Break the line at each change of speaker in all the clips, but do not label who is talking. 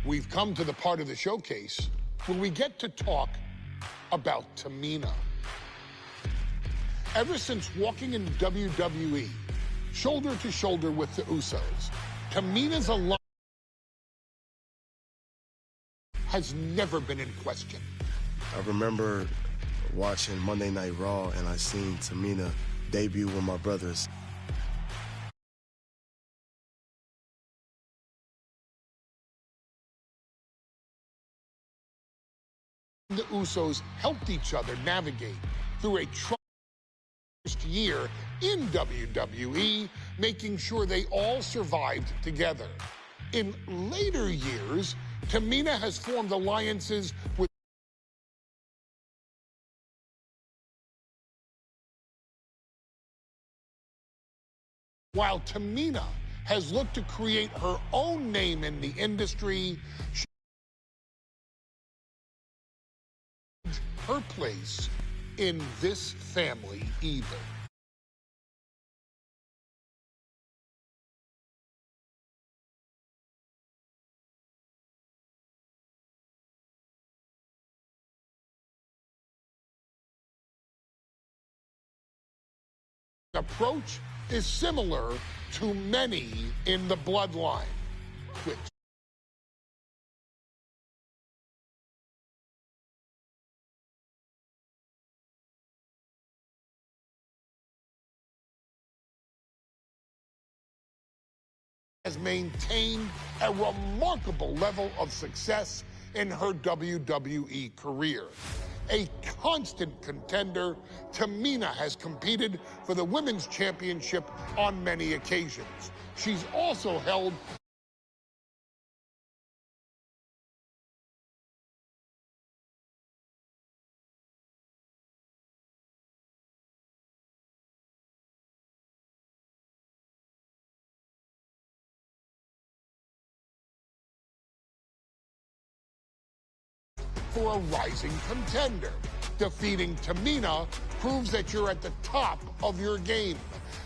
We've come to the part of the showcase where we get to talk about Tamina. Ever since walking in WWE, shoulder to shoulder with the Usos, Tamina's alliance has never been in question.
I remember watching Monday Night Raw, and I seen Tamina debut with my brothers.
The Usos helped each other navigate through a first year in WWE, making sure they all survived together. In later years, Tamina has formed alliances with while Tamina has looked to create her own name in the industry, her place in this family either. Approach is similar to many in the Bloodline, which has maintained a remarkable level of success in her WWE career. A constant contender, Tamina has competed for the Women's Championship on many occasions. She's also held for a rising contender. Defeating Tamina proves that you're at the top of your game,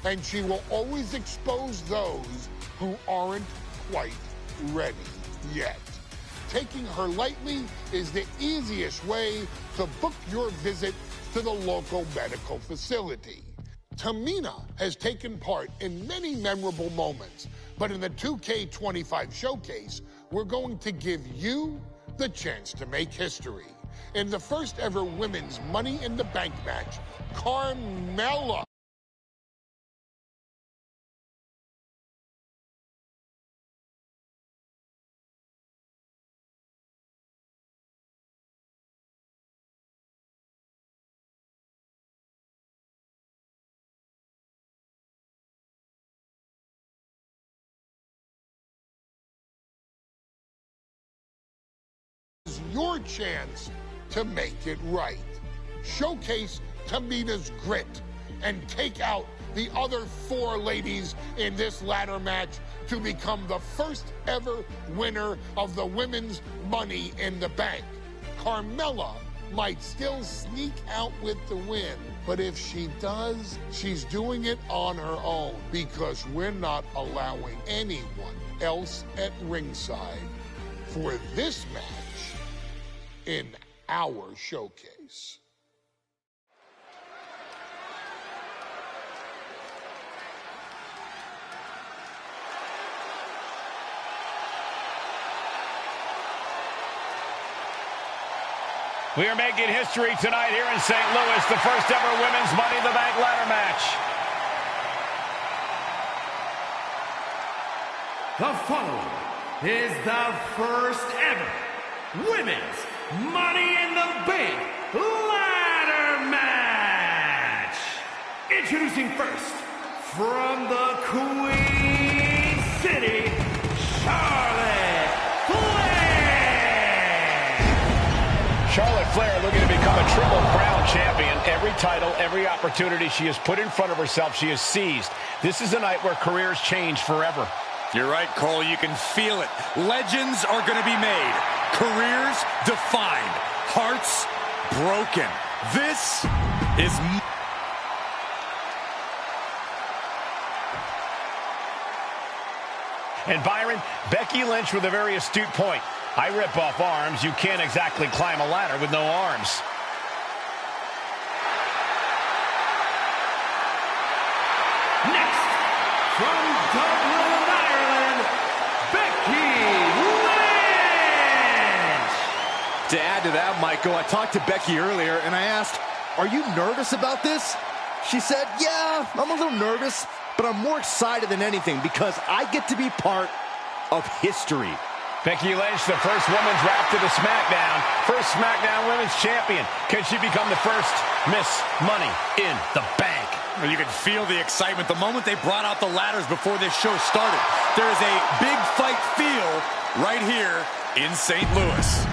and she will always expose those who aren't quite ready yet. Taking her lightly is the easiest way to book your visit to the local medical facility. Tamina has taken part in many memorable moments, but in the 2K25 showcase, we're going to give you the chance to make history. In the first ever women's Money in the Bank match, Carmella is your chance to make it right. Showcase Tamina's grit and take out the other 4 ladies in this ladder match to become the first ever winner of the women's Money in the Bank. Carmella might still sneak out with the win, but if she does, she's doing it on her own because we're not allowing anyone else at ringside for this match in our showcase.
We are making history tonight here in St. Louis, the first ever women's Money in the Bank ladder match.
The following is the first ever women's Money in the Bank ladder match. Introducing first, from the Queen City, Charlotte Flair.
Charlotte Flair looking to become a Triple Crown champion. Every title, every opportunity she has put in front of herself, she has seized. This is a night where careers change forever.
You're right, Cole. You can feel it. Legends are going to be made. Careers defined. Hearts broken. This is...
And Byron, Becky Lynch with a very astute point. I rip off arms. You can't exactly climb a ladder with no arms.
Next, from Dublin, Ireland, Becky Lynch.
To add to that, Michael, I talked to Becky earlier, and I asked, are you nervous about this? She said, yeah, I'm a little nervous, but I'm more excited than anything because I get to be part of history.
Becky Lynch, the first women's rap to the SmackDown. First SmackDown Women's Champion. Can she become the first Miss Money in the Bank?
Well, you could feel the excitement the moment they brought out the ladders before this show started. There is a big fight feel right here in St. Louis.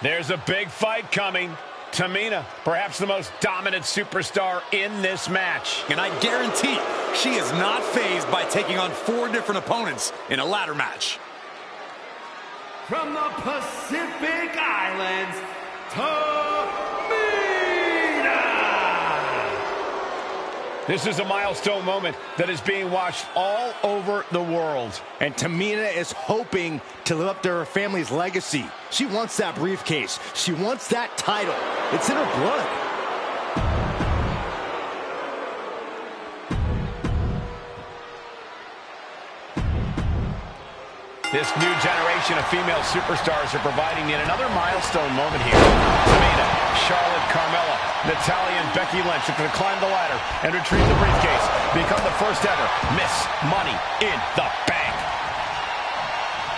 There's a big fight coming. Tamina, perhaps the most dominant superstar in this match.
And I guarantee she is not fazed by taking on 4 different opponents in a ladder match.
From the Pacific Islands, Tamina.
This is a milestone moment that is being watched all over the world.
And Tamina is hoping to live up to her family's legacy. She wants that briefcase. She wants that title. It's in her blood.
This new generation of female superstars are providing yet another milestone moment here. Tamina, Charlotte, Carmella, Natalya, and Becky Lynch are going to climb the ladder and retrieve the briefcase. Become the first ever Miss Money in the Bank.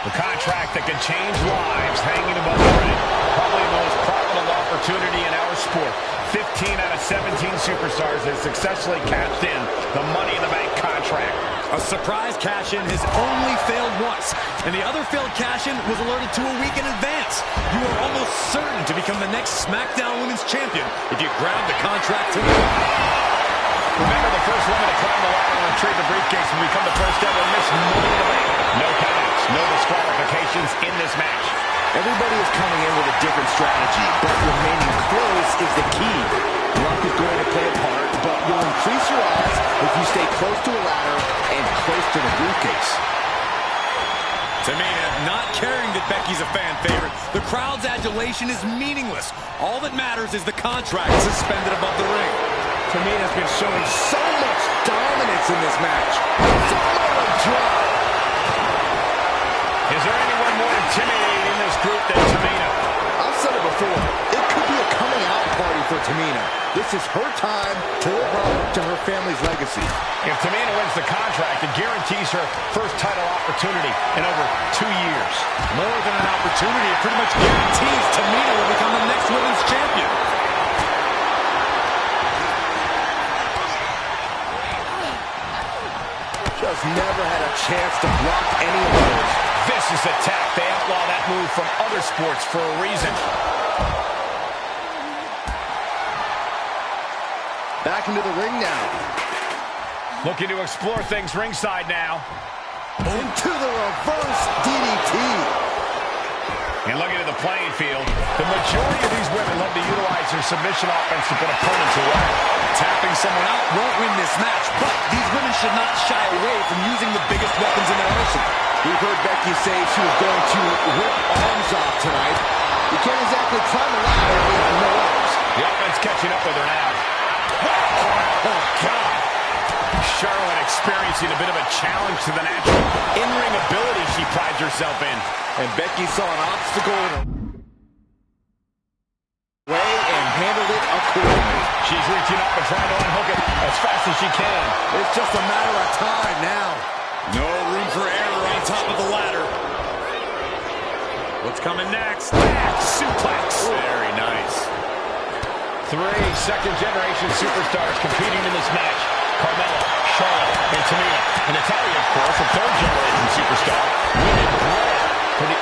The contract that can change lives hanging above the ring. Probably the most profitable opportunity in our sport. 15 out of 17 superstars have successfully cashed in the Money in the Bank contract.
A surprise cash-in has only failed once, and the other failed cash-in was alerted to a week in advance. You are almost certain to become the next SmackDown Women's Champion if you grab the contract tonight.
Remember, the first woman to climb the ladder and retrieve the briefcase will become the first ever Miss Money in the Bank. No countouts, no disqualifications in this match.
Everybody is coming in with a different strategy, but remaining close is the key. Luck is going to play a part, but you'll increase your odds if you stay close to a ladder and close to the briefcase.
Tamina not caring that Becky's a fan favorite. The crowd's adulation is meaningless. All that matters is the contract suspended above the ring.
Tamina's been showing so much dominance in this match. Samoa drop.
Is there anyone more intimidating in this group than Tamina?
I've said it before. It could be a coming out party for Tamina. This is her time to live up to her family's legacy.
If Tamina wins the contract, it guarantees her first title opportunity in over 2 years.
More than an opportunity, it pretty much guarantees Tamina will become the next women's champion.
Just never had a chance to block any of those.
Vicious attack. They outlaw that move from other sports for a reason.
Back into the ring now.
Looking to explore things ringside now.
Into the reverse DDT.
And looking at the playing field, the majority of these women love to utilize their submission offense to put opponents away.
Tapping someone out won't win this match, but these women should not shy away from using the biggest weapons in their arsenal.
We've heard Becky say she was going to rip arms off tonight. You can't exactly climb a ladder with no arms.
The offense catching up with her now. Oh, God. Charlotte experiencing a bit of a challenge to the natural in-ring ability she prides herself in.
And Becky saw an obstacle in her way and handled it accordingly.
She's reaching up and trying to unhook it as fast as she can.
It's just a matter of time now.
No room for error on top of the ladder. What's coming next?
Back suplex.
Very nice.
3 second-generation superstars competing in this match. Carmella, Charlotte, and Tamina. And Natalya, of course, a 3rd-generation superstar. Winning bred for the...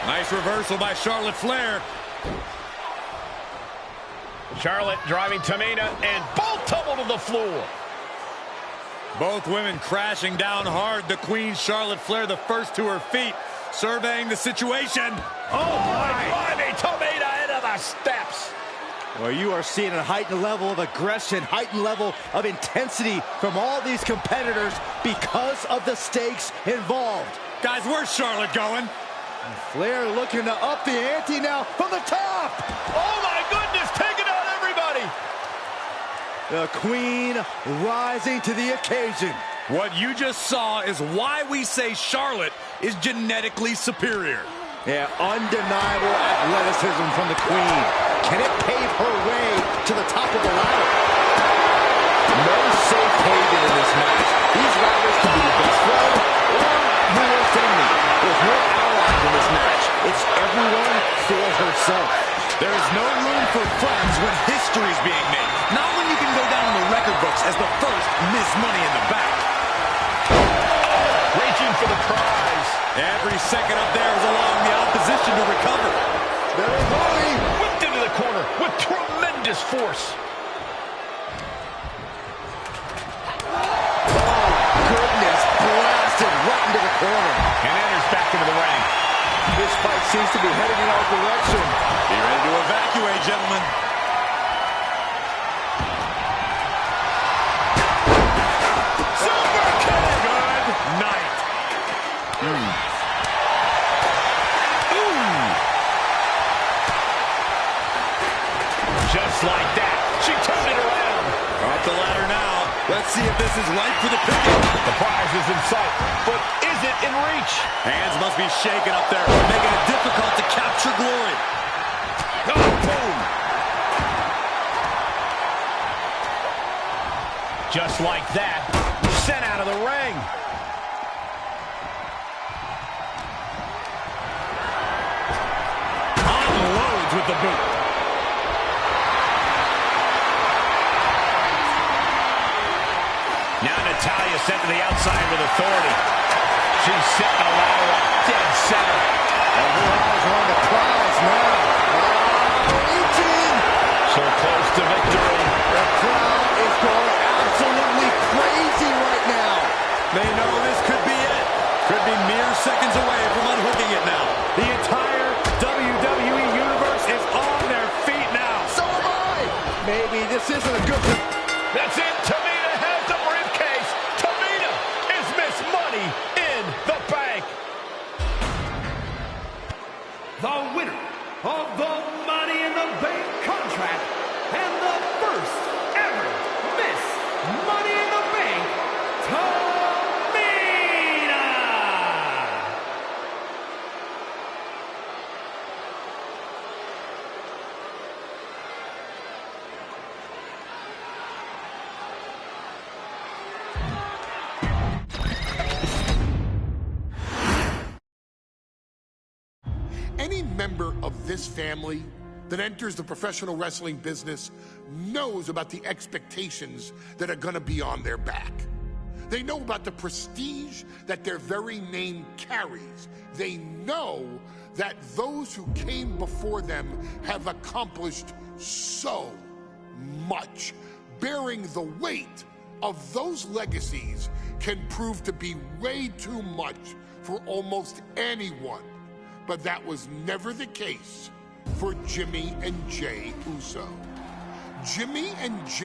Nice reversal by Charlotte Flair.
Charlotte driving Tamina, and both tumble to the floor.
Both women crashing down hard. The Queen, Charlotte Flair, the first to her feet, surveying the situation.
Oh, my! Tamina into the steps.
Well, you are seeing a heightened level of aggression, heightened level of intensity from all these competitors because of the stakes involved.
Guys, where's Charlotte going?
And Flair looking to up the ante now from the top.
Oh my goodness, taking out everybody.
The Queen rising to the occasion.
What you just saw is why we say Charlotte is genetically superior.
Yeah, undeniable athleticism from the Queen. Can it pave her way to the top of the ladder? No safe haven in this match. These rivals can be your best friend or your worst enemy. There's no allies in this match. It's everyone for herself.
There is no room for friends when history is being made. Not when you can go down in the record books as the first Miss Money in the Bank.
Reaching for the prize.
Every second up there is allowing the opposition to recover.
Very Money
Whipped into the corner with tremendous force.
goodness, blasted right into the corner.
And enters back into the ring.
This fight seems to be heading in our direction.
Be ready to evacuate, gentlemen.
Super kick.
Good night.
Just like that, she turned it around.
Up the ladder now. Let's see if this is right for the picking.
The prize is in sight, but is it in reach?
Hands must be shaking up there, making it difficult to capture glory.
Oh, boom. Just like that, sent out of the ring.
Unloads with the boot.
Now Natalya sent to the outside with authority. She's setting a ladder up dead center.
And her eyes are on the prize now. Reaching.
So close to victory.
The crowd is going absolutely crazy right now.
They know this could be it. Could be mere seconds away from unhooking it now. The entire WWE Universe is on their feet now.
So am I. Maybe this isn't a good...
That's it. Tamina has the briefcase. Tamina is Miss Money in the Bank.
The winner of the Money in the Bank contract and the first ever Miss Money in the Bank, Tamina!
Any member of this family that enters the professional wrestling business knows about the expectations that are going to be on their back. They know about the prestige that their very name carries. They know that those who came before them have accomplished so much. Bearing the weight of those legacies can prove to be way too much for almost anyone. But that was never the case for Jimmy and Jay Uso. Jimmy and Jay...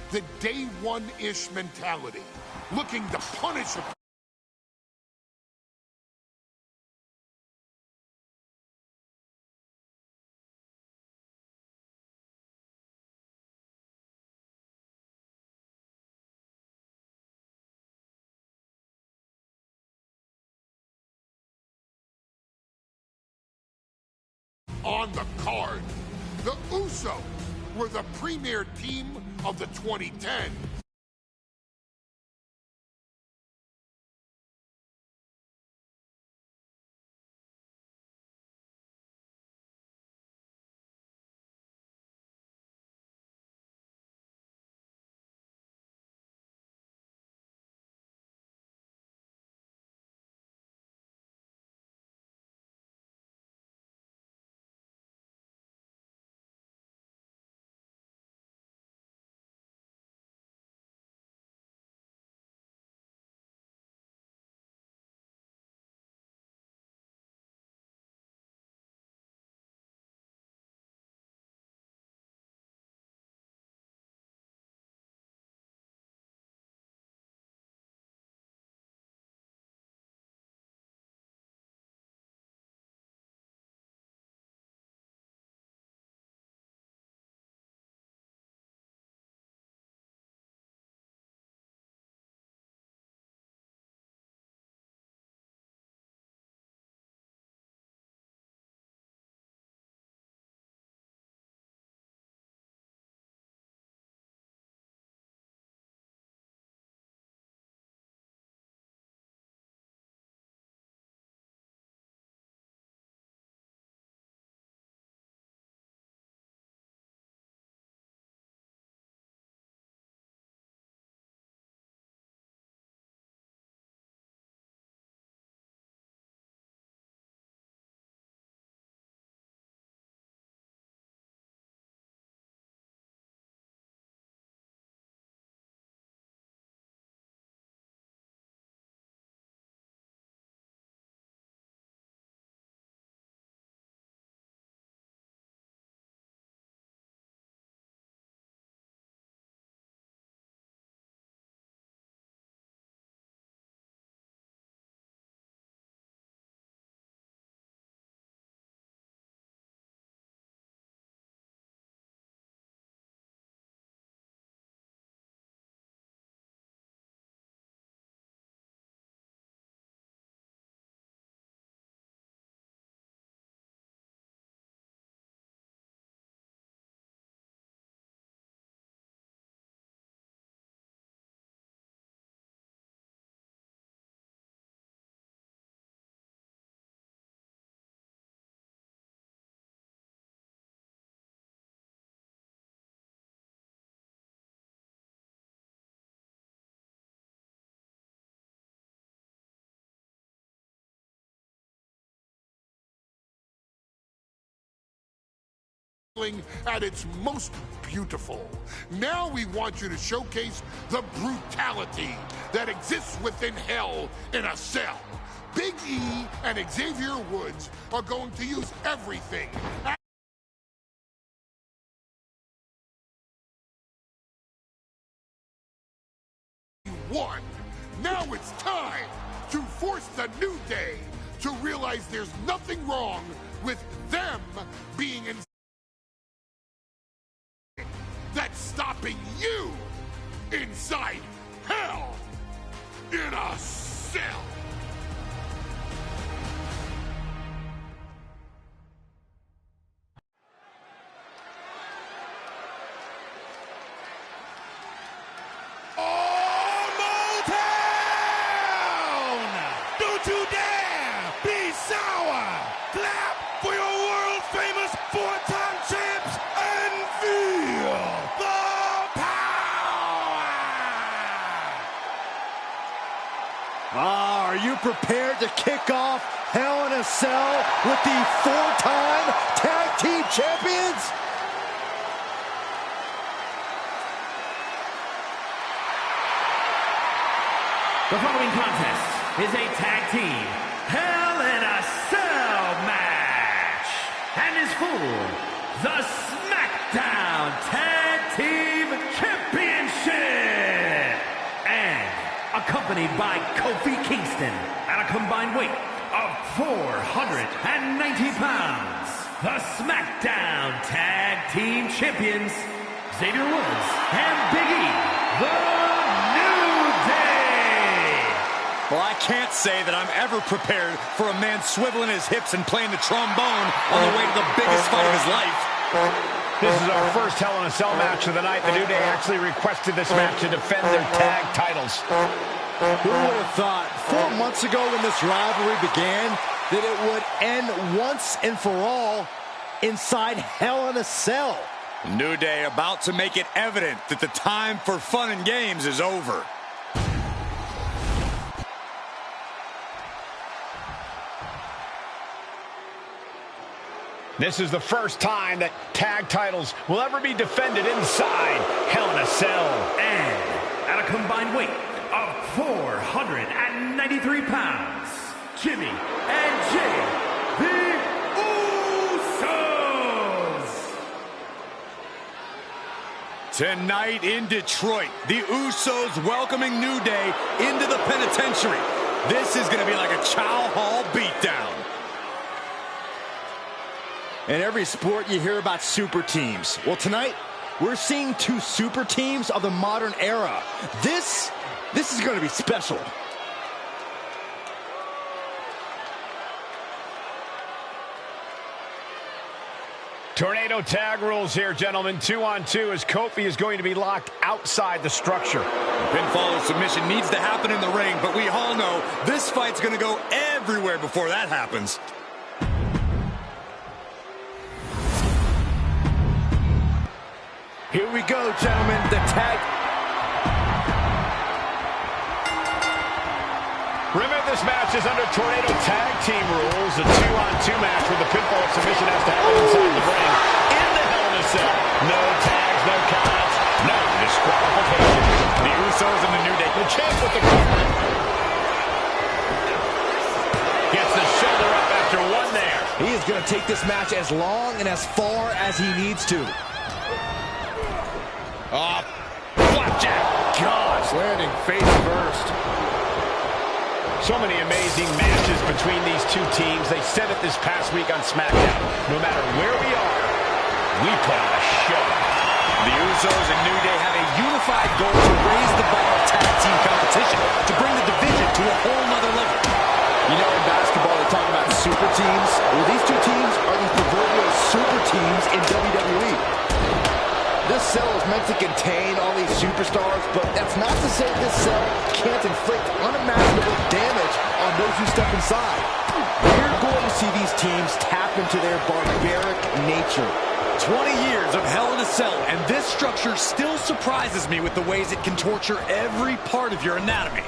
The day one-ish mentality, looking to punish a... On the card, the Usos were the premier team of the 2010 at its most beautiful. Now we want you to showcase the brutality that exists within Hell in a Cell. Big E and Xavier Woods are going to use everything. One. Now it's time to force the New Day to realize there's nothing wrong with them being in. That's stopping you inside Hell in a Cell.
Don't you dare be sour! Clap for your world-famous four-time champs and feel the power!
Are you prepared to kick off Hell in a Cell with the four-time tag team champions?
The following contest is a tag team Hell in a Cell match and is for the SmackDown Tag Team Championship and accompanied by Kofi Kingston at a combined weight of 490 pounds. The SmackDown Tag Team Champions Xavier Woods and Big E, the New Day.
Well, I can't say that I'm ever prepared for a man swiveling his hips and playing the trombone on the way to the biggest fight of his life.
This is our first Hell in a Cell match of the night. The New Day actually requested this match to defend their tag titles.
Who would have thought 4 months ago when this rivalry began that it would end once and for all inside Hell in a Cell?
New Day about to make it evident that the time for fun and games is over.
This is the first time that tag titles will ever be defended inside Hell in a Cell.
And at a combined weight of 493 pounds, Jimmy and Jay, the Usos.
Tonight in Detroit, the Usos welcoming New Day into the penitentiary. This is going to be like a Chow Hall beatdown.
In every sport, you hear about super teams. Well, tonight, we're seeing two super teams of the modern era. This is going to be special.
Tornado tag rules here, gentlemen. 2-on-2 as Kofi is going to be locked outside the structure.
Pinfall or submission needs to happen in the ring, but we all know this fight's going to go everywhere before that happens.
Here we go, gentlemen. The tag.
Remember, this match is under Tornado tag team rules. A 2-on-2 match where the pinfall submission has to happen inside the ring. In the Hell in a Cell. No tags, no counts, no disqualification.
The Usos and the New Day.
The champ with the cover. Gets the shoulder up after one there.
He is going to take this match as long and as far as he needs to.
Flapjack. Gosh, landing face first. So many amazing matches between these two teams. They said it this past week on SmackDown. No matter where we are, we put on a show.
The Usos and New Day have a unified goal to raise the bar of tag team competition, to bring the division to a whole nother level.
You know, in basketball, they talk about super teams. Well, these two teams are the proverbial super teams in WWE. This cell is meant to contain all these superstars, but that's not to say this cell can't inflict unimaginable damage on those who step inside. We're going to see these teams tap into their barbaric nature.
20 years of Hell in a Cell, and this structure still surprises me with the ways it can torture every part of your anatomy.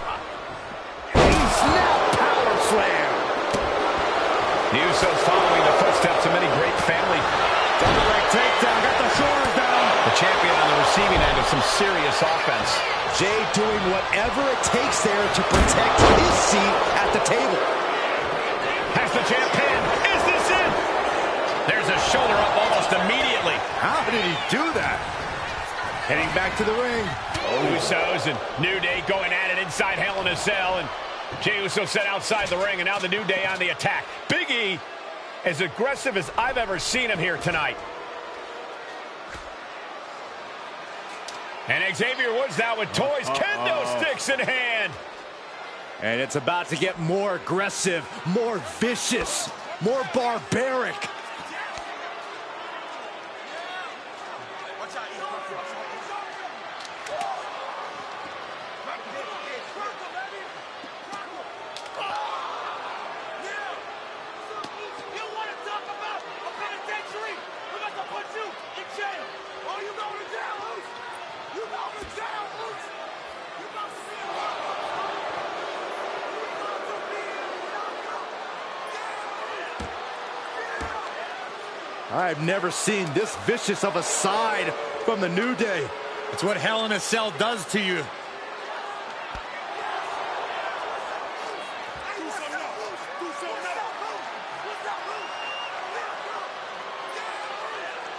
Snap power slam.
The Usos following the footsteps of many great family.
Double leg takedown, got the shoulders down.
The champion on the receiving end of some serious offense.
Jay doing whatever it takes there to protect his seat at the table.
Has the champ pinned. Is this it? There's a shoulder up almost immediately.
How did he do that? Heading back to the ring.
Usos and New Day going at it inside Hell in a Cell. And Jey Uso set outside the ring, and now the New Day on the attack. Big E, as aggressive as I've ever seen him here tonight. And Xavier Woods now with toys, kendo sticks in hand.
And it's about to get more aggressive, more vicious, more barbaric. I've never seen this vicious of a side from the New Day.
It's what Hell in a Cell does to you.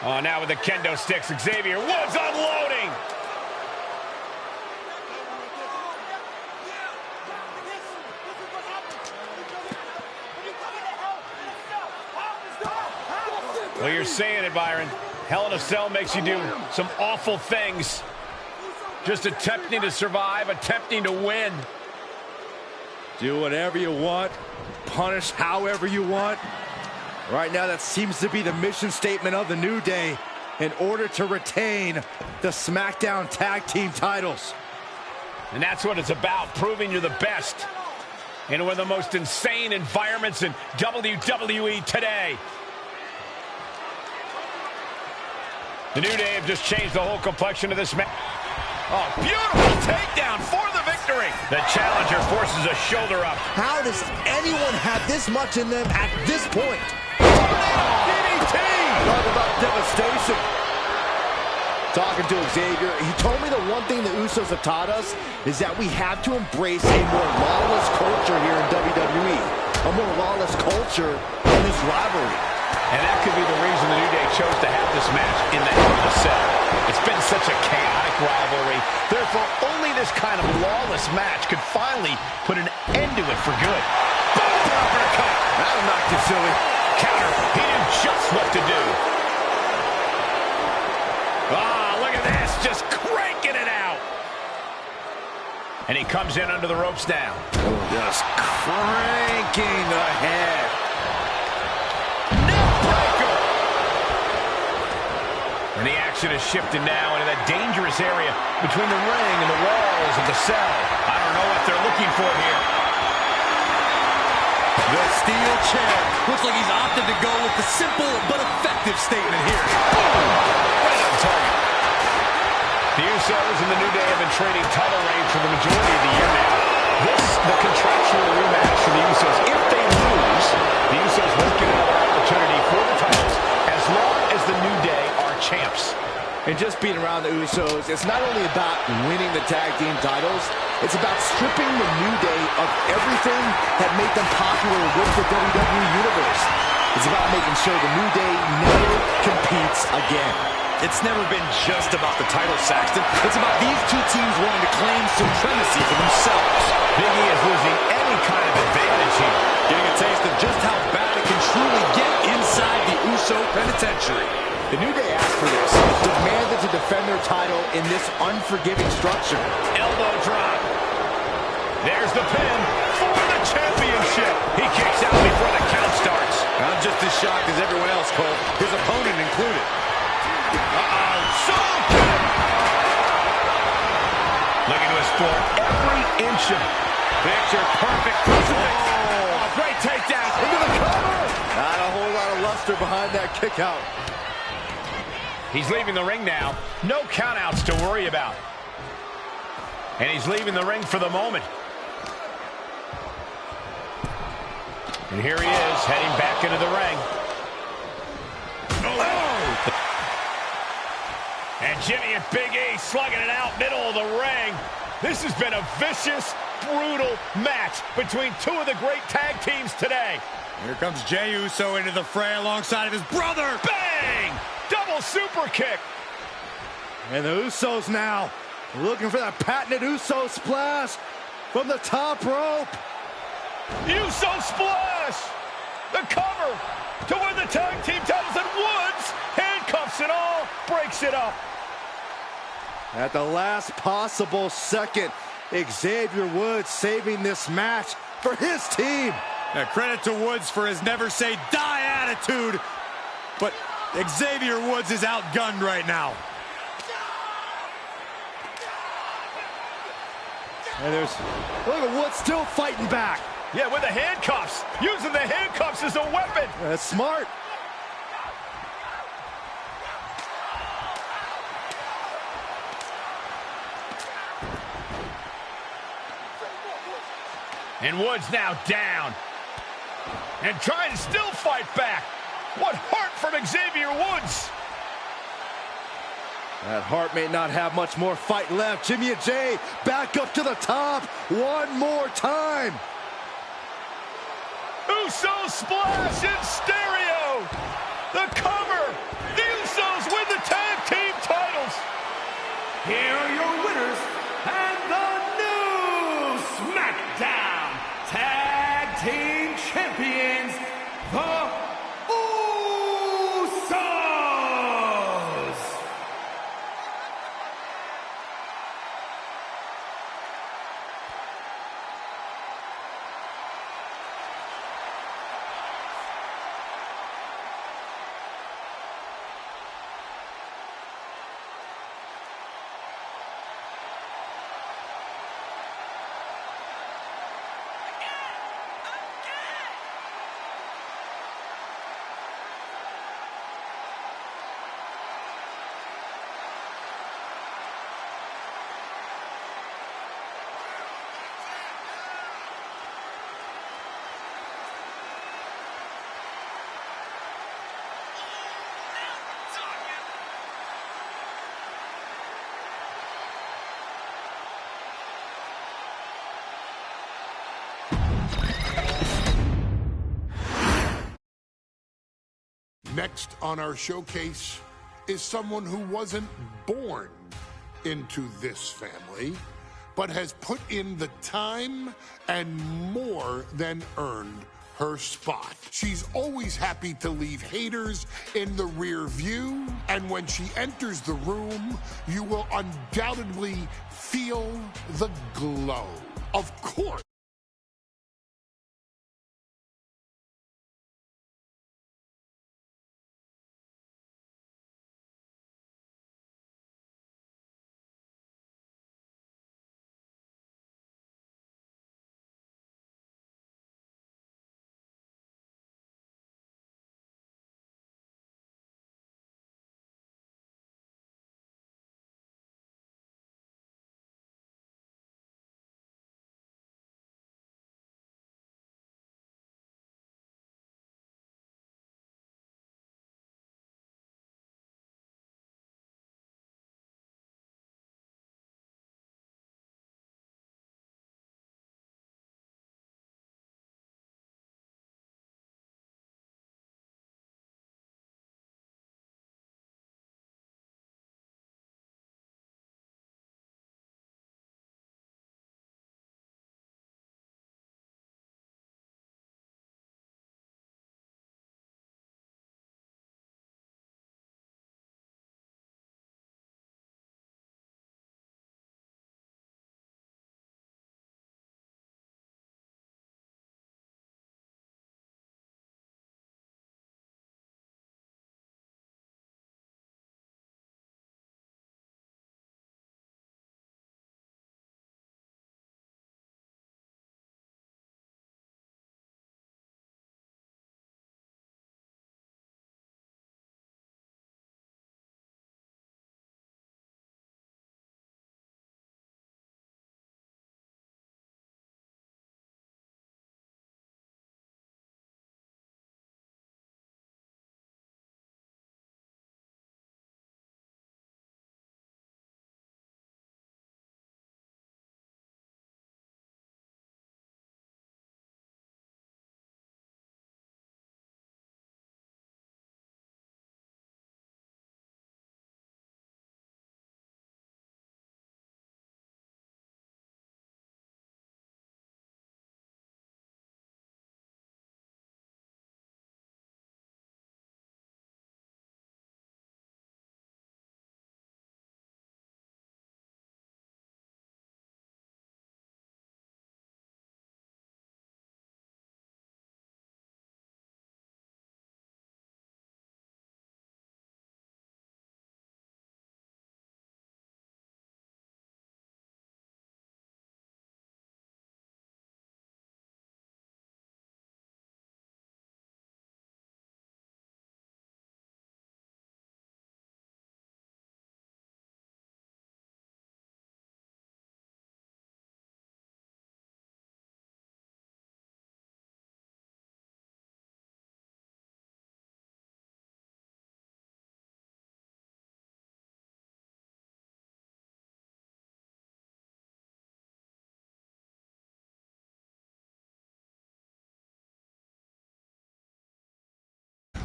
Oh, now with the kendo sticks, Xavier Woods unloading. Well, you're saying it, Byron. Hell in a Cell makes you do some awful things. Just attempting to survive, attempting to win.
Do whatever you want, punish however you want. Right now, that seems to be the mission statement of the New Day in order to retain the SmackDown Tag Team titles.
And that's what it's about, proving you're the best in one of the most insane environments in WWE today. The New Day have just changed the whole complexion of this match. Oh, beautiful takedown for the victory. The challenger forces a shoulder up.
How does anyone have this much in them at this point?
DDT!
Talk about devastation. Talking to Xavier, he told me the one thing the Usos have taught us is that we have to embrace a more lawless culture here in WWE. A more lawless culture in this rivalry.
And that could be the reason the New Day chose to have this match in the Hell in a Cell. It's been such a chaotic rivalry. Therefore, only this kind of lawless match could finally put an end to it for good. Boom! Uppercut!
That'll knock you silly.
Counter. He knew just what to do. Ah, look at this. Just cranking it out. And he comes in under the ropes now.
Just cranking the head.
And the action is shifted now into that dangerous area between the ring and the walls of the cell. I don't know what they're looking for here.
The steel chair. Looks like he's opted to go with the simple but effective statement here.
Right on target. The Usos and the New Day have been trading title reign for the majority of the year now. This, the contractual rematch for the Usos. If they lose, the Usos won't get another opportunity for the titles as long as the New Day are champs.
And just being around the Usos, it's not only about winning the tag team titles, it's about stripping the New Day of everything that made them popular with the WWE Universe. It's about making sure the New Day never competes again.
It's never been just about the title, Saxton. It's about these two teams wanting to claim supremacy for themselves.
Big E is losing any kind of advantage here.
Getting a taste of just how bad it can truly get inside the Uso penitentiary.
The New Day asked for this, demanded to defend their title in this unforgiving structure.
Elbow drop. There's the pin for the championship. He kicks out before the count starts.
I'm just as shocked as everyone else, Cole, his opponent included.
Uh-oh, so good. Looking to explore every inch of picture perfect crucifix. Oh, great takedown into the cover.
Not a whole lot of luster behind that kick out.
He's leaving the ring now. No countouts to worry about. And he's leaving the ring for the moment. And here he is, heading back into the ring. Oh! And Jimmy and Big E slugging it out middle of the ring. This has been a vicious, brutal match between two of the great tag teams today.
Here comes Jey Uso into the fray alongside of his brother.
Bang! Double super kick.
And the Usos now looking for that patented Uso splash from the top rope.
Uso splash! The cover to win the tag team titles, and Woods, handcuffs and all, breaks it up.
At the last possible second, Xavier Woods saving this match for his team.
Now, credit to Woods for his never say die attitude, but Xavier Woods is outgunned right now.
And look at Woods still fighting back.
Yeah, with the handcuffs. Using the handcuffs as a weapon.
That's smart.
And Woods now down. And trying to still fight back. What heart from Xavier Woods.
That Hart may not have much more fight left. Jimmy and Jey back up to the top one more time.
Uso splash in stereo. The cover. The Usos win the tag team titles.
Here are your winners and the new SmackDown Tag Team Champions, the Usos.
Next on our showcase is someone who wasn't born into this family, but has put in the time and more than earned her spot. She's always happy to leave haters in the rear view, and when she enters the room, you will undoubtedly feel the glow. Of course.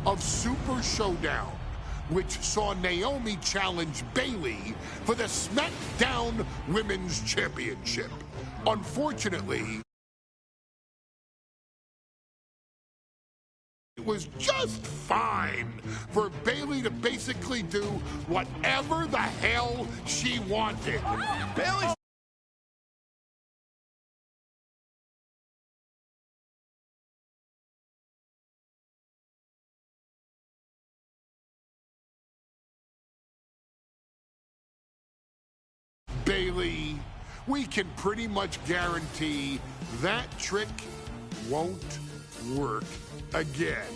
of Super Showdown, which saw Naomi challenge Bayley for the SmackDown Women's Championship. Unfortunately, it was just fine for Bayley to basically do whatever the hell she wanted.
Bayley.
Bayley, we can pretty much guarantee that trick won't work again.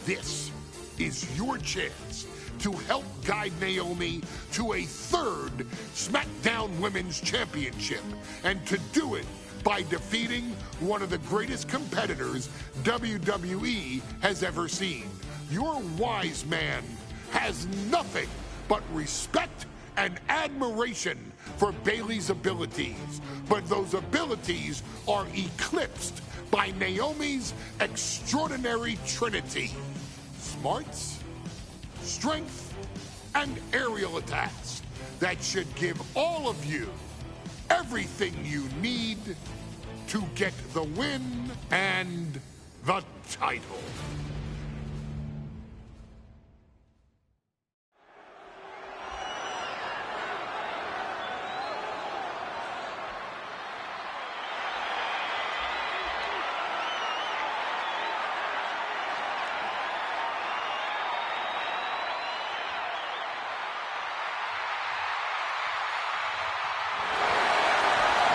This is your chance to help guide Naomi to a third SmackDown Women's Championship, and to do it by defeating one of the greatest competitors WWE has ever seen. Your wise man has nothing but respect and admiration for Bayley's abilities, but those abilities are eclipsed by Naomi's extraordinary trinity: smarts, strength, and aerial attacks that should give all of you everything you need to get the win and the title.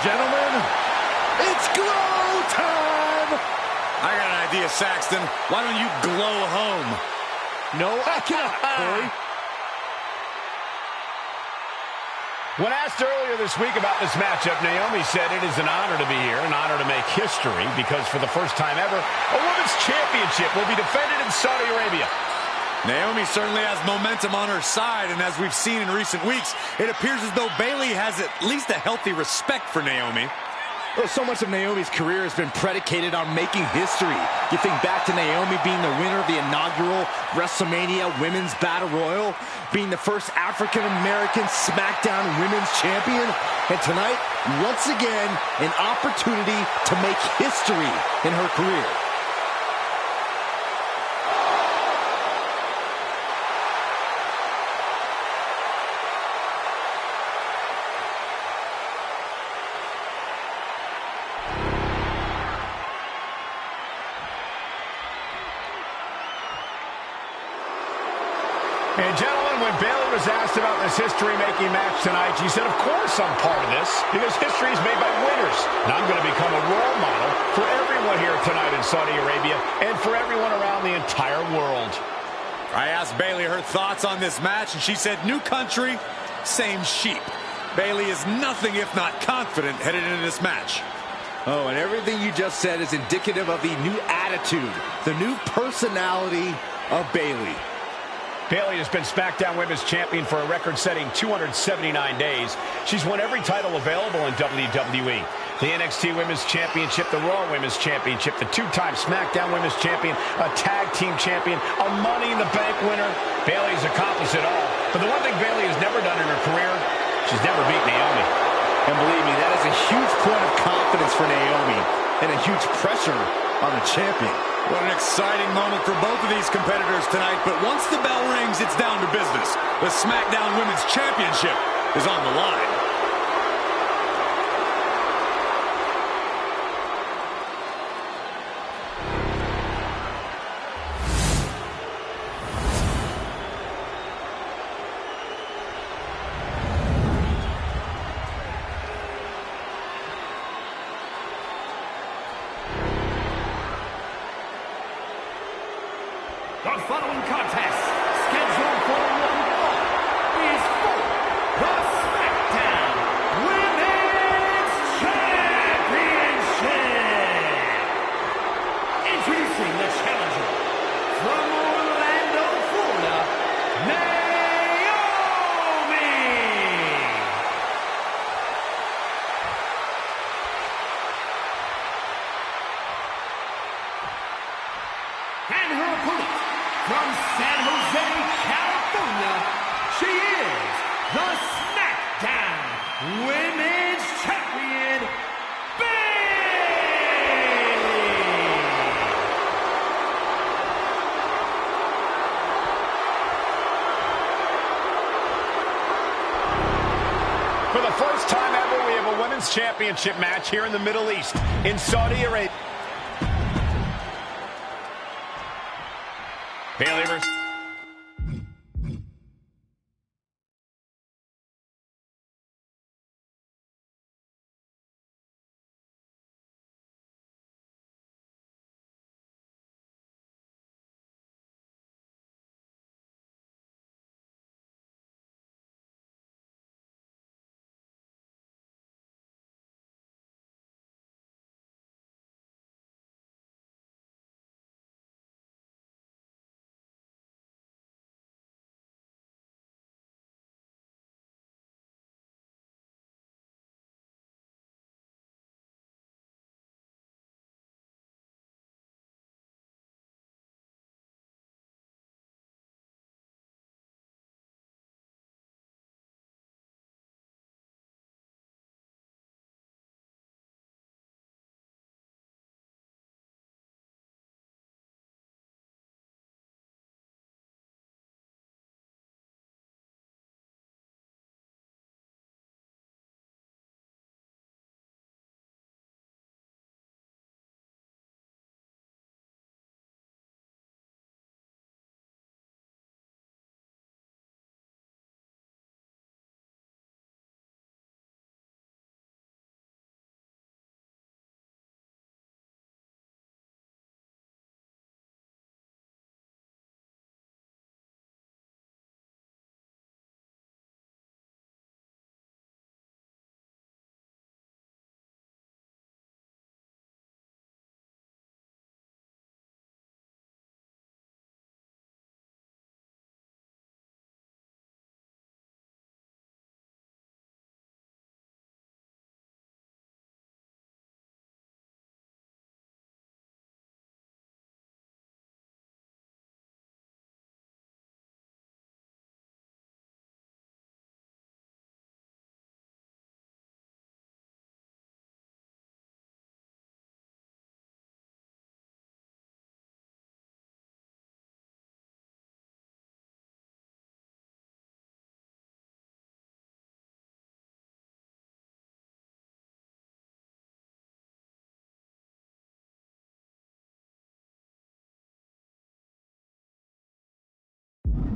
Gentlemen, it's glow time!
I got an idea, Saxton. Why don't you glow home?
No, I cannot, Corey.
When asked earlier this week about this matchup, Naomi said it is an honor to be here, an honor to make history, because for the first time ever, a women's championship will be defended in Saudi Arabia.
Naomi certainly has momentum on her side, and as we've seen in recent weeks, it appears as though Bayley has at least a healthy respect for Naomi.
Well, so much of Naomi's career has been predicated on making history. You think back to Naomi being the winner of the inaugural WrestleMania Women's Battle Royal, being the first African-American SmackDown Women's Champion, and tonight, once again, an opportunity to make history in her career.
And gentlemen, when Bayley was asked about this history-making match tonight, she said, of course I'm part of this, because history is made by winners. And I'm going to become a role model for everyone here tonight in Saudi Arabia, and for everyone around the entire world.
I asked Bayley her thoughts on this match, and she said, new country, same sheep. Bayley is nothing if not confident headed into this match.
Oh, and everything you just said is indicative of the new attitude, the new personality of Bayley.
Bayley has been SmackDown Women's Champion for a record-setting 279 days. She's won every title available in WWE. The NXT Women's Championship, the Raw Women's Championship, the two-time SmackDown Women's Champion, a Tag Team Champion, a Money in the Bank winner. Bayley's accomplished it all. But the one thing Bayley has never done in her career, she's never beat Naomi.
And believe me, that is a huge point of confidence for Naomi, and a huge pressure on the champion.
What an exciting moment for both of these competitors tonight, but once the bell rings, it's down to business. The SmackDown Women's Championship is on the line.
The following contest, scheduled for one fall, is for the SmackDown Women's Championship. Introducing the challenger from Orlando, Florida, Naomi. And her opponent, from San Jose, California, she is the SmackDown Women's Champion,
For the first time ever, we have a women's championship match here in the Middle East, in Saudi Arabia. Bayley versus...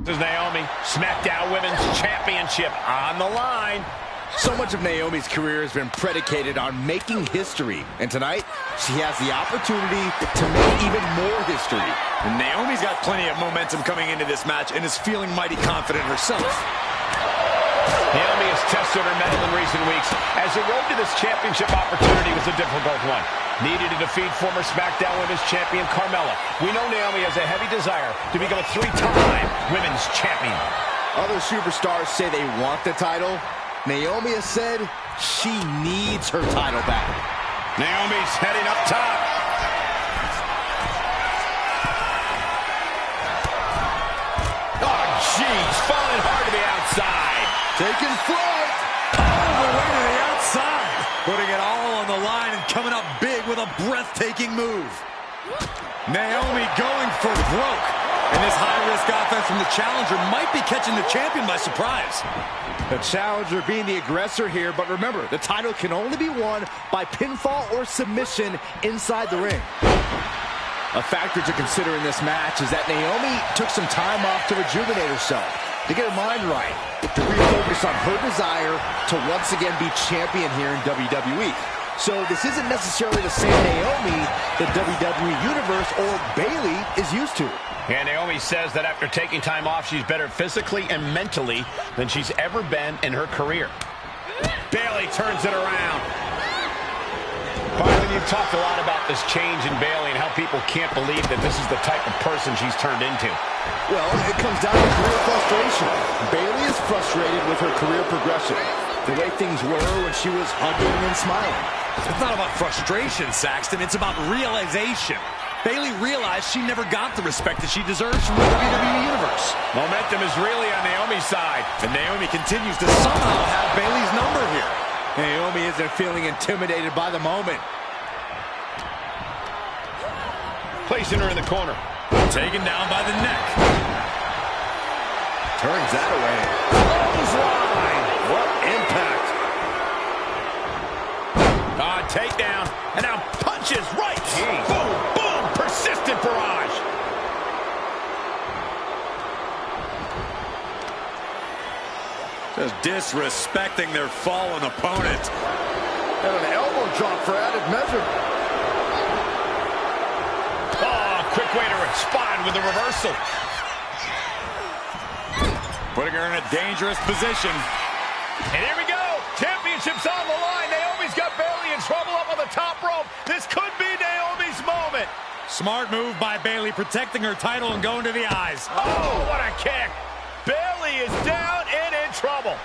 This is Naomi, SmackDown Women's Championship on the line.
So much of Naomi's career has been predicated on making history. And tonight, she has the opportunity to make even more history.
And Naomi's got plenty of momentum coming into this match and is feeling mighty confident herself.
Naomi has tested her mettle in recent weeks, as the road to this championship opportunity was a difficult one. Needed to defeat former SmackDown Women's Champion Carmella. We know Naomi has a heavy desire to become a three-time Women's Champion.
Other superstars say they want the title. Naomi has said she needs her title back.
Naomi's heading up top. Oh, jeez, falling hard to the outside.
Taking flight.
All the way to the outside. Putting it all on the line and coming up big with a breathtaking move. Naomi going for broke. And this high-risk offense from the challenger might be catching the champion by surprise.
The challenger being the aggressor here, but remember, the title can only be won by pinfall or submission inside the ring. A factor to consider in this match is that Naomi took some time off to rejuvenate herself, to get her mind right, to refocus on her desire to once again be champion here in WWE. So this isn't necessarily the same Naomi the WWE Universe or Bayley is used to.
And Naomi says that after taking time off, she's better physically and mentally than she's ever been in her career. Bayley turns it around. Byron, you've talked a lot about this change in Bayley and how people can't believe that this is the type of person she's turned into.
Well, it comes down to career frustration. Bayley is frustrated with her career progression, the way things were when she was hugging and smiling.
It's not about frustration, Saxton. It's about realization. Bayley realized she never got the respect that she deserves from the WWE Universe.
Momentum is really on Naomi's side.
And Naomi continues to somehow have Bayley's number here.
Naomi isn't feeling intimidated by the moment.
Placing her in the corner.
Taken down by the neck.
Turns that away.
Clothesline. What impact. Takedown. And now punches right. Jeez. Boom, boom. Persistent barrage.
Just disrespecting their fallen opponent.
And an elbow drop for added measure.
Oh, quick way to respond with a reversal.
Putting her in a dangerous position.
And here we go. Championship's on the line. Naomi's got Bayley in trouble up on the top rope. This could be Naomi's moment.
Smart move by Bayley, protecting her title and going to the eyes.
Oh, what a kick. Bayley is down and in trouble.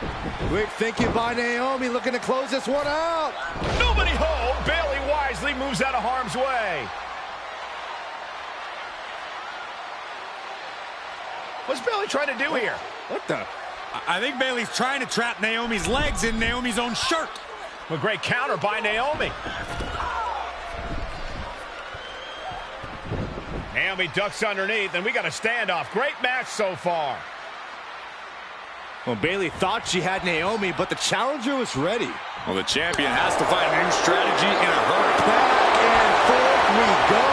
Quick thinking by Naomi, looking to close this one out.
Nobody home. Bayley wisely moves out of harm's way. What's Bayley trying to do here?
What the?
I think Bayley's trying to trap Naomi's legs in Naomi's own shirt.
A great counter by Naomi. Naomi ducks underneath, and we got a standoff. Great match so far.
Well, Bayley thought she had Naomi, but the challenger was ready.
Well, the champion has to find a new strategy in a hurry.
Back and forth we go.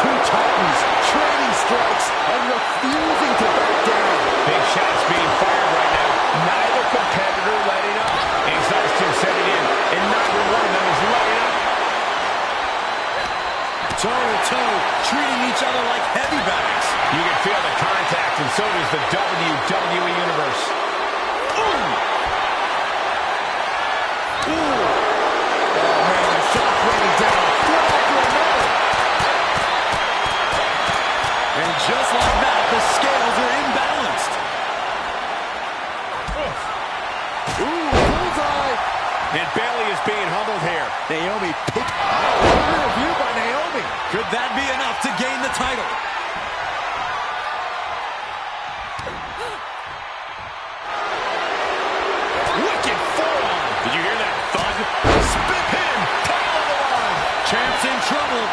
Two titans trading strikes and refusing to back down.
Big shots being fired right now. Neither competitor letting up. Exhaustion setting in, and neither one of them is letting up.
Toe-to-toe, treating each other like heavy bags.
You can feel the contact, and so does the WWE Universe.
Ooh.
Ooh. Oh, man, the shot raining down. One after another.
And just like that, the scales are imbalanced.
Ooh, bullseye.
And Bayley is being humbled here.
Naomi picked up. Rear view by Naomi.
Could that be enough to gain the title?
Wicked forearm. Did you hear that thud? Spit pin. Title on the line.
Champ's in trouble.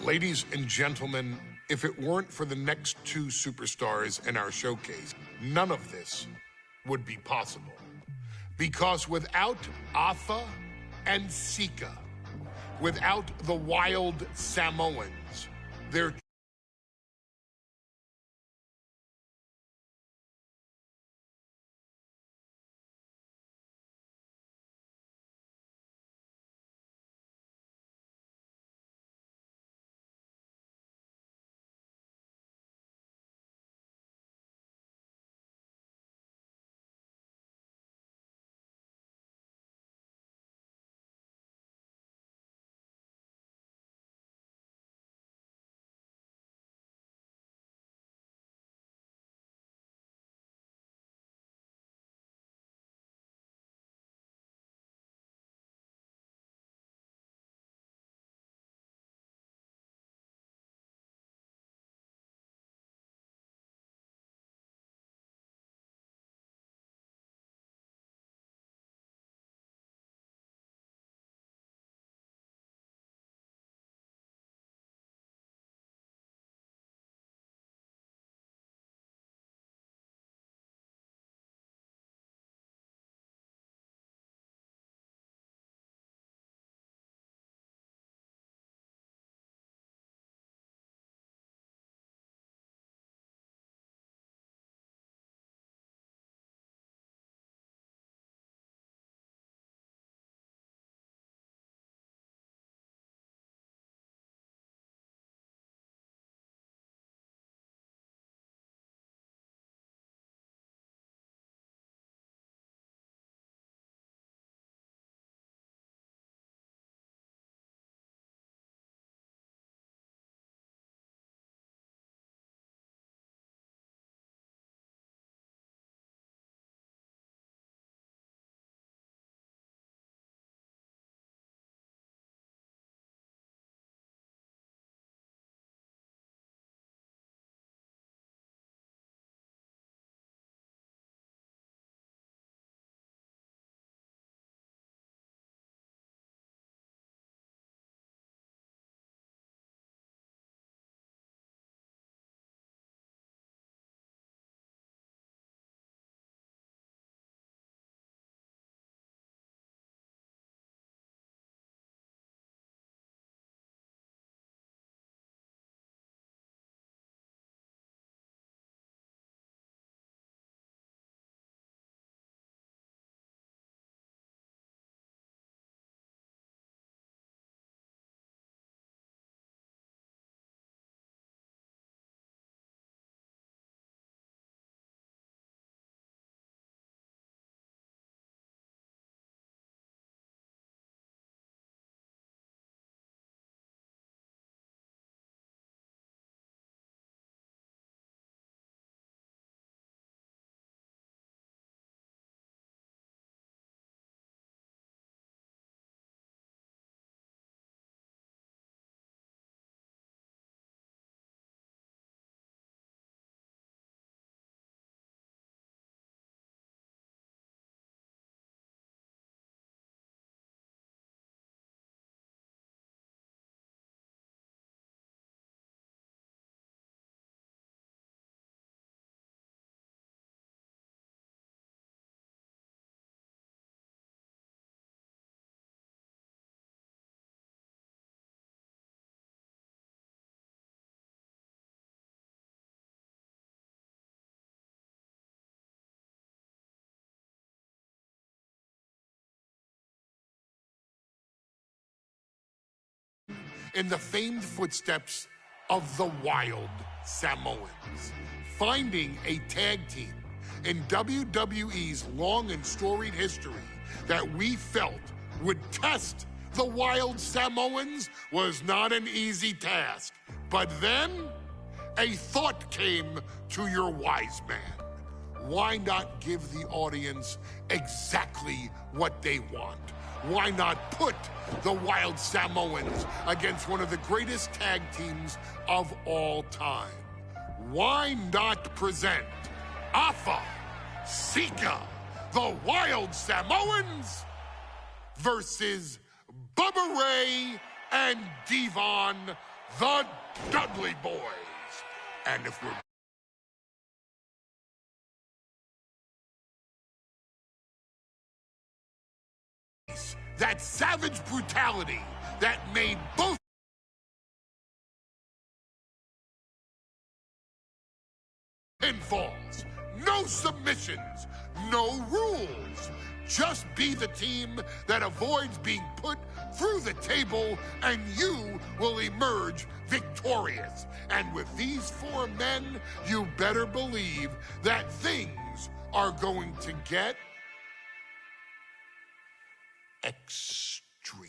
Ladies and gentlemen, if it weren't for the next two superstars in our showcase, none of this would be possible. Because without Afa and Sika, without the Wild Samoans, their in the famed footsteps of the Wild Samoans, finding a tag team in WWE's long and storied history that we felt would test the Wild Samoans was not an easy task. But then, a thought came to your wise man. Why not give the audience exactly what they want? Why not put the Wild Samoans against one of the greatest tag teams of all time? Why not present Afa, Sika, the Wild Samoans versus Bubba Ray and Devon, the Dudley Boys. And if we're that savage brutality that made both pinfalls, no submissions, no rules. Just be the team that avoids being put through the table, and you will emerge victorious. And with these four men, you better believe that things are going to get extreme.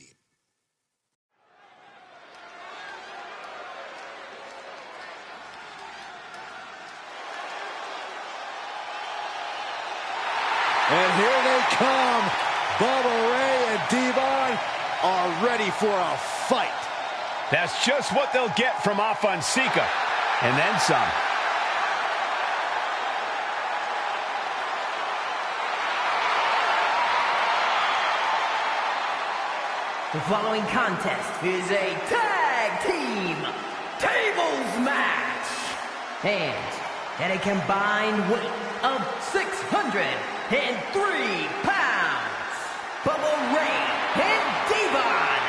And here they come. Bubba Ray and Devon are ready for a fight.
That's just what they'll get from Afonseca, and then some.
The following contest is a tag team tables match. And at a combined weight of 603 pounds, Bubba Ray and Devon,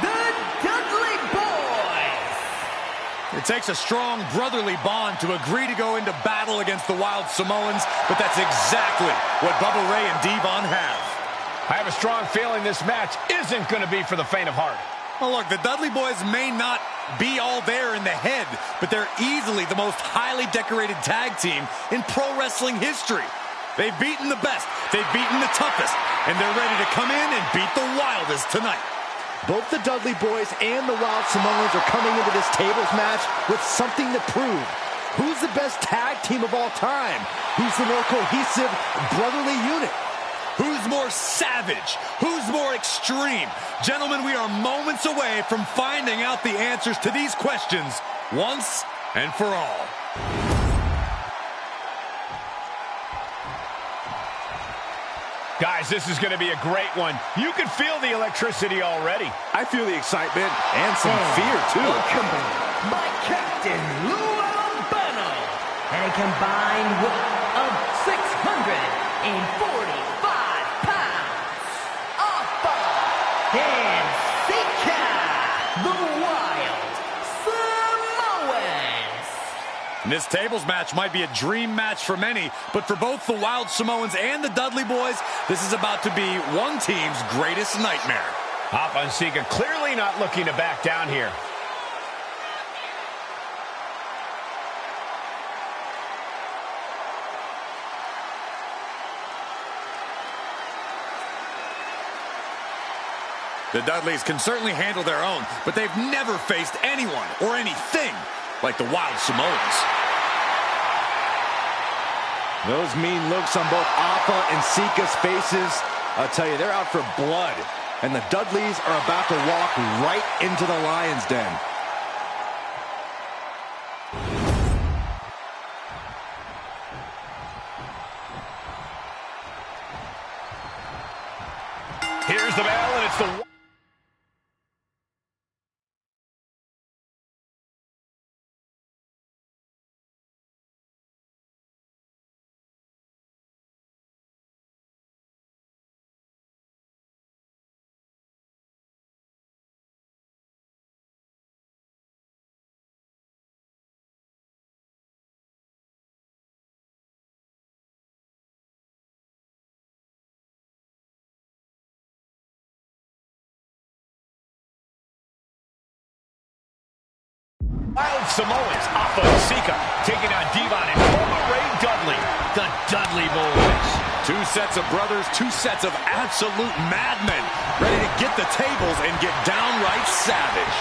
the Dudley Boys.
It takes a strong brotherly bond to agree to go into battle against the Wild Samoans, but that's exactly what Bubba Ray and Devon have.
I have a strong feeling this match isn't going to be for the faint of heart.
Well, look, the Dudley Boys may not be all there in the head, but they're easily the most highly decorated tag team in pro wrestling history. They've beaten the best, they've beaten the toughest, and they're ready to come in and beat the wildest tonight.
Both the Dudley Boys and the Wild Samoans are coming into this tables match with something to prove. Who's the best tag team of all time? Who's the more cohesive brotherly unit?
Who's more savage? Who's more extreme? Gentlemen, we are moments away from finding out the answers to these questions once and for all.
Guys, this is going to be a great one. You can feel the electricity already.
I feel the excitement and some fear, too.
Accompanied by Captain Lou Albano at a combined weight of 645 pounds. Afonseca, the Wild Samoans.
This tables match might be a dream match for many, but for both the Wild Samoans and the Dudley Boys, this is about to be one team's greatest nightmare.
Afonseca clearly not looking to back down here.
The Dudleys can certainly handle their own, but they've never faced anyone or anything like the Wild Samoans.
Those mean looks on both Afa and Sika's faces, I'll tell you, they're out for blood. And the Dudleys are about to walk right into the Lion's Den.
Here's the bell, and it's the... Wild Samoans, Afonseca, taking on Devon and Bubba Ray Dudley, the Dudley Boys.
Two sets of brothers, two sets of absolute madmen, ready to get the tables and get downright savage.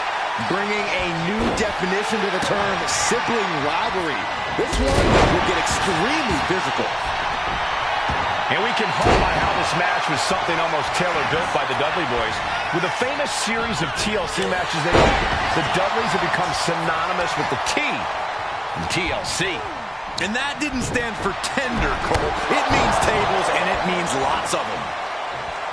Bringing a new definition to the term sibling rivalry. This one will get extremely physical.
And we can hope by how this match was something almost tailor-built by the Dudley Boys. With a famous series of TLC matches they made, the Dudleys have become synonymous with the T in TLC.
And that didn't stand for tender, Cole. It means tables, and it means lots of them.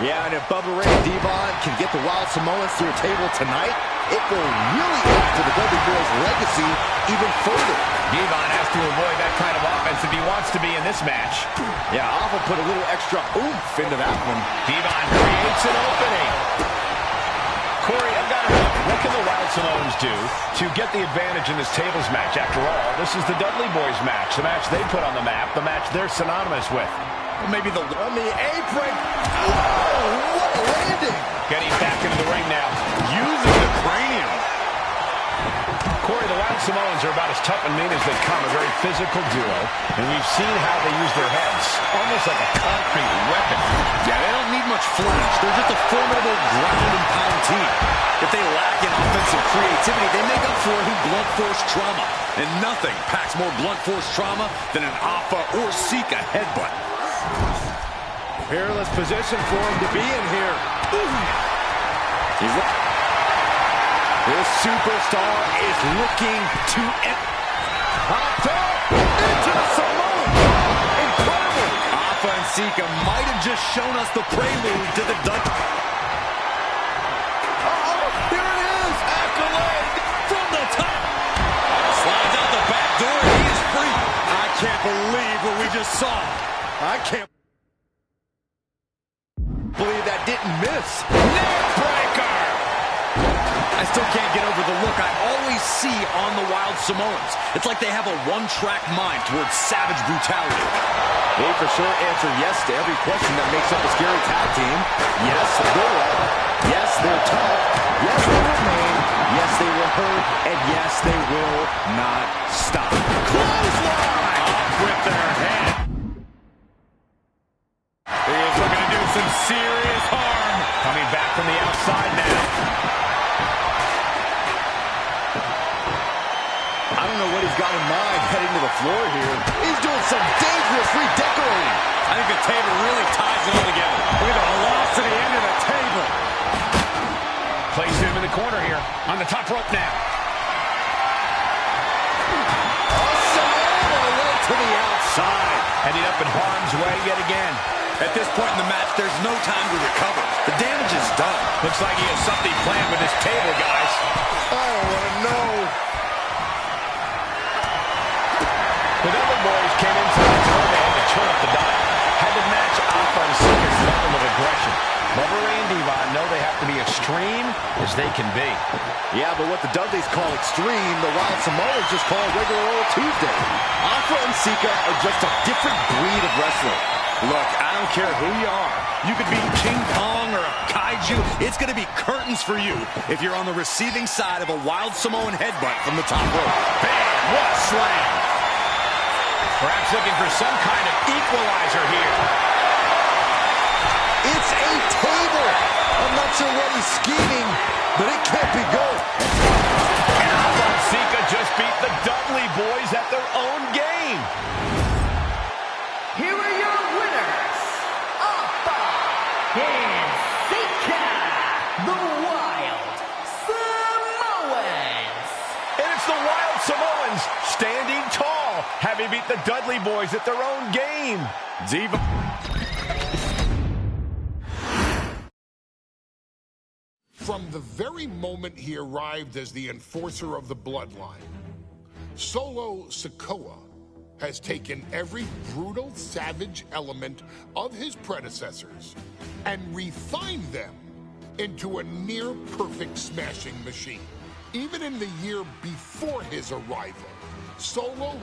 Yeah, and if Bubba Ray and Devon can get the Wild Samoans through a table tonight, it will really add to the Dudley Boy's legacy even further.
Devon has to avoid that kind of offense if he wants to be in this match.
Yeah, Alpha put a little extra oomph into that one.
Devon creates an opening. Corey, I've got to know, what can the Wild Samoans do to get the advantage in this tables match? After all, this is the Dudley Boys match, the match they put on the map, the match they're synonymous with.
Maybe on the apron. Oh, what a landing.
Getting back into the ring now.
Using the cranium.
Corey, the Wild Samoans are about as tough and mean as they come, a very physical duo, and we've seen how they use their heads, almost like a concrete weapon.
Yeah, they don't need much flash. They're just a formidable ground and pound team. If they lack in offensive creativity, they make up for it in blunt force trauma. And nothing packs more blunt force trauma than an Alpha or Sika headbutt.
Peerless position for him to be in here. This superstar is looking to popped up into the Samoan. Incredible.
Alpha and Sika might have just shown us the prelude to the Dudley.
Here it is. Accolade
From the top. Slides out the back door. He is free. I can't believe what we just saw.
I can't believe that didn't miss.
Neckbreaker. I still can't get over the look I always see on the Wild Samoans. It's like they have a one-track mind towards savage brutality.
They for sure answer yes to every question that makes up a scary tag team. Yes, they're right. Yes, they're tough. Yes, they remain. Yes, they will hurt. And yes, they will not stop.
Clothesline! Off with their head. He is looking to do some serious harm.
Coming back from the outside now.
I don't know what he's got in mind heading to the floor here. He's doing some dangerous redecorating.
I think the table really ties it all together. Look at the velocity into the table.
Placed him in the corner here. On the top rope now.
Samoan away to the outside.
Heading up in harm's way yet again.
At this point in the match, there's no time to recover. The damage is done.
Looks like he has something planned with this table, guys.
I don't want to know.
The Dudley Boys came into the tournament to turn up the dial. Had to match Alpha and Sika's level of aggression. Bubba Ray and Devon know they have to be extreme as they can be.
Yeah, but what the Dudleys call extreme, the Wild Samoans just call regular old Tuesday. Alpha and Sika are just a different breed of wrestler.
Look, I don't care who you are. You could be King Kong or a kaiju. It's going to be curtains for you if you're on the receiving side of a Wild Samoan headbutt from the top rope.
Bam! What a slam! Perhaps looking for some kind of equalizer here.
It's a table. I'm not sure what he's scheming, but it can't be good.
And Alpha and Sika just beat the Dudley Boys at their own game.
Here are your winners, Alpha and Sika, the Wild Samoans.
And it's the Wild Samoans standing tall, having beat the Dudley Boys at their own game.
Diva.
From the very moment he arrived as the enforcer of the Bloodline, Solo Sikoa has taken every brutal, savage element of his predecessors and refined them into a near-perfect smashing machine. Even in the year before his arrival, Solo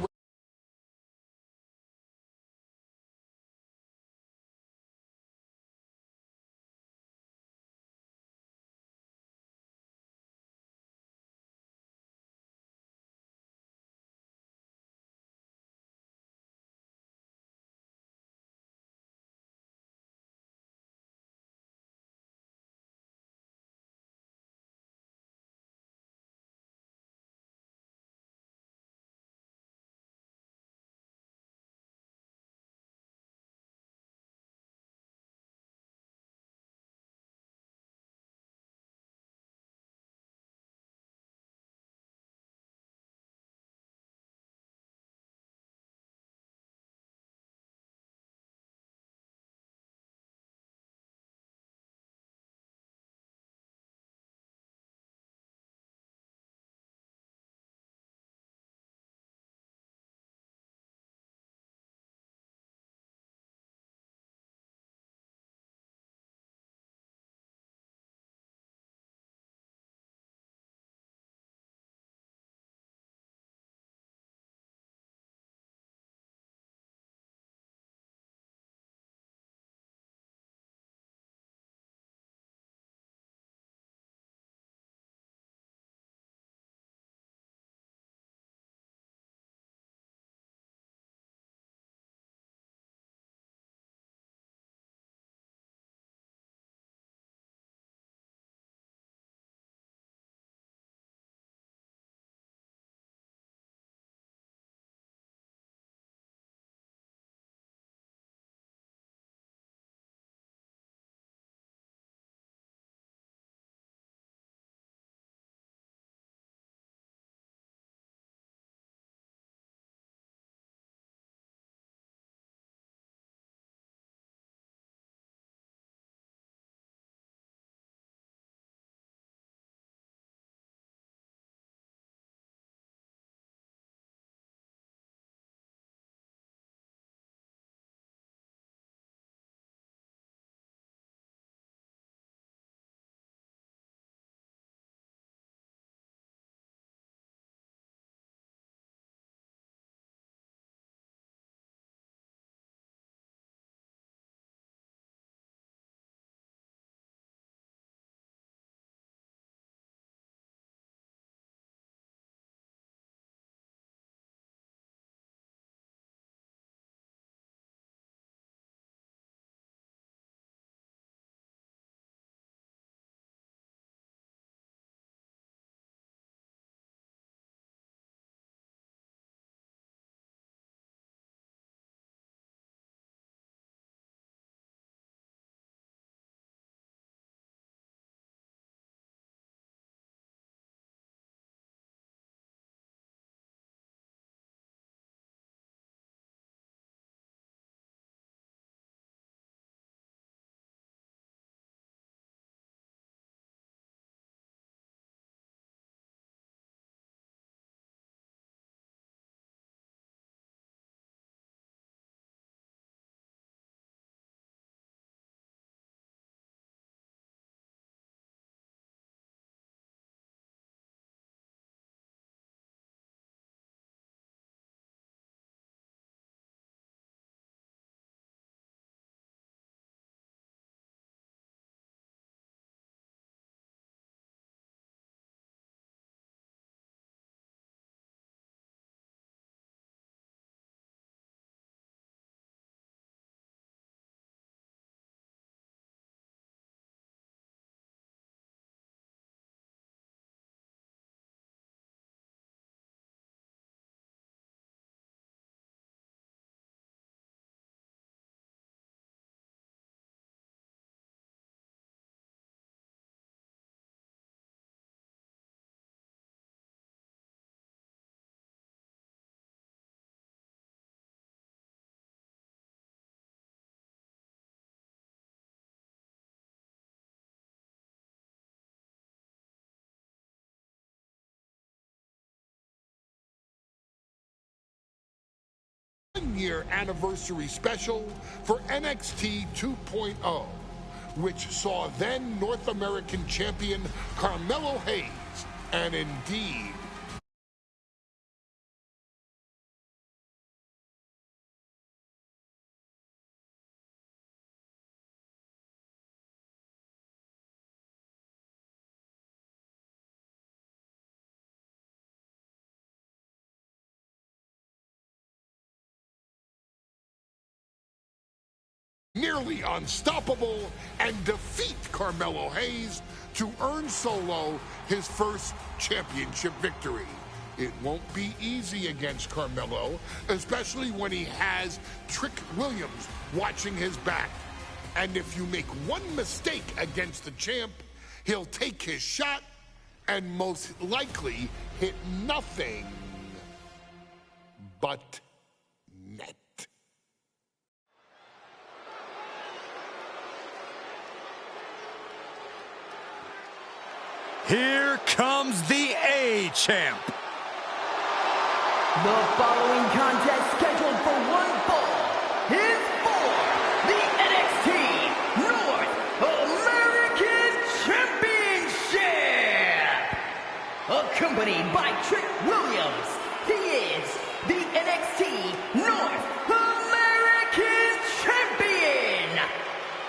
one-year anniversary special for NXT 2.0, which saw then North American champion Carmelo Hayes, and indeed, nearly unstoppable, and defeat Carmelo Hayes to earn Solo his first championship victory. It won't be easy against Carmelo, especially when he has Trick Williams watching his back. And if you make one mistake against the champ, he'll take his shot and most likely hit nothing but net.
Here comes the A-Champ.
The following contest scheduled for one fall is for the NXT North American Championship. Accompanied by Trick Williams, he is the NXT North American Champion,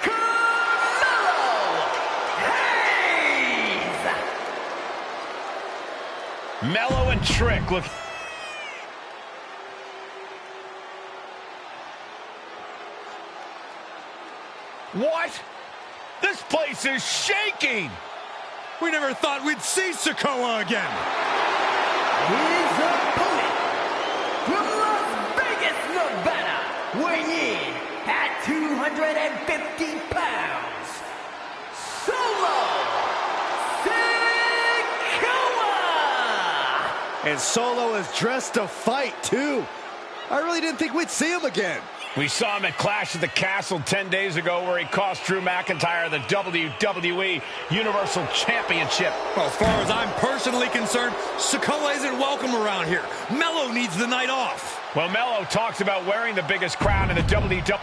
Carmelo Hayes.
Mello and Trick look. What? This place is shaking!
We never thought we'd see Sikoa again.
His opponent from Las Vegas, Nevada, weighing in at 250 pounds, Solo Sikoa!
And Solo is dressed to fight, too. I really didn't think we'd see him again.
We saw him at Clash at the Castle 10 days ago where he cost Drew McIntyre the WWE Universal Championship.
Well, as far as I'm personally concerned, Sikoa isn't welcome around here. Mello needs the night off.
Well, Mello talks about wearing the biggest crown in the WWE.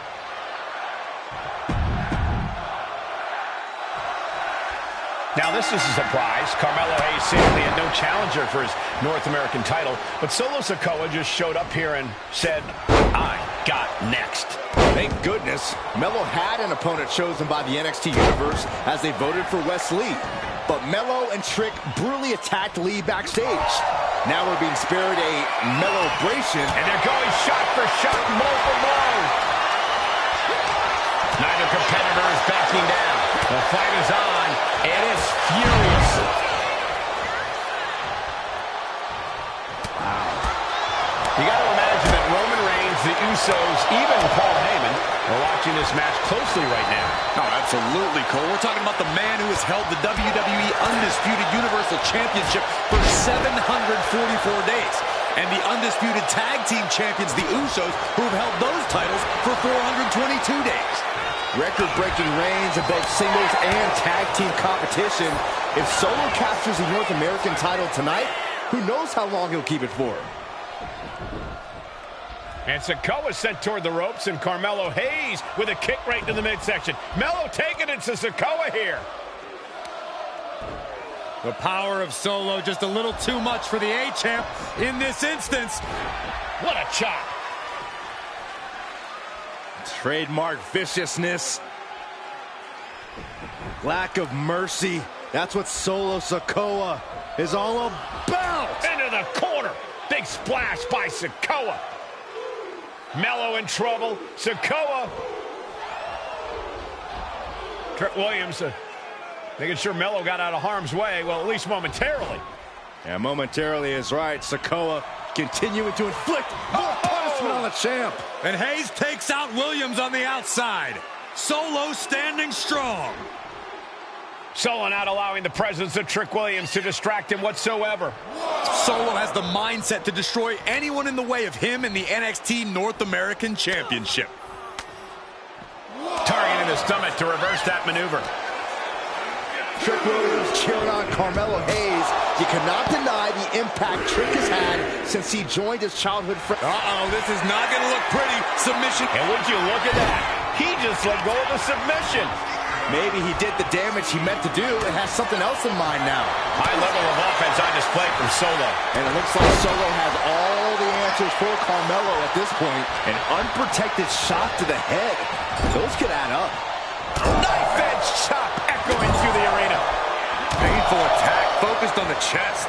Now, this is a surprise. Carmelo Hayes seemingly had no challenger for his North American title, but Solo Sikoa just showed up here and said, I got next.
Thank goodness. Mello had an opponent chosen by the NXT Universe as they voted for Wes Lee. But Mello and Trick brutally attacked Lee backstage. Now we're being spared a Mello-bration.
And they're going shot for shot, blow for blow. Neither competitor is backing down. The fight is on. It is furious. Wow. You got to imagine that Roman Reigns, the Usos, even Paul Heyman are watching this match closely right now.
Oh, absolutely, Cole. We're talking about the man who has held the WWE Undisputed Universal Championship for 744 days. And the Undisputed Tag Team Champions, the Usos, who have held those titles for 422 days.
Record-breaking reigns in both singles and tag team competition. If Solo captures the North American title tonight, who knows how long he'll keep it for.
And Sikoa sent toward the ropes, and Carmelo Hayes with a kick right to the midsection. Mello taking it to Sikoa here.
The power of Solo just a little too much for the A-Champ in this instance.
What a chop.
Trademark viciousness. Lack of mercy. That's what Solo Sikoa is all about.
Into the corner. Big splash by Sikoa. Mello in trouble. Sikoa. Trick Williams making sure Mello got out of harm's way. Well, at least momentarily.
Yeah, momentarily is right. Sikoa continuing to inflict more punishment on the champ.
And Hayes takes out Williams on the outside. Solo standing strong.
Solo not allowing the presence of Trick Williams to distract him whatsoever.
Solo has the mindset to destroy anyone in the way of him in the NXT North American Championship.
Targeting the stomach to reverse that maneuver.
Trick Williams cheering on Carmelo Hayes. You cannot deny the impact Trick has had since he joined his childhood friend.
Uh-oh, this is not going to look pretty. Submission.
And would you look at that? He just let go of the submission.
Maybe he did the damage he meant to do and has something else in mind now.
High level of offense on display from Solo.
And it looks like Solo has all the answers for Carmelo at this point. An unprotected shot to the head. Those could add up.
Knife edge chop echoing through the arena.
Painful attack focused on the chest.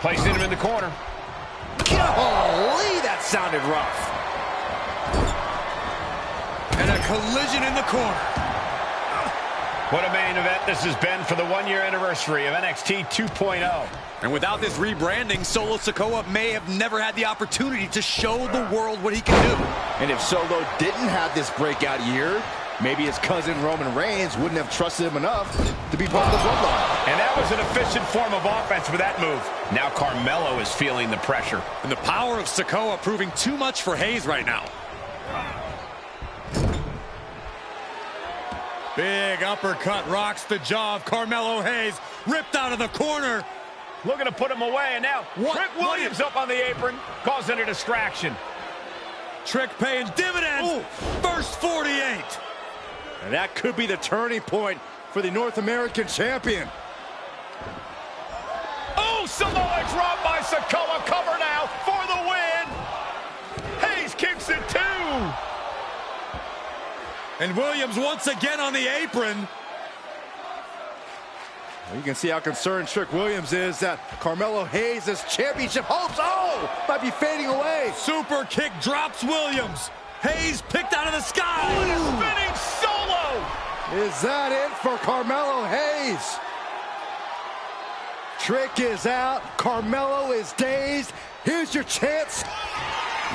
Placing him in the corner.
Golly, that sounded rough.
And a collision in the corner.
What a main event this has been for the one-year anniversary of NXT 2.0.
And without this rebranding, Solo Sikoa may have never had the opportunity to show the world what he can do.
And if Solo didn't have this breakout year, maybe his cousin Roman Reigns wouldn't have trusted him enough to be part of the Bloodline.
And that was an efficient form of offense with that move. Now Carmelo is feeling the pressure.
And the power of Sikoa proving too much for Hayes right now. Big uppercut rocks the jaw of Carmelo Hayes. Ripped out of the corner.
Looking to put him away, and now Trick Williams up on the apron, causing a distraction.
Trick paying dividends. Ooh. First 48.
And that could be the turning point for the North American champion.
Oh, Samoa drop by Sikoa. Cover now for the win. Hayes kicks it too.
And Williams once again on the apron.
You can see how concerned Trick Williams is that Carmelo Hayes' championship hopes, might be fading away.
Super kick drops Williams. Hayes picked out of the sky.
Oh, and a spinning Solo.
Is that it for Carmelo Hayes? Trick is out. Carmelo is dazed. Here's your chance.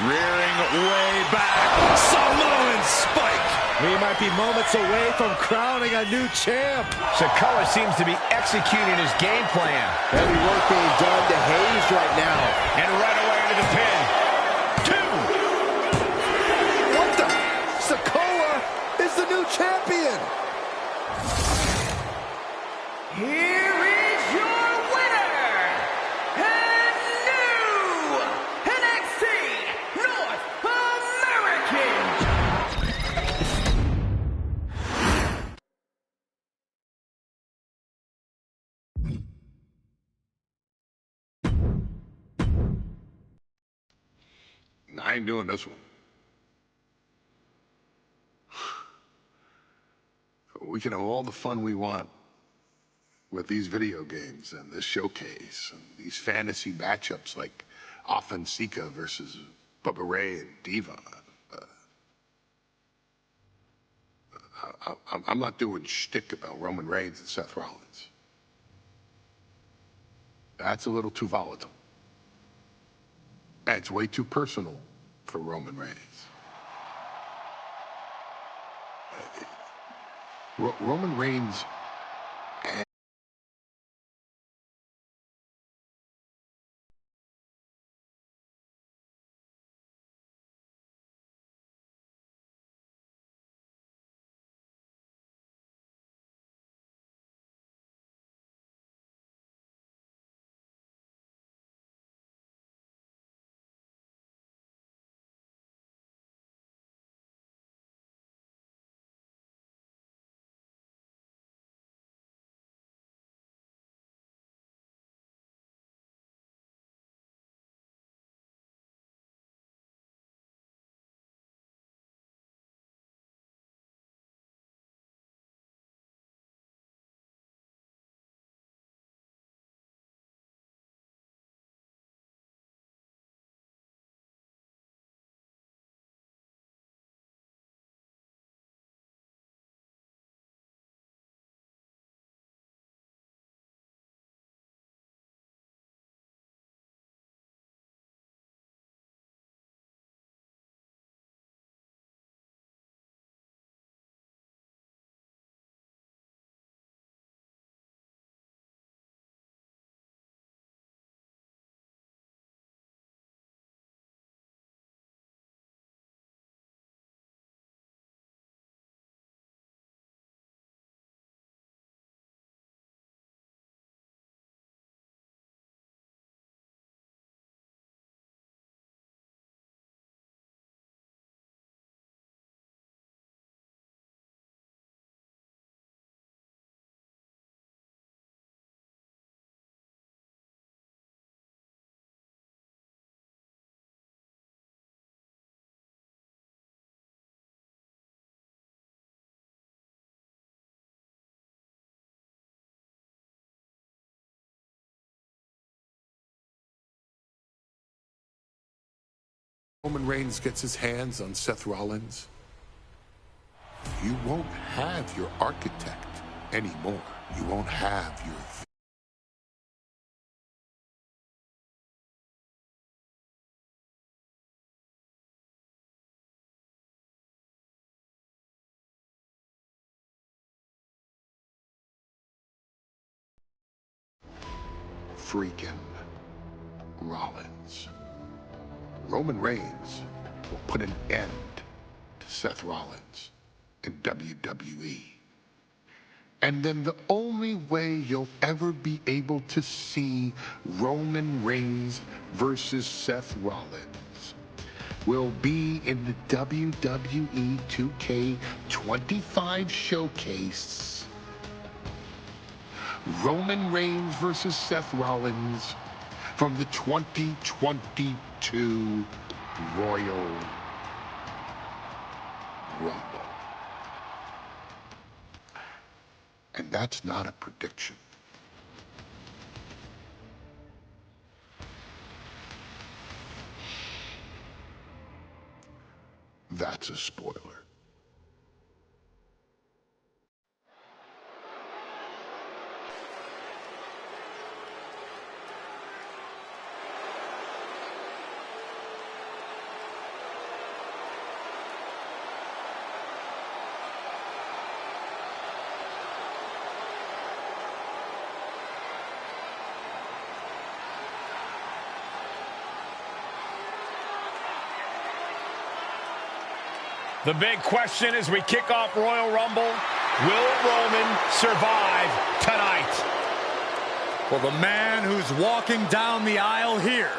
Rearing way back. Samoan spike.
We might be moments away from crowning a new champ.
Sikoa seems to be executing his game plan.
Heavy work being done to Hayes right now.
And right away into the pin. 2.
What the? Sikoa is the new champion.
Here is your winner, and new NXT North American.
I ain't doing this one. We can have all the fun we want with these video games and this showcase and these fantasy matchups like Offensica versus Bubba Ray and Diva. I'm not doing shtick about Roman Reigns and Seth Rollins. That's a little too volatile. It's way too personal for Roman Reigns. Roman Reigns Roman Reigns gets his hands on Seth Rollins, you won't have your architect anymore. You won't have your freaking Rollins. Roman Reigns will put an end to Seth Rollins in WWE. And then the only way you'll ever be able to see Roman Reigns versus Seth Rollins will be in the WWE 2K25 showcase. Roman Reigns versus Seth Rollins from the 2022 Royal Rumble. And that's not a prediction. That's a spoiler.
The big question as we kick off Royal Rumble, will Roman survive tonight?
Well, the man who's walking down the aisle here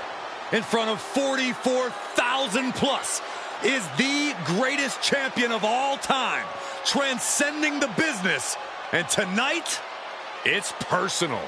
in front of 44,000 plus is the greatest champion of all time, transcending the business. And tonight, it's personal.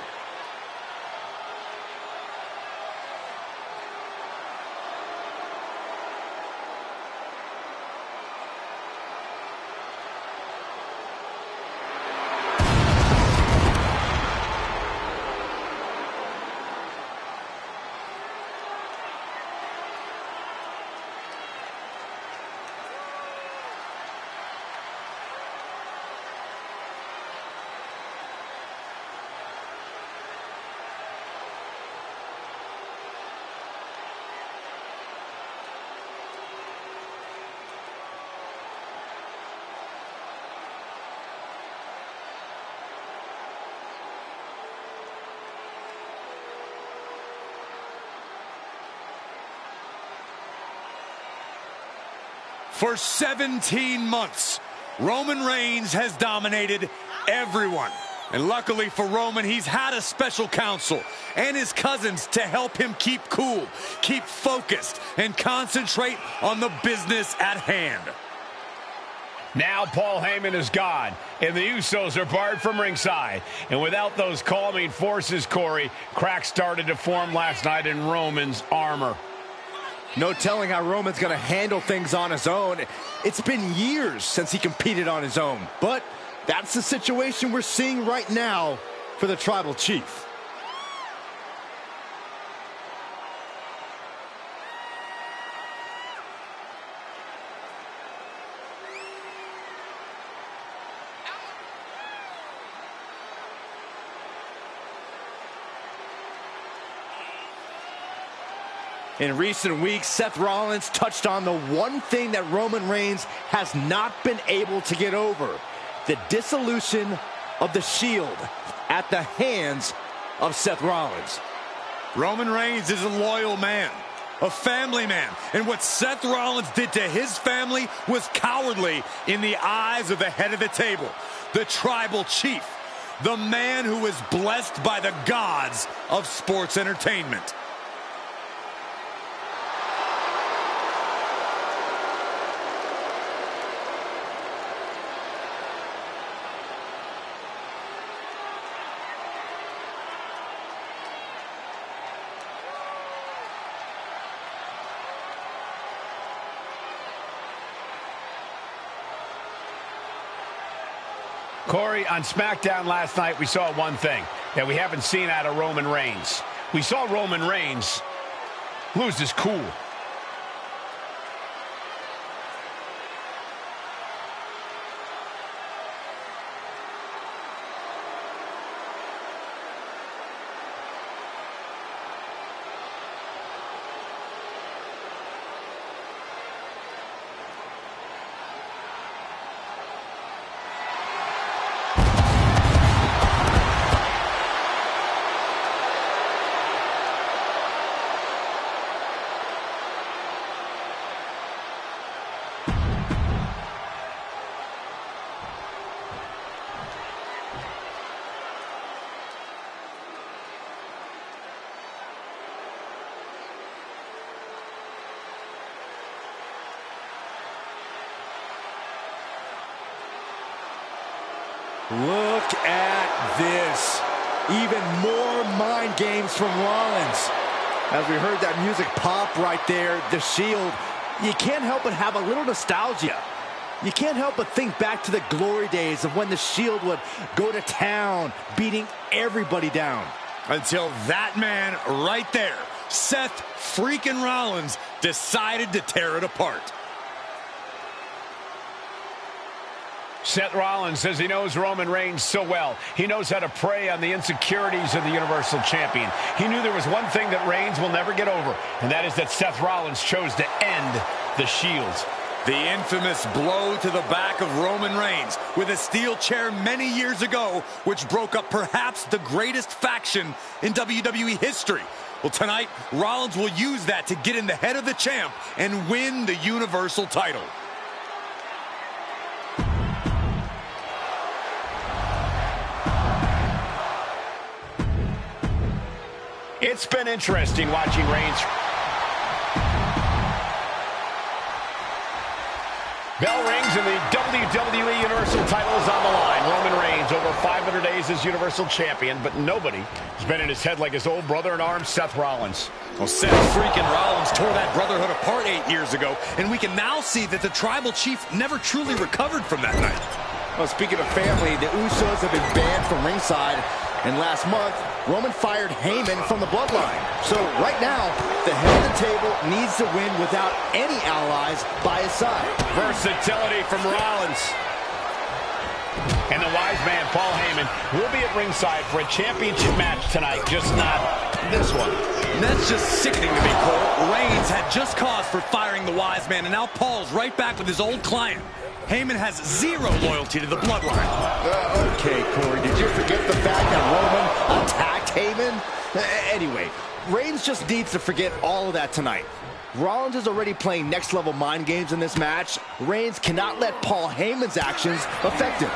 For 17 months, Roman Reigns has dominated everyone. And luckily for Roman, he's had a special counsel and his cousins to help him keep cool, keep focused, and concentrate on the business at hand.
Now Paul Heyman is gone, and the Usos are barred from ringside. And without those calming forces, Corey, cracks started to form last night in Roman's armor.
No telling how Roman's going to handle things on his own. It's been years since he competed on his own. But that's the situation we're seeing right now for the Tribal Chief. In recent weeks, Seth Rollins touched on the one thing that Roman Reigns has not been able to get over: the dissolution of the Shield at the hands of Seth Rollins.
Roman Reigns is a loyal man, a family man, and what Seth Rollins did to his family was cowardly in the eyes of the head of the table, the Tribal Chief, the man who is blessed by the gods of sports entertainment.
Corey, on SmackDown last night, we saw one thing that we haven't seen out of Roman Reigns. We saw Roman Reigns lose his cool.
Look at this. Even more mind games from Rollins. As we heard that music pop right there, the Shield, you can't help but have a little nostalgia. You can't help but think back to the glory days of when the Shield would go to town, beating everybody down.
Until that man right there, Seth freaking Rollins, decided to tear it apart.
Seth Rollins says he knows Roman Reigns so well. He knows how to prey on the insecurities of the Universal Champion. He knew there was one thing that Reigns will never get over, and that is that Seth Rollins chose to end the Shield.
The infamous blow to the back of Roman Reigns with a steel chair many years ago, which broke up perhaps the greatest faction in WWE history. Well, tonight, Rollins will use that to get in the head of the champ and win the Universal title.
It's been interesting watching Reigns. Bell rings and the WWE Universal title is on the line. Roman Reigns, over 500 days as Universal Champion, but nobody has been in his head like his old brother-in-arms, Seth Rollins.
Well, Seth freaking Rollins tore that brotherhood apart 8 years ago, and we can now see that the Tribal Chief never truly recovered from that night.
Well, speaking of family, the Usos have been banned from ringside, and last month, Roman fired Heyman from the Bloodline. So right now, the head of the table needs to win without any allies by his side.
Versatility from Rollins. And the wise man, Paul Heyman, will be at ringside for a championship match tonight, just not this one.
And that's just sickening to me, Cole. Reigns had just cause for firing the wise man, and now Paul's right back with his old client. Heyman has zero loyalty to the Bloodline.
Okay, Corey, did you forget the fact that Roman attacked Heyman? Anyway, Reigns just needs to forget all of that tonight. Rollins is already playing next-level mind games in this match. Reigns cannot let Paul Heyman's actions affect him.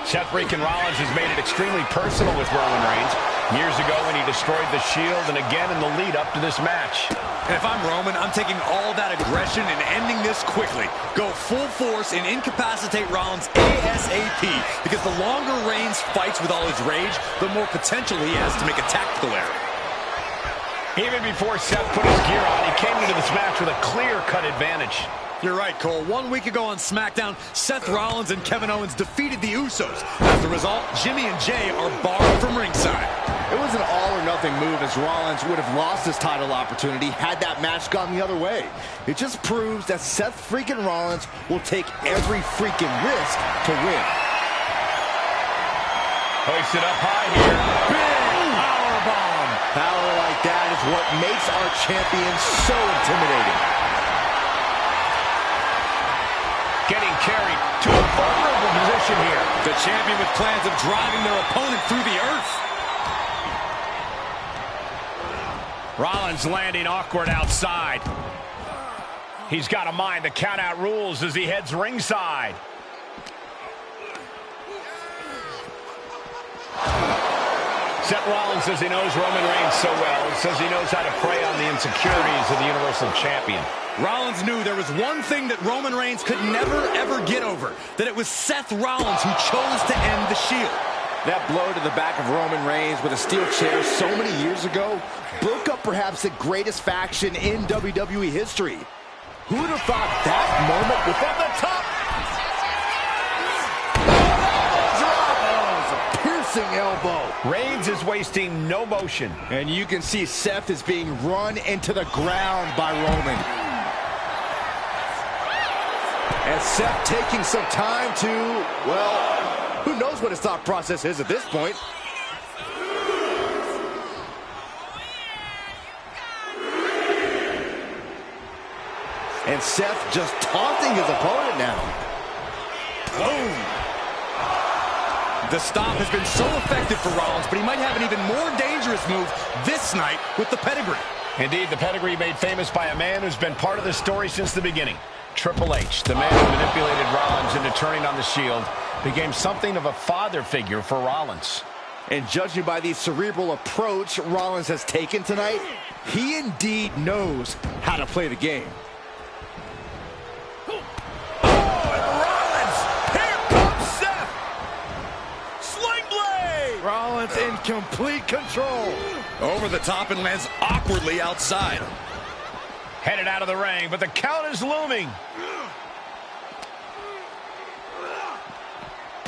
Seth freaking Rollins has made it extremely personal with Roman Reigns. Years ago when he destroyed the Shield, and again in the lead up to this match.
And if I'm Roman, I'm taking all that aggression and ending this quickly. Go full force and incapacitate Rollins ASAP, because the longer Reigns fights with all his rage, the more potential he has to make a tactical error.
Even before Seth put his gear on, he came into this match with a clear-cut advantage.
You're right, Cole. 1 week ago on SmackDown, Seth Rollins and Kevin Owens defeated the Usos. As a result, Jimmy and Jay are barred from ringside.
It was an all-or-nothing move, as Rollins would have lost his title opportunity had that match gone the other way. It just proves that Seth freaking Rollins will take every freaking risk to win.
Hoisted up high here.
Big powerbomb.
Power like that is what makes our champion so intimidating.
Getting carried to a vulnerable position here.
The champion with plans of driving their opponent through the earth.
Rollins landing awkward outside. He's got to mind the count-out rules as he heads ringside. Seth Rollins says he knows Roman Reigns so well. He says he knows how to prey on the insecurities of the Universal Champion.
Rollins knew there was one thing that Roman Reigns could never, ever get over. That it was Seth Rollins who chose to end the Shield.
That blow to the back of Roman Reigns with a steel chair so many years ago broke up perhaps the greatest faction in WWE history. Who would have thought that moment was from the top? Oh, a piercing elbow.
Reigns is wasting no motion.
And you can see Seth is being run into the ground by Roman. And Seth taking some time to, well, who knows what his thought process is at this point. And Seth just taunting his opponent now.
Boom. The stomp has been so effective for Rollins, but he might have an even more dangerous move this night with the pedigree.
Indeed, the pedigree made famous by a man who's been part of the story since the beginning. Triple H, the man who manipulated Rollins into turning on the Shield, became something of a father figure for Rollins.
And judging by the cerebral approach Rollins has taken tonight, he indeed knows how to play the game. Rollins in complete control.
Over the top and lands awkwardly outside.
Headed out of the ring, but the count is looming.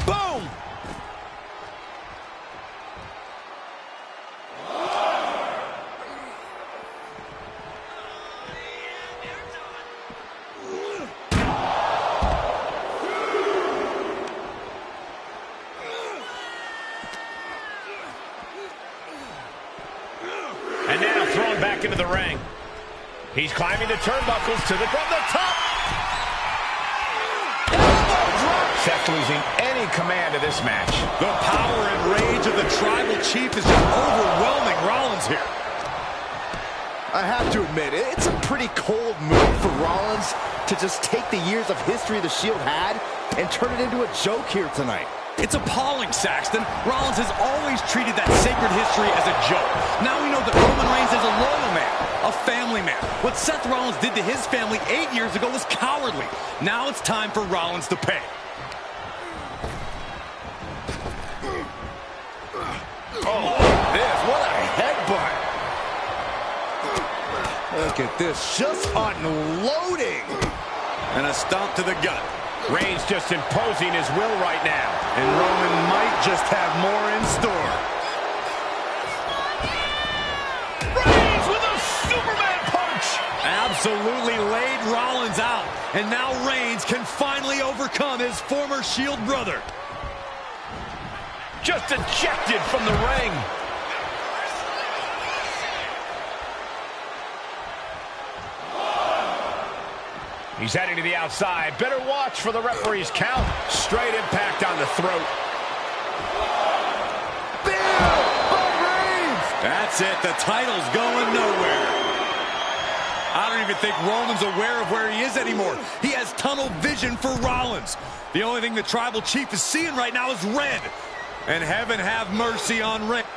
Boom! And now thrown back into the ring. He's climbing the turnbuckles from the top. Elbow drop. Seth losing any command of this match.
The power and rage of the Tribal Chief is just overwhelming Rollins here.
I have to admit, it's a pretty cold move for Rollins to just take the years of history the Shield had and turn it into a joke here tonight.
It's appalling, Saxton. Rollins has always treated that sacred history as a joke. Now we know that Roman Reigns is a loyal man, a family man. What Seth Rollins did to his family 8 years ago was cowardly. Now it's time for Rollins to pay.
Oh, this, what a headbutt. Look at this, just unloading.
And a stomp to the gut.
Reigns just imposing his will right now.
And Roman might just have more in store.
Reigns with a Superman punch.
Absolutely laid Rollins out. And now Reigns can finally overcome his former Shield brother.
Just ejected from the ring. He's heading to the outside. Better watch for the referee's count. Straight impact on the throat.
That's it. The title's going nowhere. I don't even think Roman's aware of where he is anymore. He has tunnel vision for Rollins. The only thing the Tribal Chief is seeing right now is red. And heaven have mercy on Reigns.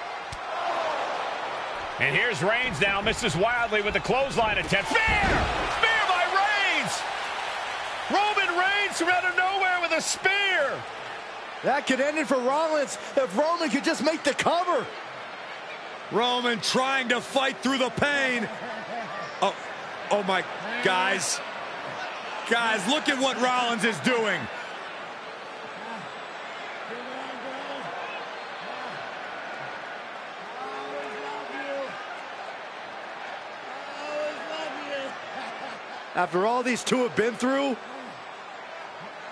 And here's Reigns now. Misses wildly with the clothesline attempt. Spear! Spear by Reigns! Roman Reigns from out of nowhere with a spear.
That could end it for Rollins if Roman could just make the cover.
Roman trying to fight through the pain. Oh my, guys. Guys, look at what Rollins is doing.
After all these two have been through,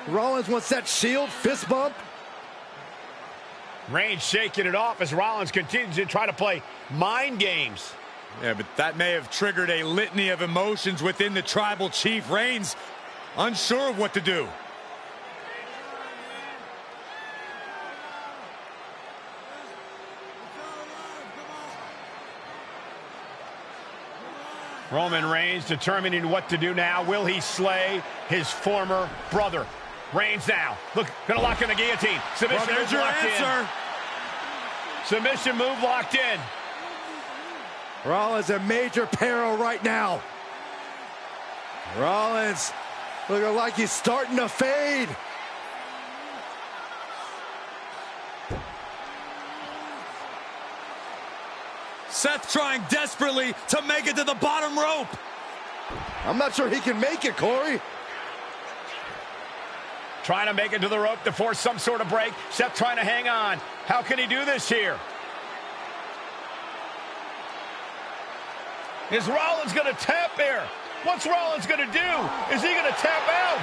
Rollins wants that Shield fist bump.
Reigns shaking it off as Rollins continues to try to play mind games.
Yeah, but that may have triggered a litany of emotions within the Tribal Chief. Reigns unsure of what to do.
Roman Reigns determining what to do now. Will he slay his former brother? Reigns now. Look, gonna lock in the guillotine. Submission
Well, there's
move
your
locked
answer.
in. Submission move locked in.
Rollins in major peril right now. Rollins looking like he's starting to fade.
Seth trying desperately to make it to the bottom rope.
I'm not sure he can make it, Corey.
Trying to make it to the rope to force some sort of break. Seth trying to hang on. How can he do this here? Is Rollins going to tap here? What's Rollins going to do? Is he going to tap out?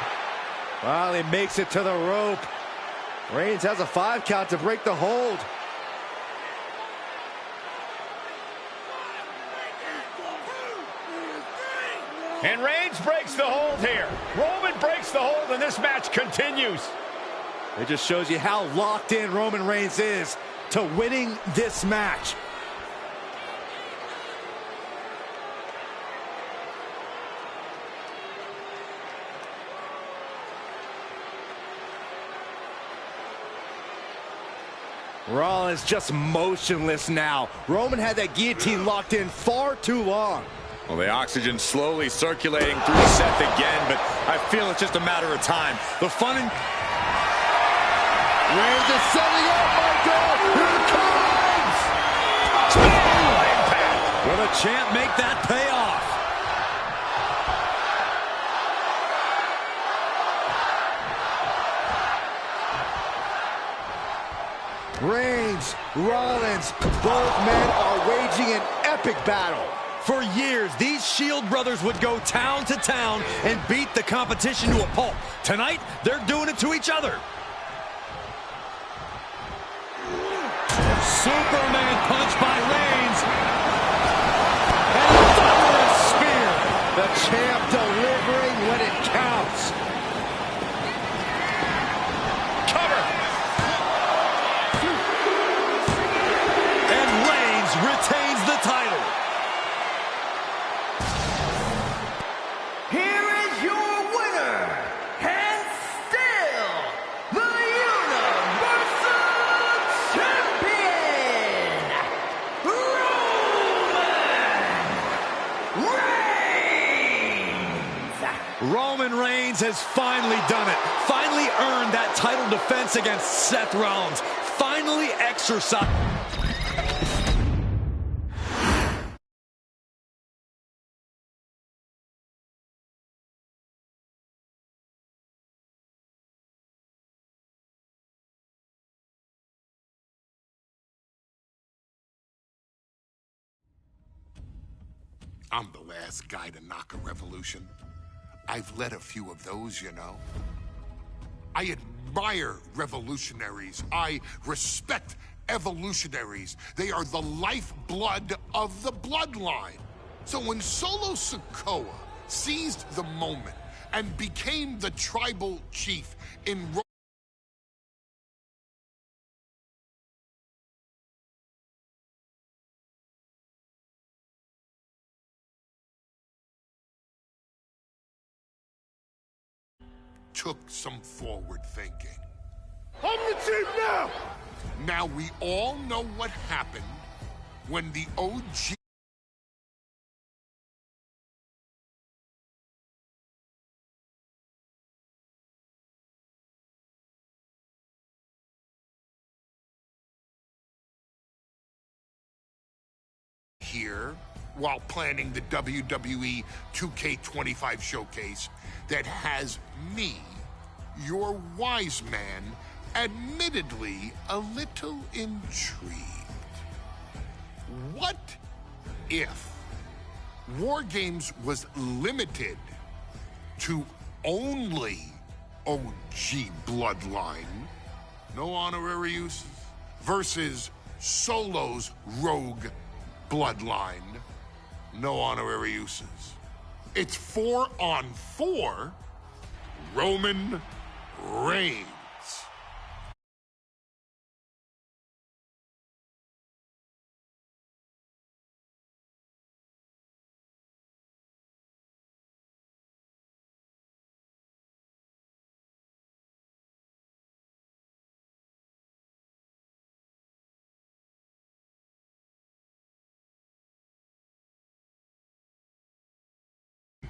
Well, he makes it to the rope. Reigns has a 5 count to break the hold.
And Reigns breaks the hold here. Roman breaks the hold, and this match continues.
It just shows you how locked in Roman Reigns is to winning this match. Rollins just motionless now. Roman had that guillotine locked in far too long.
Well, the oxygen slowly circulating through Seth again, but I feel it's just a matter of time. The fun in...
Reigns is setting up, Michael! Here it comes!
champ make that pay off?
Reigns, Rollins, both men are waging an epic battle.
For years, these Shield brothers would go town to town and beat the competition to a pulp. Tonight, they're doing it to each other. Superman punch by Reigns. And a thunderous spear.
The champ delivering when it counts.
Cover.
And Reigns retains the title.
Here is your winner, and still the Universal Champion,
Roman Reigns has finally done it. Finally earned that title defense against Seth Rollins. Finally exercised.
I'm the last guy to knock a revolution. I've led a few of those, you know. I admire revolutionaries. I respect evolutionaries. They are the lifeblood of the bloodline. So when Solo Sikoa seized the moment and became the tribal chief in took some forward thinking. I'm the chief now! Now we all know what happened when the OG here while planning the WWE 2K25 showcase that has me, your wise man, admittedly a little intrigued. What if War Games was limited to only OG Bloodline, no honorary uses, versus Solo's Rogue Bloodline, no honorary uses? It's 4-on-4 Roman Reigns.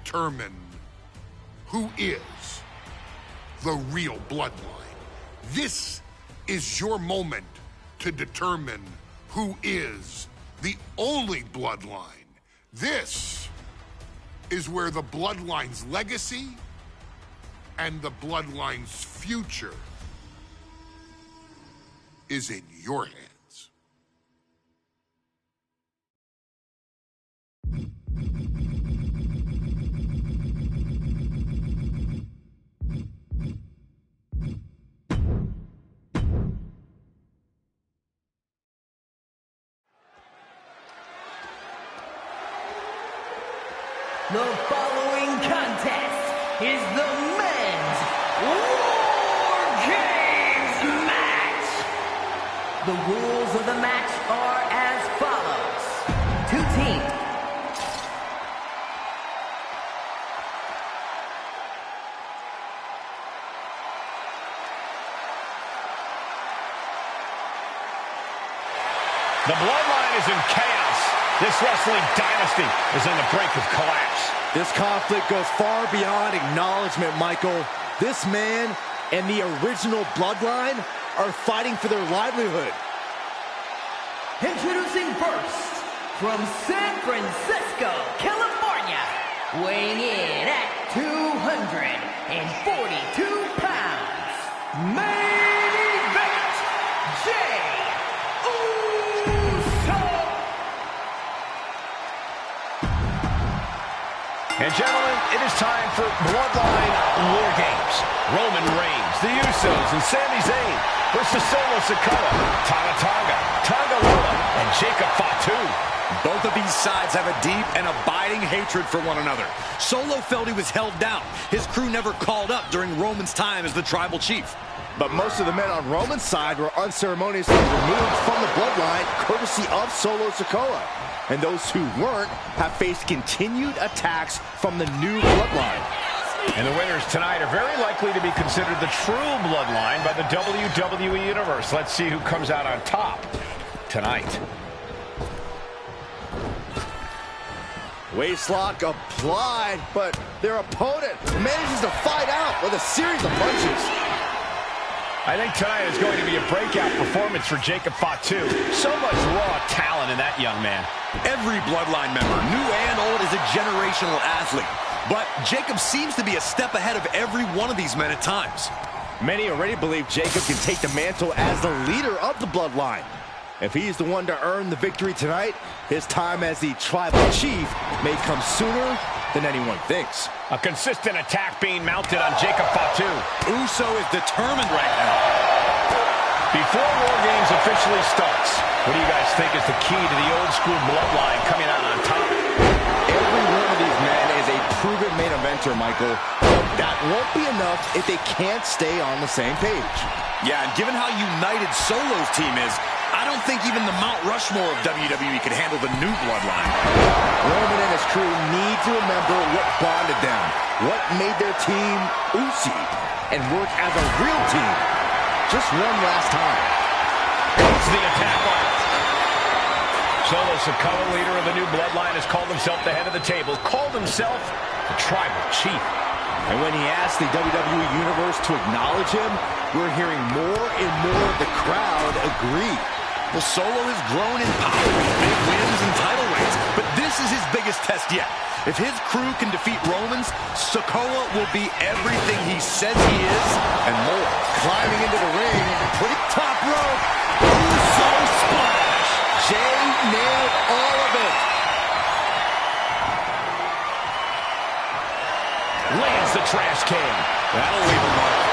Determine who is the real bloodline. This is your moment to determine who is the only bloodline. This is where the bloodline's legacy and the bloodline's future is in your hands.
The following contest is the men's War Games match. The rules of the match are as follows. 2 teams.
The Bloodline is in chaos. This wrestling dynasty is on the brink of collapse.
This conflict goes far beyond acknowledgement, Michael. This man and the original Bloodline are fighting for their livelihood.
Introducing first,
from San Francisco, California, weighing in at 242 pounds, main event, Jey Uso!
And gentlemen, it is time for Bloodline War Games. Roman Reigns, the Usos, and Sami Zayn versus Solo Sikoa, Tonga Loa, and Jacob Fatu.
Both of these sides have a deep and abiding hatred for one another. Solo felt he was held down. His crew never called up during Roman's time as the tribal chief.
But most of the men on Roman's side were unceremoniously removed from the bloodline, courtesy of Solo Sikoa. And those who weren't have faced continued attacks from the new bloodline.
And the winners tonight are very likely to be considered the true bloodline by the WWE Universe. Let's see who comes out on top tonight.
Waistlock applied, but their opponent manages to fight out with a series of punches.
I think tonight is going to be a breakout performance for Jacob Fatu. So much raw talent in that young man.
Every bloodline member, new and old, is a generational athlete. But Jacob seems to be a step ahead of every one of these men at times.
Many already believe Jacob can take the mantle as the leader of the bloodline. If he's the one to earn the victory tonight, his time as the tribal chief may come sooner than anyone thinks.
A consistent attack being mounted on Jacob Fatu.
Uso is determined right now.
Before War Games officially starts, what do you guys think is the key to the old school bloodline coming out on top?
Every one of these men is a proven main eventer, Michael. But that won't be enough if they can't stay on the same page.
Yeah, and given how united Solo's team is, I don't think even the Mount Rushmore of WWE could handle the new bloodline.
Roman and his crew need to remember what bonded them, what made their team Usi, and work as a real team. Just one last time.
It's the attack on. Solo Sikoa, leader of the new bloodline, has called himself the head of the table, called himself the tribal chief.
And when he asked the WWE Universe to acknowledge him, we're hearing more and more of the crowd agree.
Well, Solo has grown in power with big wins and title reigns, but this is his biggest test yet. If his crew can defeat Roman's, Sikoa will be everything he says he is and more.
Climbing into the ring, putting top rope, Uso splash. Jey nailed all of it.
Lands the trash can.
That'll leave a mark.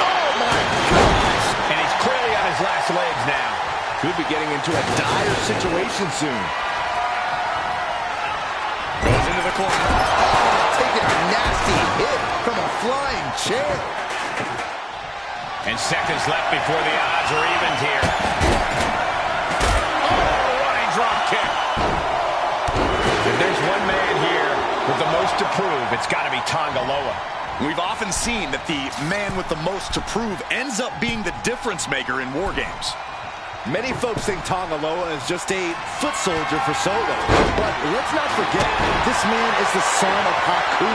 Oh my gosh.
And he's clearly on his last legs now.
Could be getting into a dire situation soon.
Goes into the corner.
Taking a nasty hit from a flying chair.
And seconds left before the odds are evened here. Oh, running drop kick. If there's one man here with the most to prove, it's got to be Tonga Loa.
We've often seen that the man with the most to prove ends up being the difference maker in War Games.
Many folks think Tonga Loa is just a foot soldier for Solo. But let's not forget, this man is the son of Haku.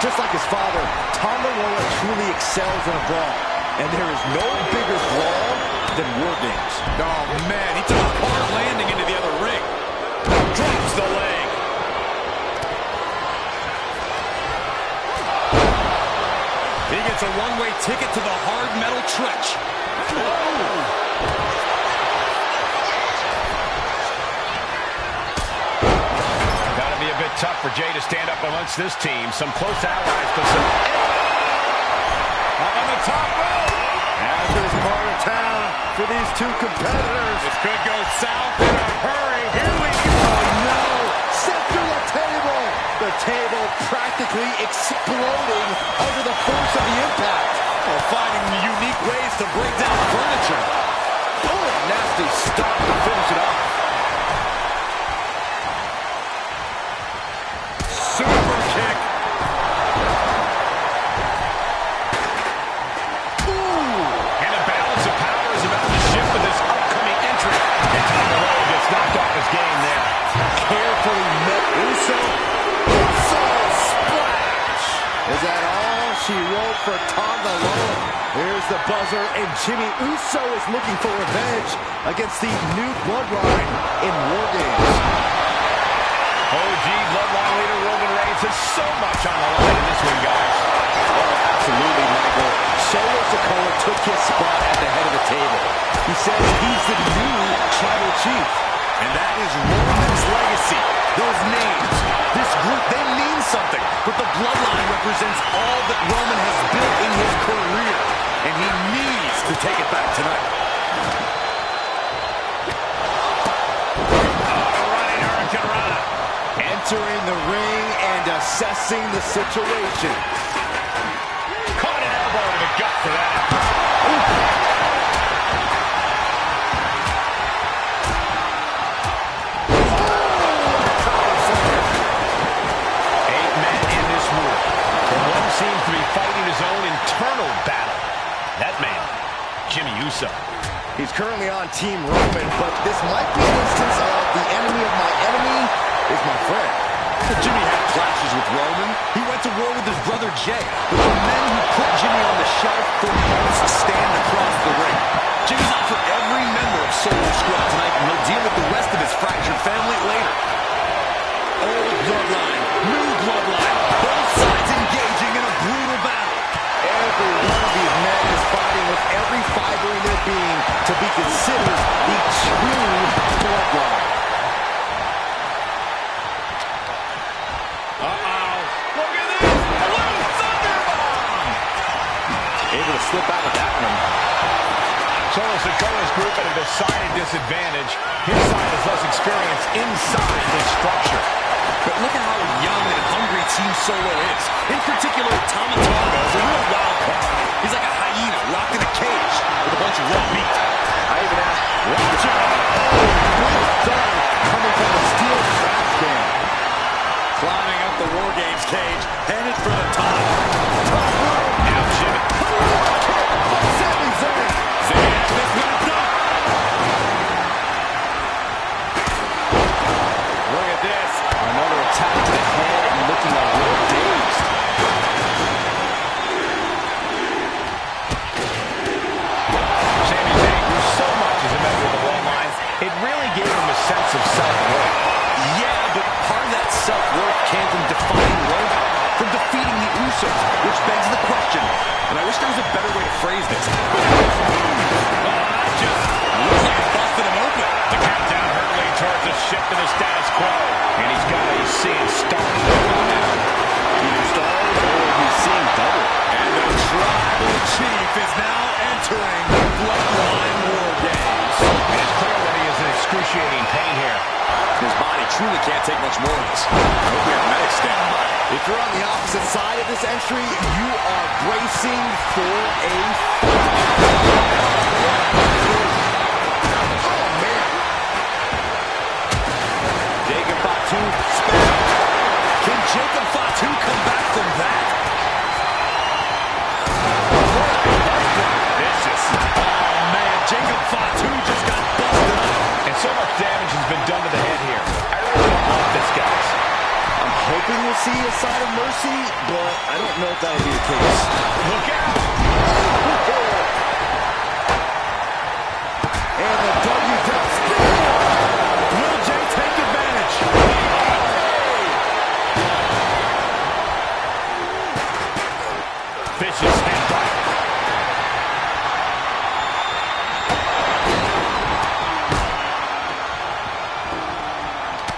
Just like his father, Tonga Loa truly excels in a brawl. And there is no bigger brawl than War Games.
Oh, man, he took a hard landing into the other ring.
Drops the leg.
He gets a one-way ticket to the hard metal trench. Oh.
Gotta be a bit tough for Jey to stand up amongst this team. Some close allies, but some...
Up on the top rope.
Hazardous part of town for these two competitors.
This could go south in a hurry. Here we go.
Oh no! Set through the table! The table practically exploding under the force of the impact.
Well, finding unique ways to break down furniture.
Oh, a nasty stop to finish it off.
Super kick.
And the balance of power is about to shift with this upcoming entrant. And Tonga Loa gets knocked off his game there.
Carefully met Uso. Uso splash! Is that all she wrote for Tonga Loa? Here's the buzzer, and Jimmy Uso is looking for revenge against the new bloodline in War Games.
OG Bloodline leader Roman Reigns has so much on the line in this one, guys.
Oh, absolutely, Michael. Solo Sikoa took his spot at the head of the table. He says he's the new tribal chief.
And that is Roman's legacy. Those names, this group, they mean something. But the Bloodline represents all that Roman has built in his career. And he needs to take it back tonight.
Running Hurricanrana.
Entering the ring and assessing the situation.
Caught an elbow to the gut for that. Seems to be fighting his own internal battle. That man, Jimmy Uso.
He's currently on Team Roman, but this might be an instance of the enemy of my enemy is my friend.
Jimmy had clashes with Roman. He went to war with his brother Jay. But the men who put Jimmy on the shelf for months stand across the ring. Jimmy's out for every member of Solo Squad tonight, and he'll deal with the rest of his fractured family later. Old Bloodline, new Bloodline, both sides engaging in a brutal battle.
Every one of these men is fighting with every fiber in their being to be considered the true Bloodline.
Look at this! Blue Thunderbomb!
Able to slip out of that one.
Solo Sikoa's group at a decided disadvantage. His side is less experienced inside this structure.
But look at how young and hungry Team Solo is. In particular, Tama Tonga is a real wild card. He's like a hyena locked in a cage with a bunch of raw meat.
I even asked, watch out! Good thud coming from the steel trash can.
Climbing up the War Games cage, headed for the top.
Now Jimmy.
Sami Zayn.
Zayn has this wrapped up.
Look at this. Another attack to the head and looking a little dazed.
Sami Zayn grew so much as a member of the Bloodline, it really gave him a sense of self-worth.
Yeah, but part of that self-worth came from defying Roman, from defeating the Usos, which begs the question, and I wish there was a better way to phrase this.
That just
Looks like it busted him open.
the countdown hurtling towards a shift in the status quo. And he's got a seeing stars now.
Either stars or he's seeing double.
And the Tribal Chief is now entering the Bloodline War Games.
It is clear that he is in excruciating pain here.
His body truly can't take much more of this. I hope we have medics standing by.
If you're on the opposite side of this entry, you are bracing for a fight. Oh, man.
Jacob Fatu spin. Can Jacob Fatu come back from that?
Vicious.
Oh, man. Jacob Fatu just got busted up.
And so much damage has been done to the head here. I really don't want this, guys.
I'm hoping we'll see a sign of mercy, but I don't know if that'll be the case.
Look out!
And the W-Dub spin.
Will Jay take advantage?
Vicious headbutt.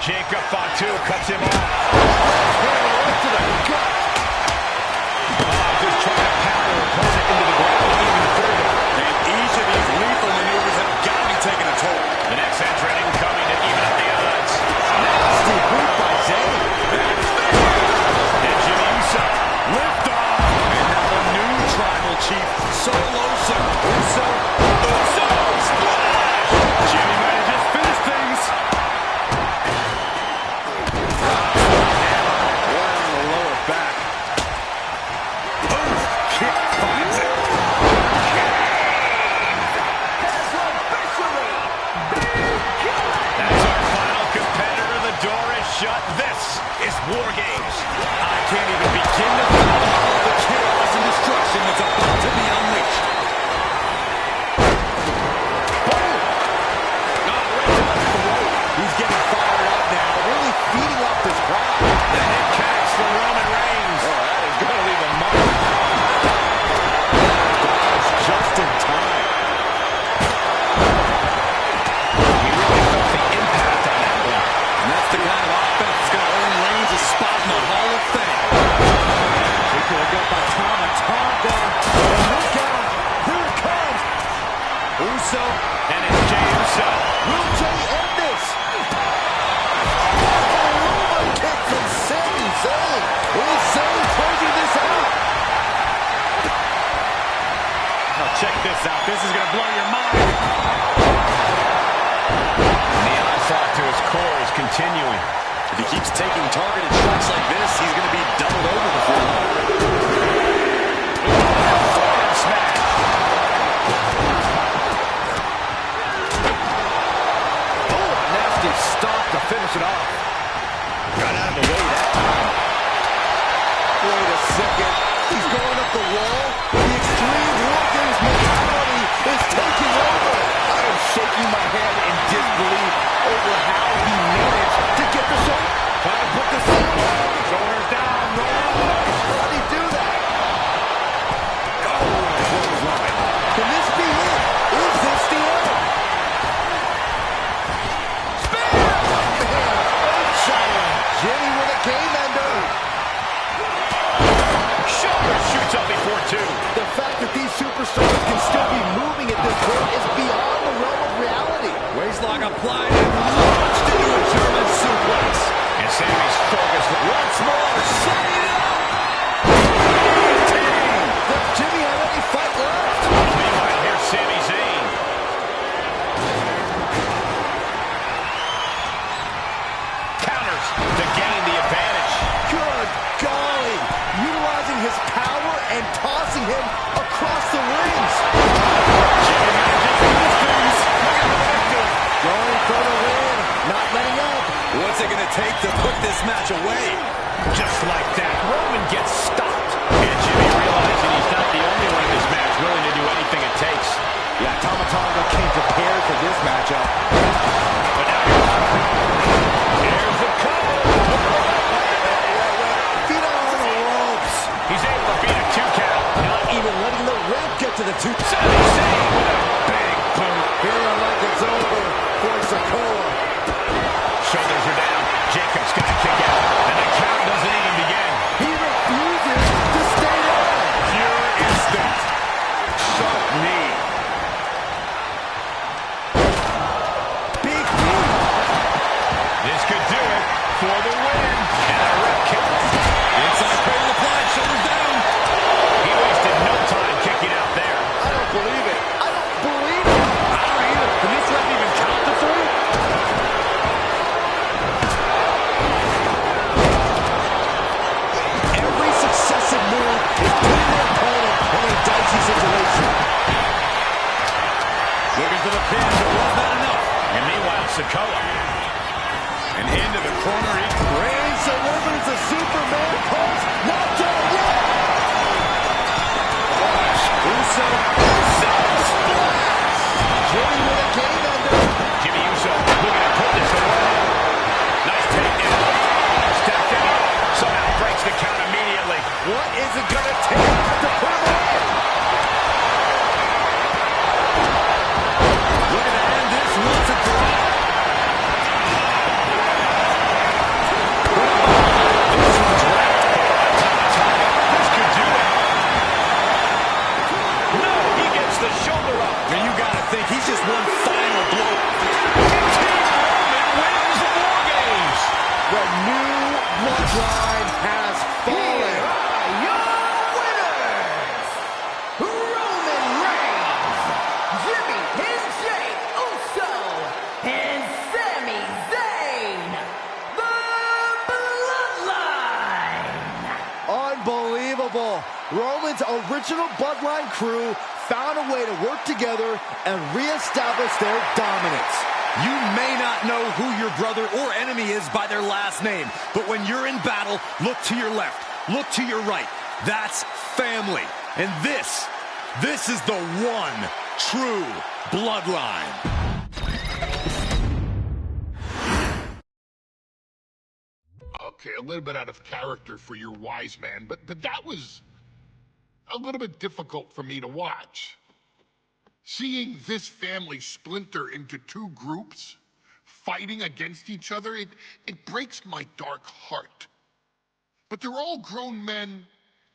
Jacob Fatu cuts him off.
Right to the gut.
Just trying to pound their opponent into the ground even further.
And each of these lethal maneuvers have got to be taking a toll.
The next entrant incoming to even up the odds.
Nasty boot by Zayn.
And Jimmy Uso.
Lift off. And now the new Tribal Chief, Solo Sikoa. Uso splash. Jimmy might have just finished things.
to his core is continuing.
If he keeps taking targeted shots like this, he's going to be doubled over before long.
Forward smash.
Oh, nasty stop to finish it off.
Got out of the way that time.
Wait a second. He's going up the wall. The Extreme War Games mentality is taking over. I am shaking my head in disbelief over how he managed to get the shoulder.
Trying to put this on. Shoulders down.
How did he do that? Can this be it? Is this the end? Jimmy with a game ender.
Shoulder shoots up before two.
The fact that these superstars can still be moving at this point is beyond the realm of reality.
Waistlock applied and launched into a German suplex.
And Sammy's focused once more.
Set it up! Does Jimmy have any fight left?
Meanwhile, here's Sami Zayn. Counters to gain the advantage.
Good golly! Utilizing his power and tossing him across the rings.
Jimmy managing to squeeze.
Going for the win, not letting up.
What's it going to take to put this match away?
Just like that, Roman gets stopped. And Jimmy realizing he's not the only one in this match willing to do anything it takes.
Yeah, Tama Tonga came prepared for this matchup.
But now here's the cover.
Feet on the ropes.
He's able to beat a 2 count.
Not even letting the ref get to the two.
Sami Zayn with a big boot.
Feeling like it's over for Sikoa.
Shoulders are down. Jacobs got to kick out. And the count doesn't even begin.
He refuses to stay down.
Pure instinct. Sharp knee.
Big knee.
This could do it for the win. And a ref kick.
Inside cradle applied, shoulders down.
He wasted no time kicking out there.
I don't believe it. I don't believe it.
I don't either. Can this ref even count to three?
Every successive move is putting their opponent in a dicey situation.
Looking for the pin, but was not enough.
And meanwhile, Sikoa.
And into the corner.
Reigns delivers a Superman punch. Not done yet. Uso. Jimmy with a game ender.
Jimmy Uso looking to put this away. Nice takedown. Stepped in. Somehow breaks the count immediately.
What is it going to take to put him away?
Looking to end this once and for all.
This could do it. No, he gets the shoulder up.
And you got to think he's just one final blow.
Team Roman wins the War Games.
The new bloodline has fallen.
Your winners, Roman Reigns, Jimmy Jey Uso, and Sami Zayn, the Bloodline.
Unbelievable. Roman's original bloodline crew found a way to work together and reestablish their dominance.
You may not know who your brother or enemy is by their last name, but when you're in battle, look to your left, look to your right. That's family. And this is the one true bloodline.
Okay, a little bit out of character for your wise man, but that was a little bit difficult for me to watch. Seeing this family splinter into two groups, fighting against each other, it breaks my dark heart. But they're all grown men,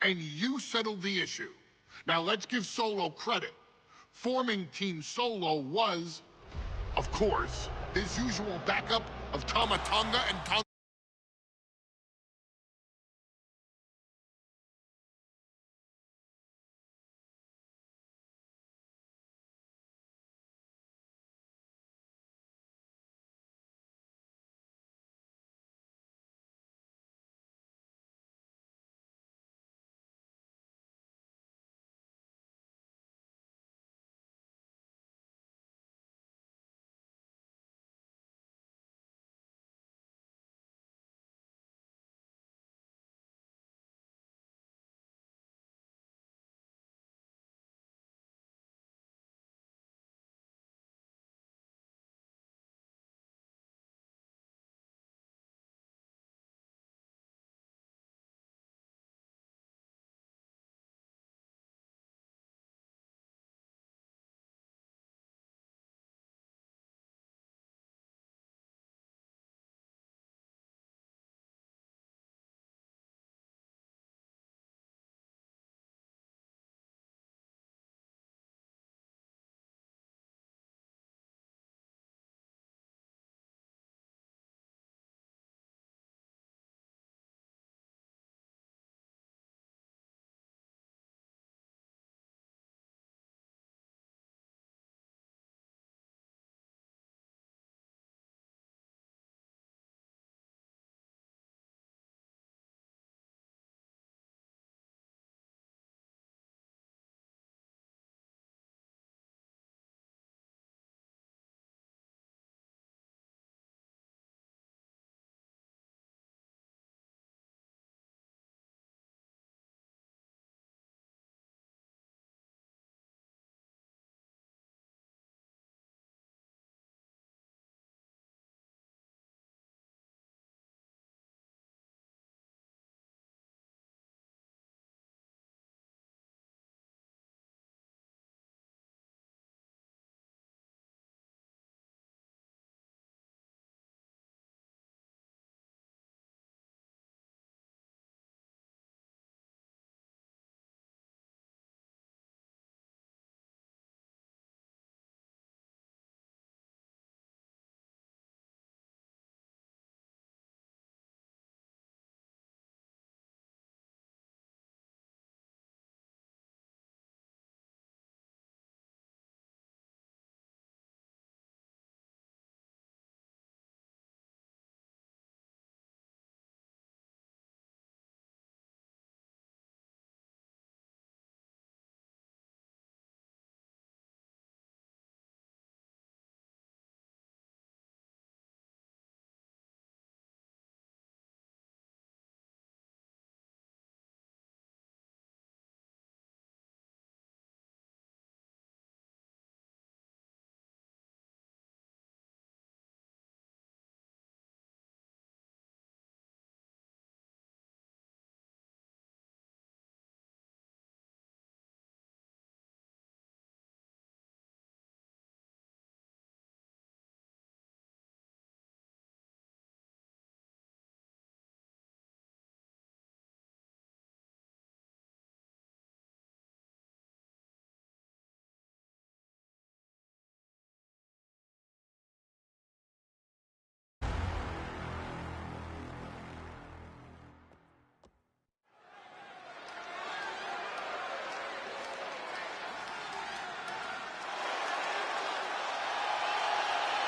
and you settled the issue. Now let's give Solo credit. Forming Team Solo was, of course, his usual backup of Tama Tonga and Tonga.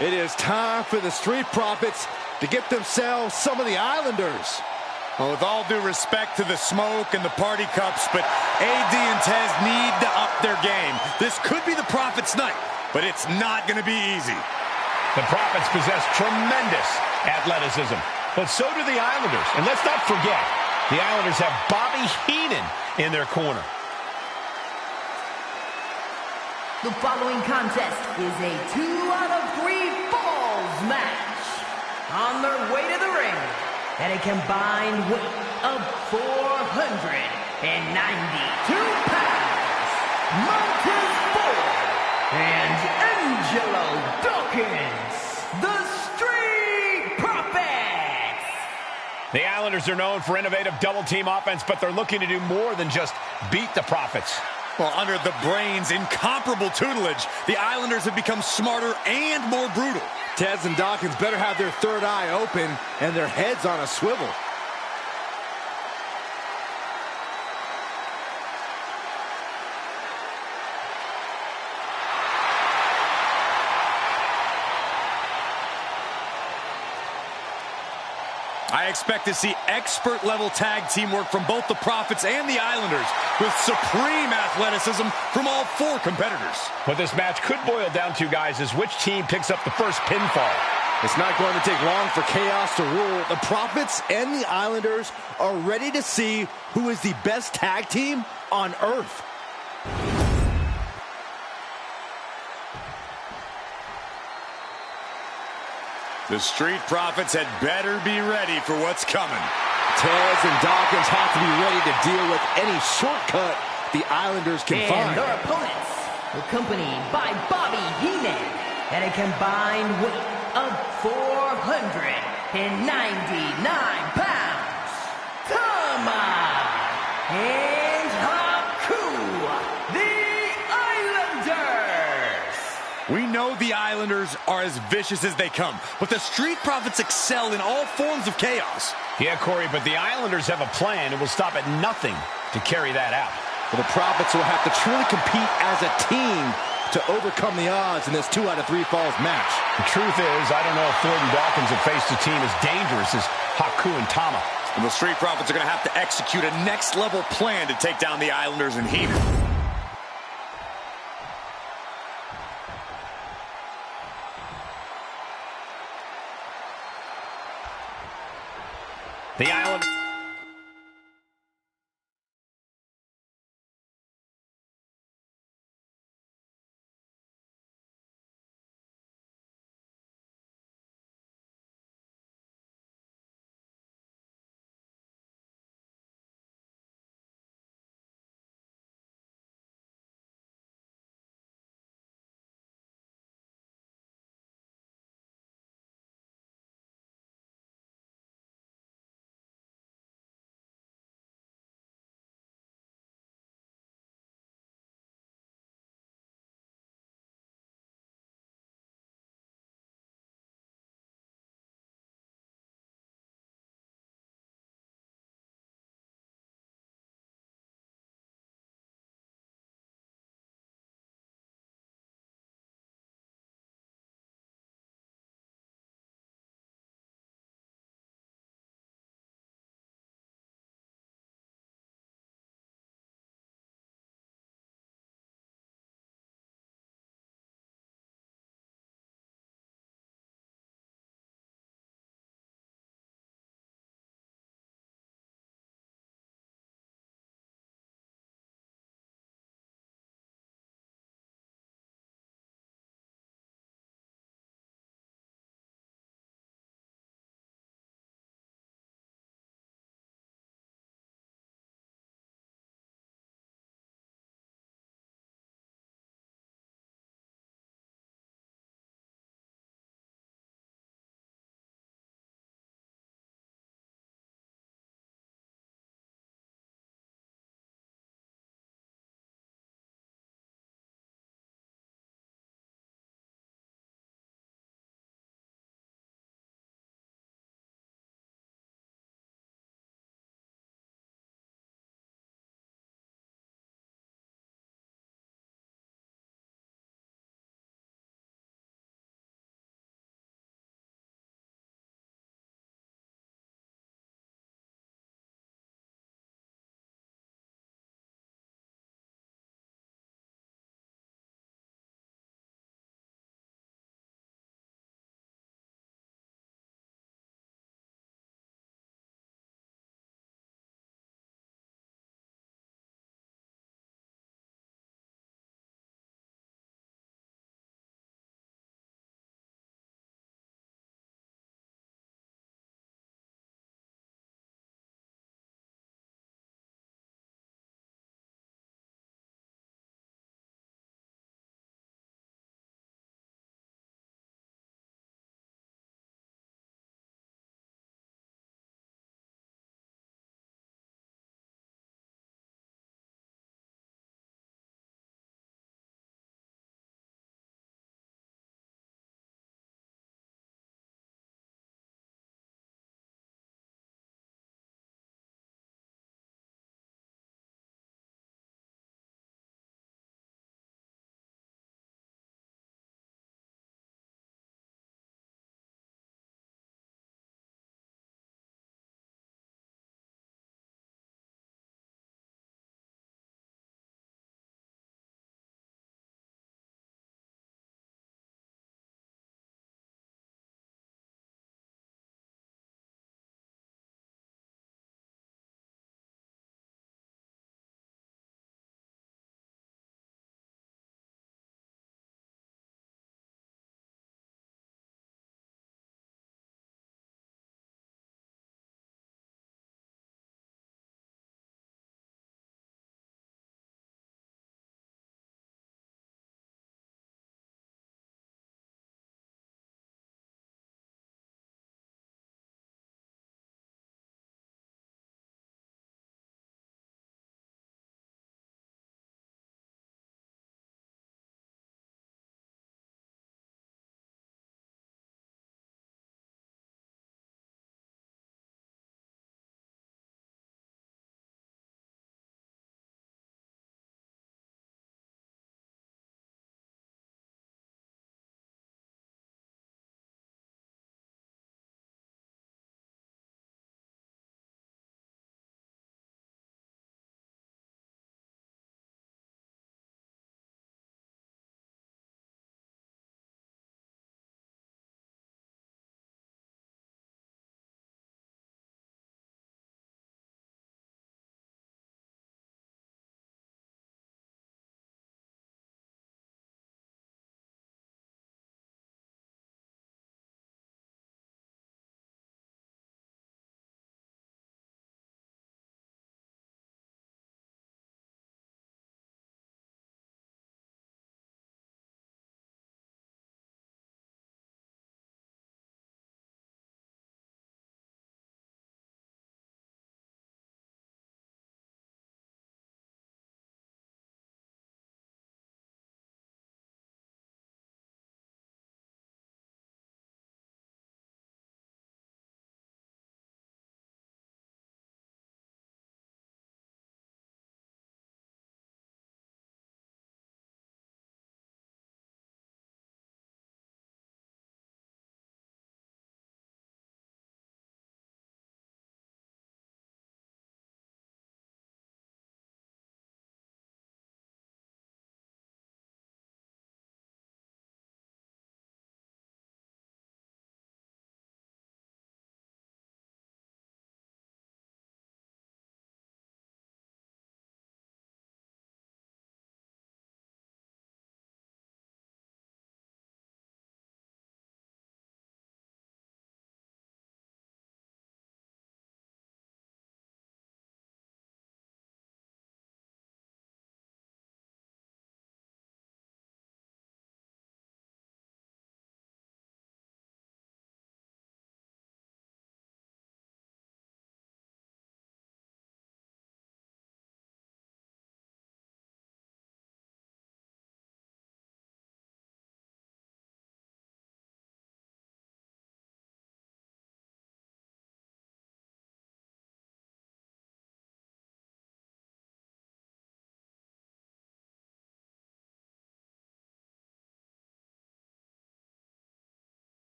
It is time for the Street Profits to get themselves some of the Islanders.
Well, with all due respect to the smoke and the party cups, but AD and Tez need to up their game. This could be the Profits' night, but it's not going to be easy.
The Profits possess tremendous athleticism, but so do the Islanders. And let's not forget, the Islanders have Bobby Heenan in their corner.
The following contest is a 2 out of 3 falls match. On their way to the ring, at a combined weight of 492 pounds, Montez Ford and Angelo Dawkins, the Street Profits.
The Islanders are known for innovative double-team offense, but they're looking to do more than just beat the Profits.
Well, under the Brains' incomparable tutelage, the Islanders have become smarter and more brutal.
Tez and Dawkins better have their third eye open and their heads on a swivel.
I expect to see expert-level tag teamwork from both the Profits and the Islanders, with supreme athleticism from all 4 competitors.
What this match could boil down to, guys, is which team picks up the first pinfall.
It's not going to take long for chaos to rule. The Profits and the Islanders are ready to see who is the best tag team on Earth.
The Street Profits had better be ready for what's coming.
Tez and Dawkins have to be ready to deal with any shortcut the Islanders can find.
And their opponents, accompanied by Bobby Heenan, at a combined weight of 499 pounds, Tama and Haku, the Islanders.
We know the Islanders are as vicious as they come, but the Street Profits excel in all forms of chaos.
Yeah, Corey, but the Islanders have a plan and will stop at nothing to carry that out.
Well, the Profits will have to truly compete as a team to overcome the odds in this 2 out of 3 falls match.
The truth is, I don't know if Ford and Dawkins have faced a team as dangerous as Haku and Tama.
And the Street Profits are going to have to execute a next-level plan to take down the Islanders and Heenan.
The Islanders...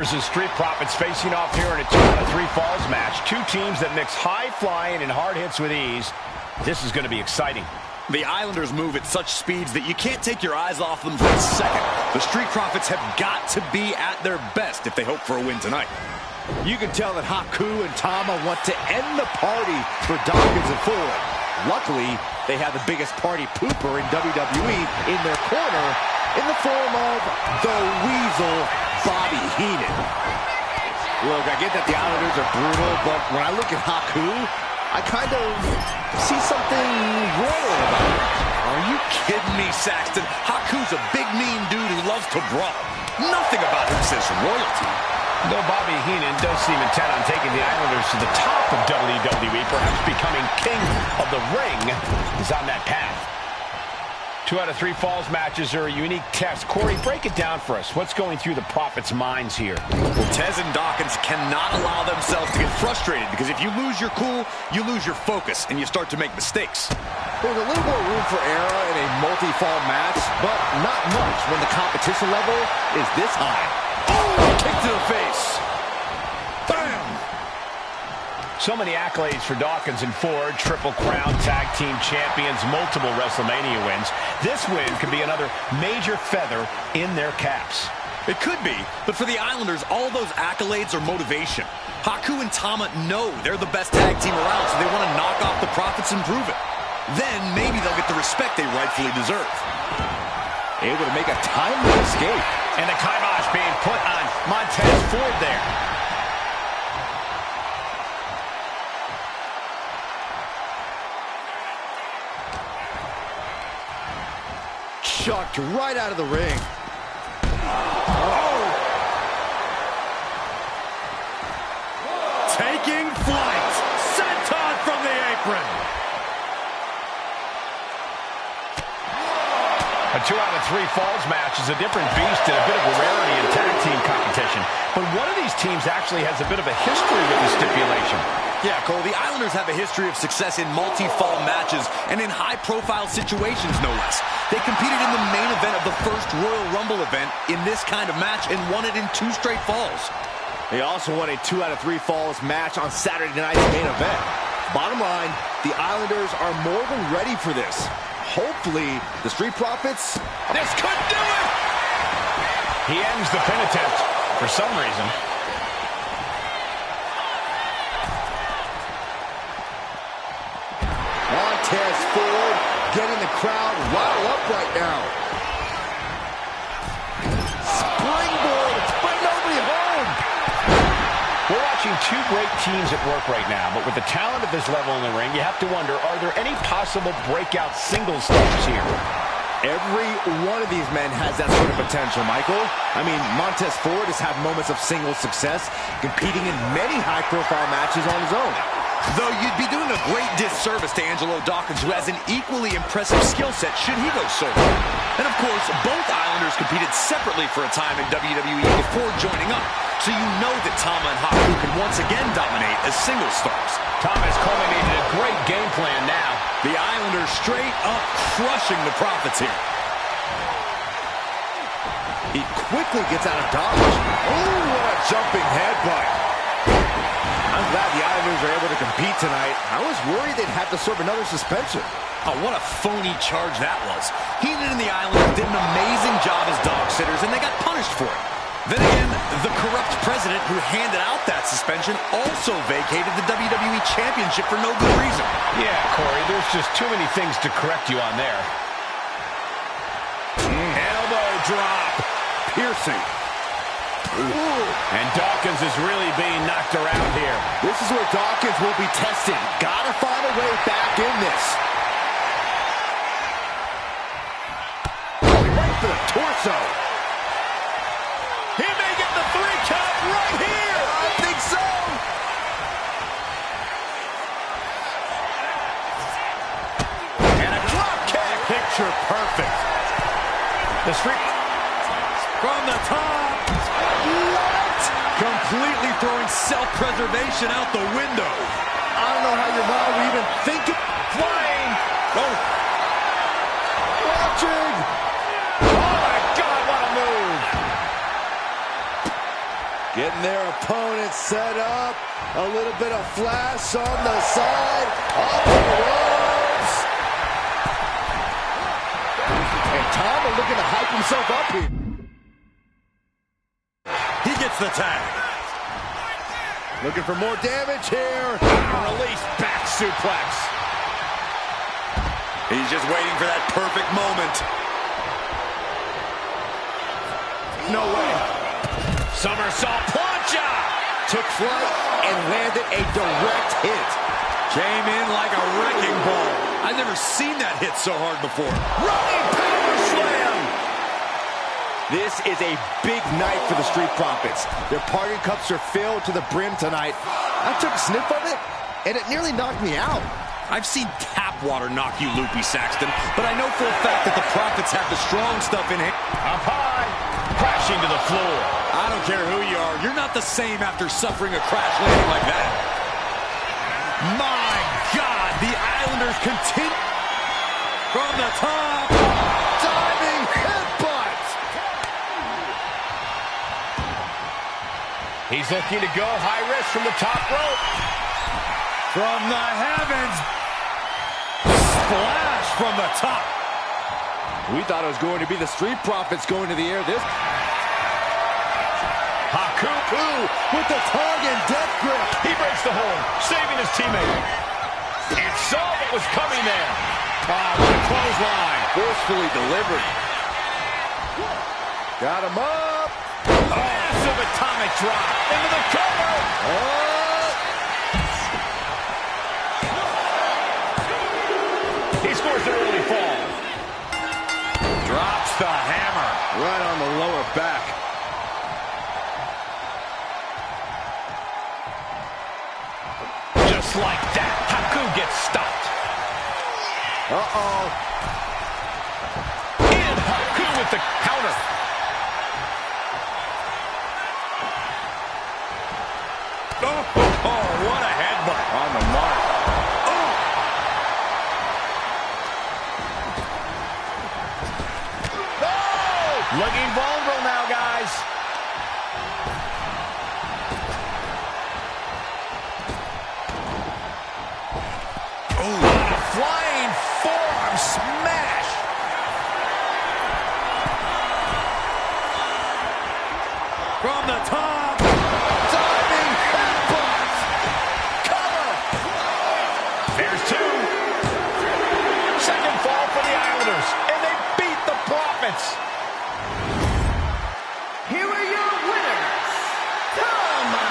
Versus Street Profits facing off here in a 2 out of 3 falls match. Two teams that mix high flying and hard hits with ease. This is going to be exciting.
The Islanders move at such speeds that you can't take your eyes off them for a second. The Street Profits have got to be at their best if they hope for a win tonight.
You can tell that Haku and Tama want to end the party for Dawkins and Ford. Luckily, they have the biggest party pooper in WWE in their corner in the form of the Weasel, Bobby Heenan. Look, I get that the Islanders are brutal, but when I look at Haku, I kind of see something royal about it.
Are you kidding me, Saxton? Haku's a big, mean dude who loves to brawl. Nothing about him says royalty.
Though Bobby Heenan does seem intent on taking the Islanders to the top of WWE, perhaps becoming king of the ring, is on that path. 2 out of 3 falls matches are a unique test. Corey, break it down for us. What's going through the Profits' minds here?
Well, Tez and Dawkins cannot allow themselves to get frustrated, because if you lose your cool, you lose your focus, and you start to make mistakes.
There's a little more room for error in a multi-fall match, but not much when the competition level is this high.
Oh, kick to the face. Bam!
So many accolades for Dawkins and Ford. Triple Crown Tag Team Champions, multiple WrestleMania wins. This win could be another major feather in their caps.
It could be, but for the Islanders, all those accolades are motivation. Haku and Tama know they're the best tag team around, so they want to knock off the Profits and prove it. Then maybe they'll get the respect they rightfully deserve.
Able to make a timely escape.
And the kibosh being put on Montez Ford there.
Chucked right out of the ring.
Oh! Taking flight. Senton from the apron.
A 2 out of 3 falls match is a different beast and a bit of a rarity in tag team competition. But one of these teams actually has a bit of a history with the stipulation.
Yeah, Cole, the Islanders have a history of success in multi-fall matches and in high-profile situations, no less. They competed in the main event of the first Royal Rumble event in this kind of match and won it in 2 straight falls.
They also won a 2 out of 3 falls match on Saturday night's main event. Bottom line, the Islanders are more than ready for this. Hopefully, the Street Profits...
This could do it! He ends the pin attempt for some reason.
Montez Ford getting the crowd riled up right now. Springboard, but nobody home.
We're watching 2 great teams at work right now, but with the talent at this level in the ring, you have to wonder, are there any possible breakout singles stars here?
Every one of these men has that sort of potential, Michael. I mean, Montez Ford has had moments of single success, competing in many high-profile matches on his own.
Though you'd be doing a great disservice to Angelo Dawkins, who has an equally impressive skill set should he go solo. And of course, both Islanders competed separately for a time in WWE before joining up, so you know that Tama and Haku can once again dominate as single stars.
Tama has culminated a great game plan now.
The Islanders straight up crushing the Profits here.
He quickly gets out of dodge. Oh, what a jumping headbutt. I'm glad the Islanders are able to compete tonight. I was worried they'd have to serve another suspension.
Oh, what a phony charge that was. Heenan and the Islanders did an amazing job as dog sitters, and they got punished for it. Then again, the corrupt president who handed out that suspension also vacated the WWE Championship for no good reason.
Yeah, Corey, there's just too many things to correct you on there.
Elbow drop. Piercing.
Ooh. And Dawkins is really being knocked around here.
This is where Dawkins will be tested. Gotta find a way back in this. Right for the torso.
He may get the 3 count right here.
I think so.
And a drop kick. Picture perfect.
The Street
from the top. What? Completely throwing self-preservation out the window.
I don't know how your mom would even think of flying.
Oh.
Watching.
Oh, my God, what a move.
their opponent set up. A little bit of flash on the side. Up the ropes. And Tom is looking to hype himself up here.
He gets the tag.
Looking for more damage here.
Release back suplex.
He's just waiting for that perfect moment.
No way.
Somersault plancha.
Took flight and landed a direct hit.
Came in like a wrecking ball. I've never seen that hit so hard before.
Running power slam. This is a big night for the Street Profits. Their party cups are filled to the brim tonight. I took a sniff of it, and it nearly knocked me out.
I've seen tap water knock you loopy, Saxton, but I know for a fact that the Profits have the strong stuff in hand.
Up high. Crashing to the floor.
I don't care who you are. You're not the same after suffering a crash landing like that. My God, the Islanders continue from the top.
Diving headbutt.
He's looking to go high risk from the top rope.
From the heavens. Splash from the top.
We thought it was going to be the Street Profits going to the air. This
Haku
with the tongue and death grip.
He breaks the hold, saving his teammate. And saw what was coming there. With a clothesline.
Forcefully delivered. Got him up.
Massive atomic drop into the cover. He scores an early fall. Drops the hammer.
Right on the lower back.
Just like that, Haku gets stopped.
Uh-oh.
And Haku with the counter.
Oh, what a headbutt.
On the mark.
Looking vulnerable now, guys. A flying forearm smash.
From the top.
Diving headbutt. Cover.
There's two. Second fall for the Islanders, and they beat the Profits.
Here are your winners, Tama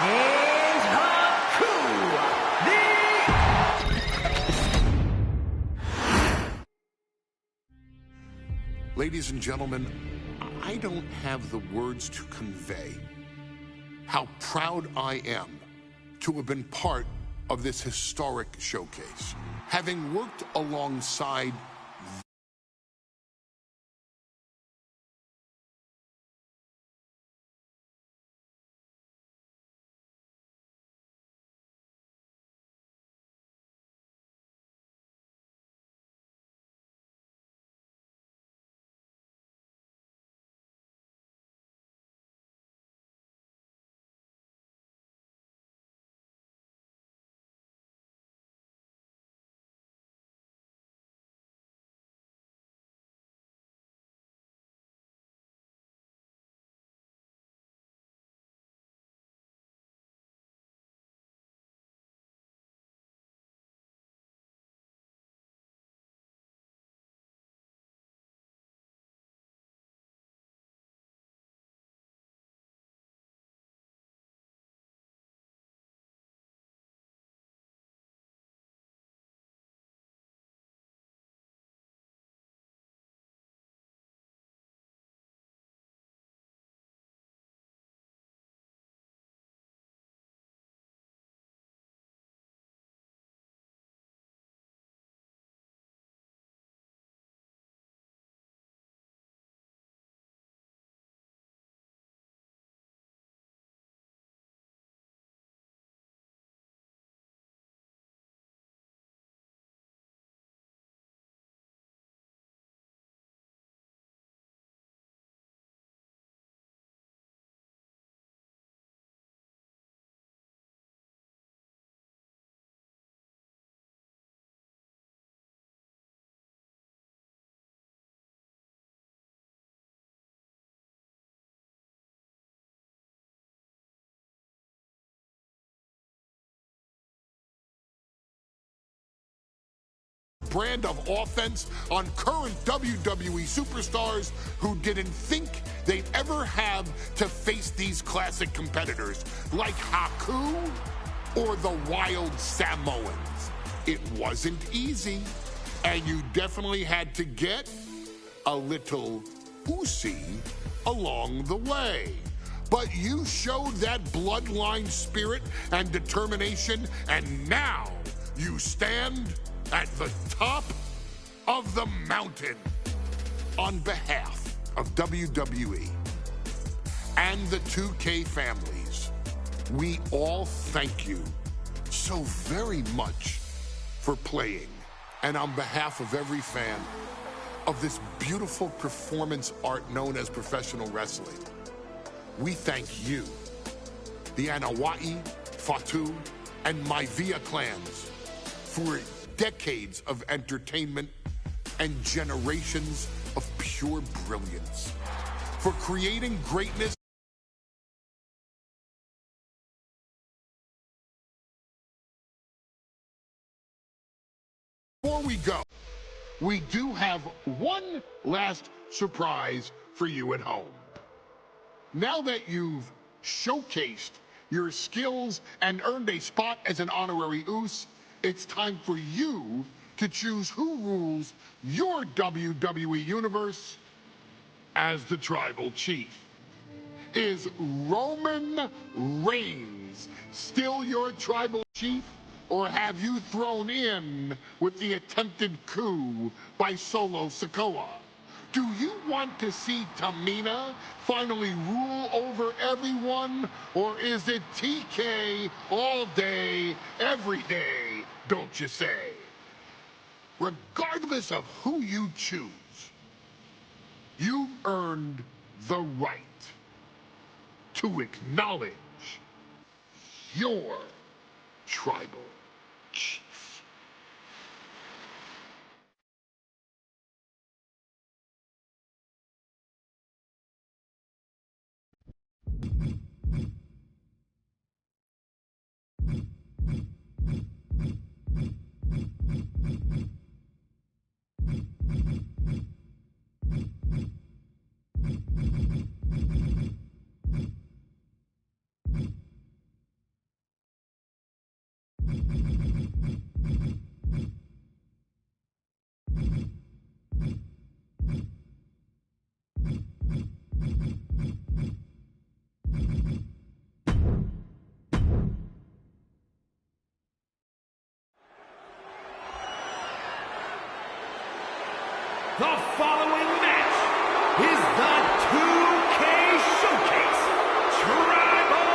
and Haku.
Ladies and gentlemen, I don't have the words to convey how proud I am to have been part of this historic showcase. Having worked alongside brand of offense on current WWE superstars who didn't think they'd ever have to face these classic competitors like Haku or the Wild Samoans. It wasn't easy, and you definitely had to get a little oozy along the way. But you showed that bloodline spirit and determination, and now you stand at the top of the mountain. On behalf of WWE and the 2K families, we all thank you so very much for playing. And on behalf of every fan of this beautiful performance art known as professional wrestling, we thank you, the Anoa'i, Fatu, and Maivia clans, for decades of entertainment and generations of pure brilliance, for creating greatness. Before we go, we do have one last surprise for you at home. Now that you've showcased your skills and earned a spot as an honorary Uce, it's time for you to choose who rules your WWE Universe as the Tribal Chief. Is Roman Reigns still your Tribal Chief, or have you thrown in with the attempted coup by Solo Sikoa? Do you want to see Tamina finally rule over everyone, or is it TK all day, every day, don't you say? Regardless of who you choose, you've earned the right to acknowledge your Tribal Chief.
The following match is the 2K Showcase Tribal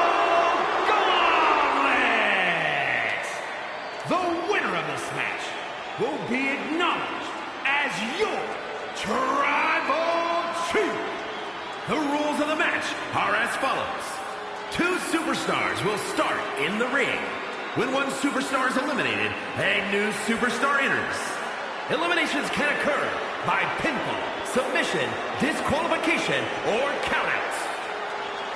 Gauntlet. The winner of this match will be acknowledged as your Tribal Chief. The rules of the match are as follows. 2 superstars will start in the ring. When one superstar is eliminated, a new superstar enters. Eliminations can occur by pinfall, submission, disqualification, or countouts.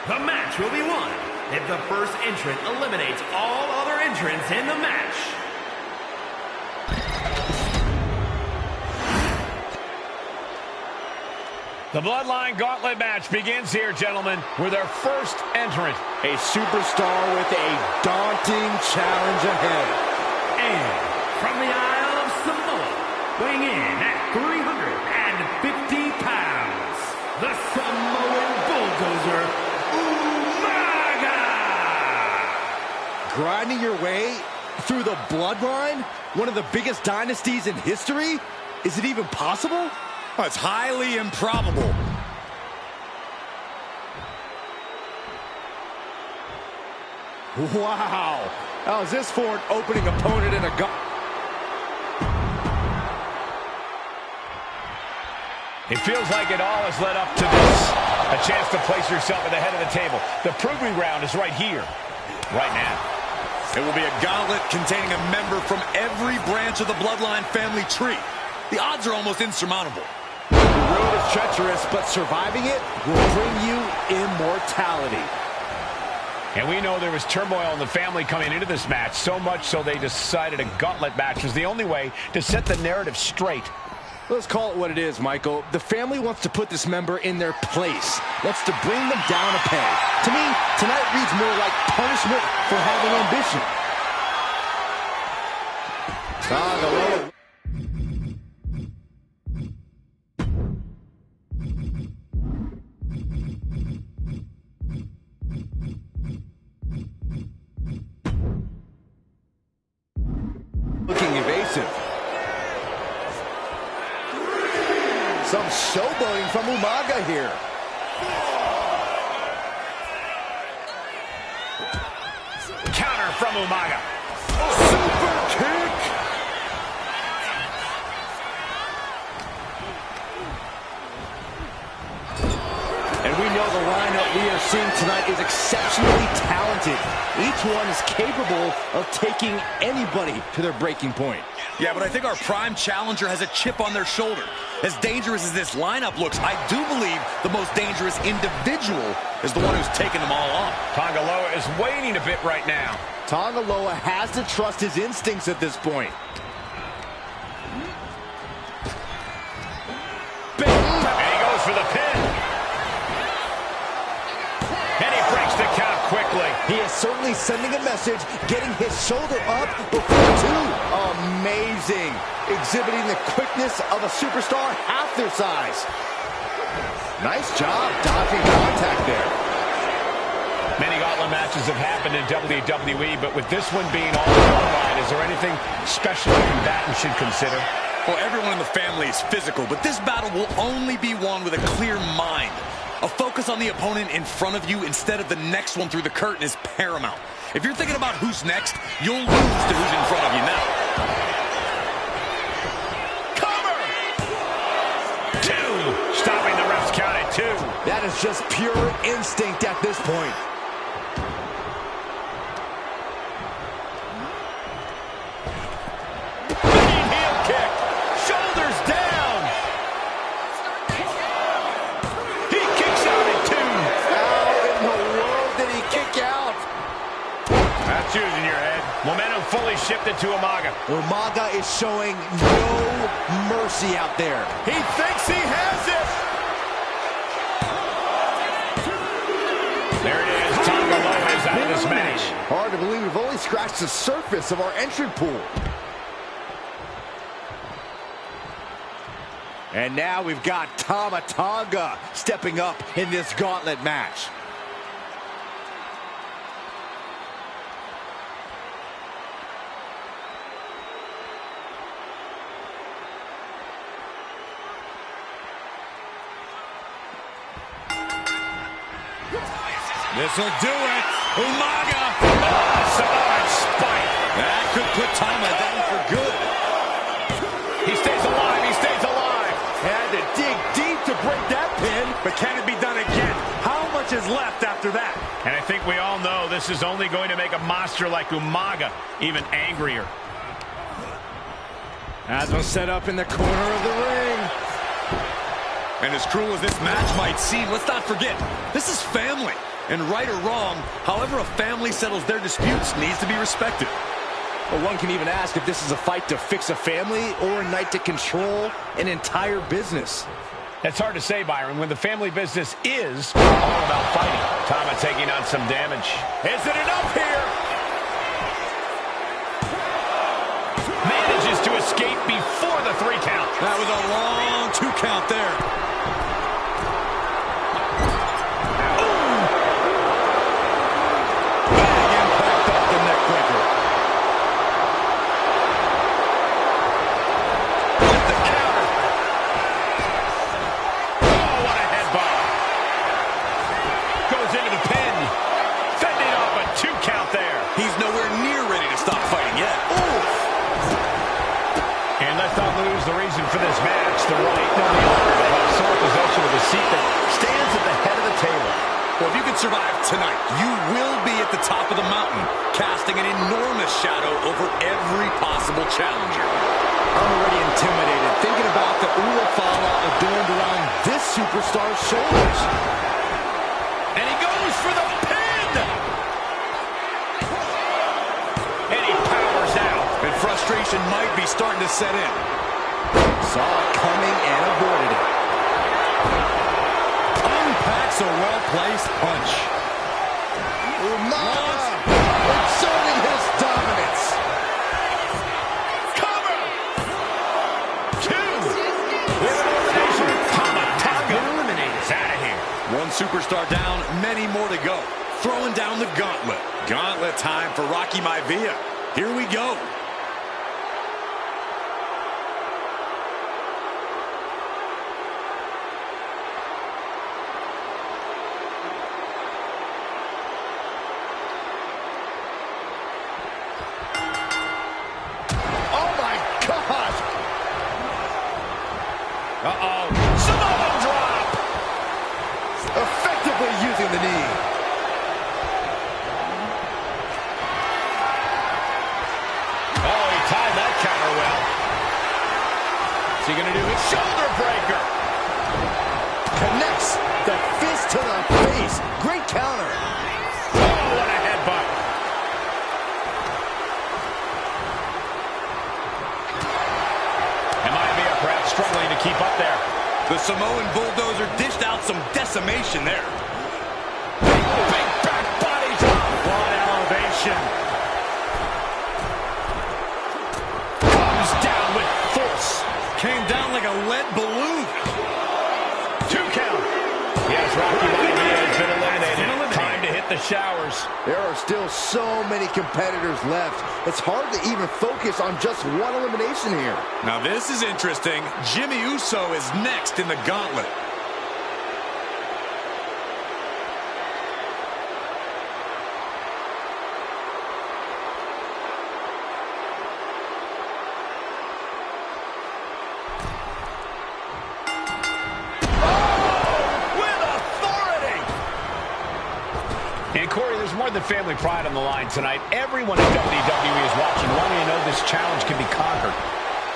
The match will be won if the first entrant eliminates all other entrants in the match.
The Bloodline Gauntlet match begins here, gentlemen, with our first entrant.
A superstar with a daunting challenge ahead.
And from the Isle of Samoa, weighing in at 350 pounds, the Samoan Bulldozer, Umaga!
Grinding your way through the Bloodline? One of the biggest dynasties in history? Is it even possible?
Well, it's highly improbable.
Wow. How's this for an opening opponent in a
It feels like it all has led up to this. A chance to place yourself at the head of the table. The proving ground is right here, right now.
It will be a gauntlet containing a member from every branch of the Bloodline family tree. The odds are almost insurmountable.
The road is treacherous, but surviving it will bring you immortality.
And we know there was turmoil in the family coming into this match, so much so they decided a gauntlet match was the only way to set the narrative straight.
Let's call it what it is, Michael. The family wants to put this member in their place. Wants to bring them down a peg. To me, tonight reads more like punishment for having ambition. Looking evasive. Some showboating from Umaga here.
Counter from Umaga.
Super kick. And we know the lineup we are seeing tonight is exceptionally talented. Each one is capable of taking anybody to their breaking point.
Yeah, but I think our prime challenger has a chip on their shoulder. As dangerous as this lineup looks, I do believe the most dangerous individual is the one who's taking them all on.
Tongaloa is waiting a bit right now.
Tongaloa has to trust his instincts at this point.
And he goes for the pin. And he breaks the count quickly.
He is certainly sending a message, getting his shoulder up before two. Amazing. Exhibiting the quickness of a superstar half their size. Nice job dodging contact there.
Many gauntlet matches have happened in WWE, but with this one being all Bloodline, is there anything special a combatant should consider?
Well, everyone in the family is physical, but this battle will only be won with a clear mind. A focus on the opponent in front of you instead of the next one through the curtain is paramount. If you're thinking about who's next, you'll lose to who's in front of you now.
Cover! 2. Stopping the ref's count at 2.
That is just pure instinct at this point.
Heel kick. Shoulders down. He kicks out at 2.
How in the world did he kick out?
That's using your head. Momentum fully shifted to Umaga.
Umaga is showing no mercy out there.
He thinks he has it. There it is. Tongaloa is out of this match.
Hard to believe we've only scratched the surface of our entry pool. And now we've got Tama Tonga stepping up in this gauntlet match.
This'll do it. Umaga.
Samoan spike.
That could put Tama down for good.
He stays alive. He stays alive.
Had to dig deep to break that pin.
But can it be done again? How much is left after that?
And I think we all know this is only going to make a monster like Umaga even angrier.
As was set up in the corner of the ring.
And as cruel as this match might seem, let's not forget, this is family. And right or wrong, however a family settles their disputes needs to be respected.
Well, one can even ask if this is a fight to fix a family or a night to control an entire business.
It's hard to say, Byron, when the family business is all about fighting. Tama taking on some damage. Is it enough here? Manages to escape before the 3 count.
That was a long 2 count there.
The reason for this match, the right, no, the honor to have sole possession of the seat that stands at the head of the table.
Well, if you can survive tonight, you will be at the top of the mountain, casting an enormous shadow over every possible challenger.
I'm already intimidated, thinking about the Ulafala adorned around this superstar's shoulders.
And he goes for the pin!
frustration might be starting to set in.
Saw it coming and avoided it.
Unpacks a well-placed punch.
Umaga exerting his dominance.
Cover! 2. With an elimination. Tama eliminated. It's out of here.
One superstar down, many more to go. Throwing down the gauntlet. Gauntlet time for Rocky Maivia. Here we go.
Uh-oh. Samoan drop!
Effectively using the knee.
Oh, he timed that counter well. Is he going to do his shoulder breaker?
Connects the fist to the face. Great counter.
Oh, what a headbutt. Perhaps struggling to keep up there.
The Samoan bulldozer dished out some decimation there.
Big back body drop. What elevation. Comes down with force.
Came down like a lead balloon.
2 count. Yes, Rocky Maivia has been eliminated. Time to hit the showers.
There are still so many competitors left. It's hard to even focus on just one elimination here.
Now this is interesting. Jimmy Uso is next in the gauntlet.
And Corey, there's more than family pride on the line tonight. Everyone in WWE is watching, wanting to know this challenge can be conquered.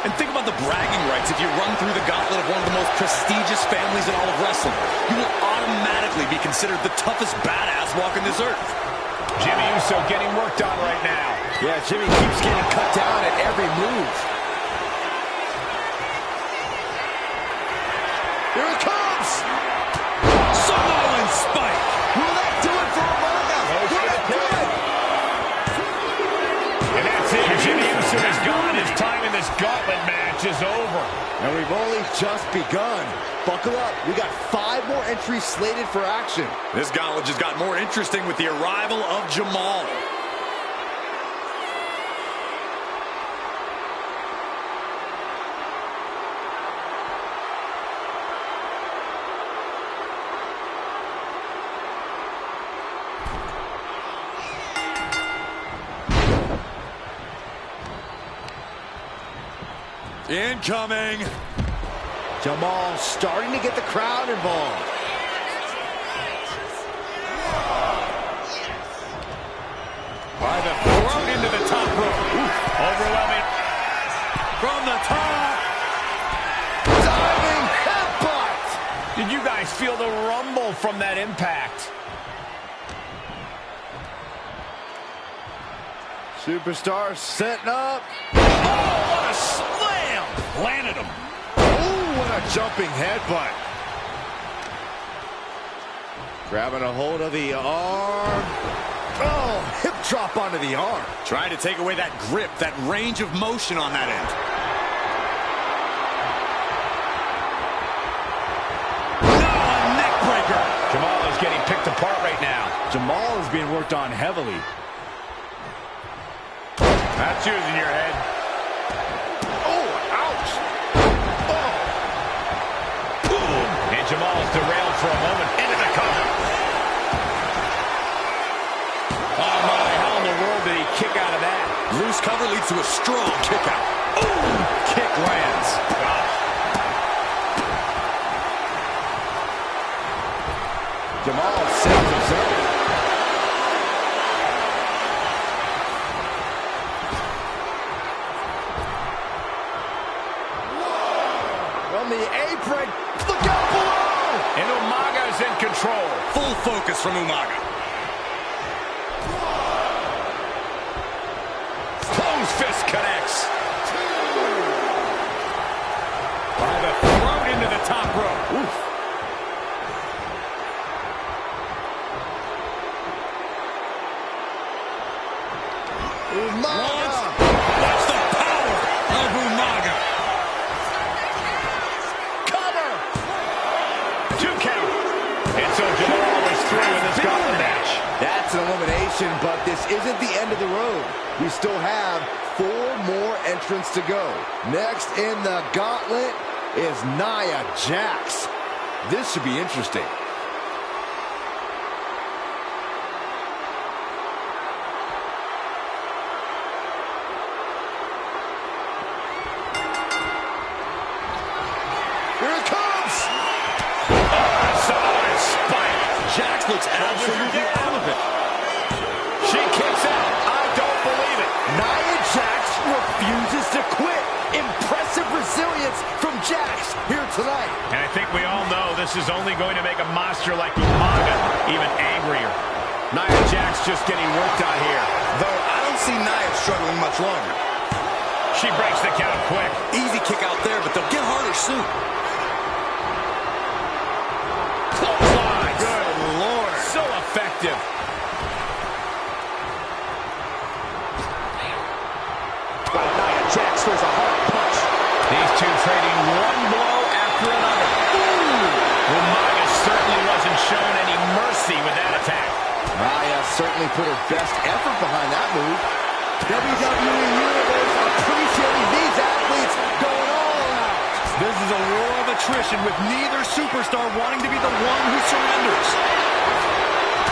And think about the bragging rights. If you run through the gauntlet of one of the most prestigious families in all of wrestling, you will automatically be considered the toughest badass walking this earth.
Jimmy Uso getting worked on right now.
Yeah, Jimmy keeps getting cut down at every move. Here it comes!
Samoan spike!
Will that do it for Umaga? Will that do it?
And that's it. Jimmy Uso is gone. His time in this gauntlet match is over.
And we've only just begun. Buckle up. We got 5 more entries slated for action.
This gauntlet just got more interesting with the arrival of Jamal. Incoming.
Jamal starting to get the crowd involved.
By the thrown into the top rope.
Overwhelming.
From the top.
Diving headbutt.
Did you guys feel the rumble from that impact?
Superstar setting up.
Oh, what a slam! Landed him.
Oh, what a jumping headbutt. Grabbing a hold of the arm. Oh, hip drop onto the arm.
Trying to take away that grip, that range of motion on that end. No, a neck breaker.
Jamal is getting picked apart right now.
Jamal is being worked on heavily.
That's using your head.
Oh, ouch. Oh.
And Jamal is derailed for a moment into the cover. Oh, my, how in the world did he kick out of that?
Loose cover leads to a strong kick out. Ooh, kick lands.
Jamal saves himself. From the apron, look out below!
And Umaga's in control.
Full focus from Umaga.
Close fist connects.
action, but this isn't the end of the road. We still have 4 more entrants to go. Next in the gauntlet is Nia Jax. This should be interesting. Here it comes!
Solid spike.
Jax looks absolutely out of it.
She kicks out. I don't believe it.
Nia Jax refuses to quit. Impressive resilience from Jax here tonight.
And I think we all know this is only going to make a monster like Umaga even angrier. Nia Jax just getting worked on here.
Though I don't see Nia struggling much longer.
She breaks the count quick.
Easy kick out there, but they'll get harder soon.
Clothesline. Good Lord. So effective.
Nia Jax throws a hard punch.
These two trading one blow after another. Umaga certainly wasn't shown any mercy with that attack.
Nia certainly put her best effort behind that move. WWE Universe appreciating these athletes going all out.
This is a war of attrition with neither superstar wanting to be the one who surrenders.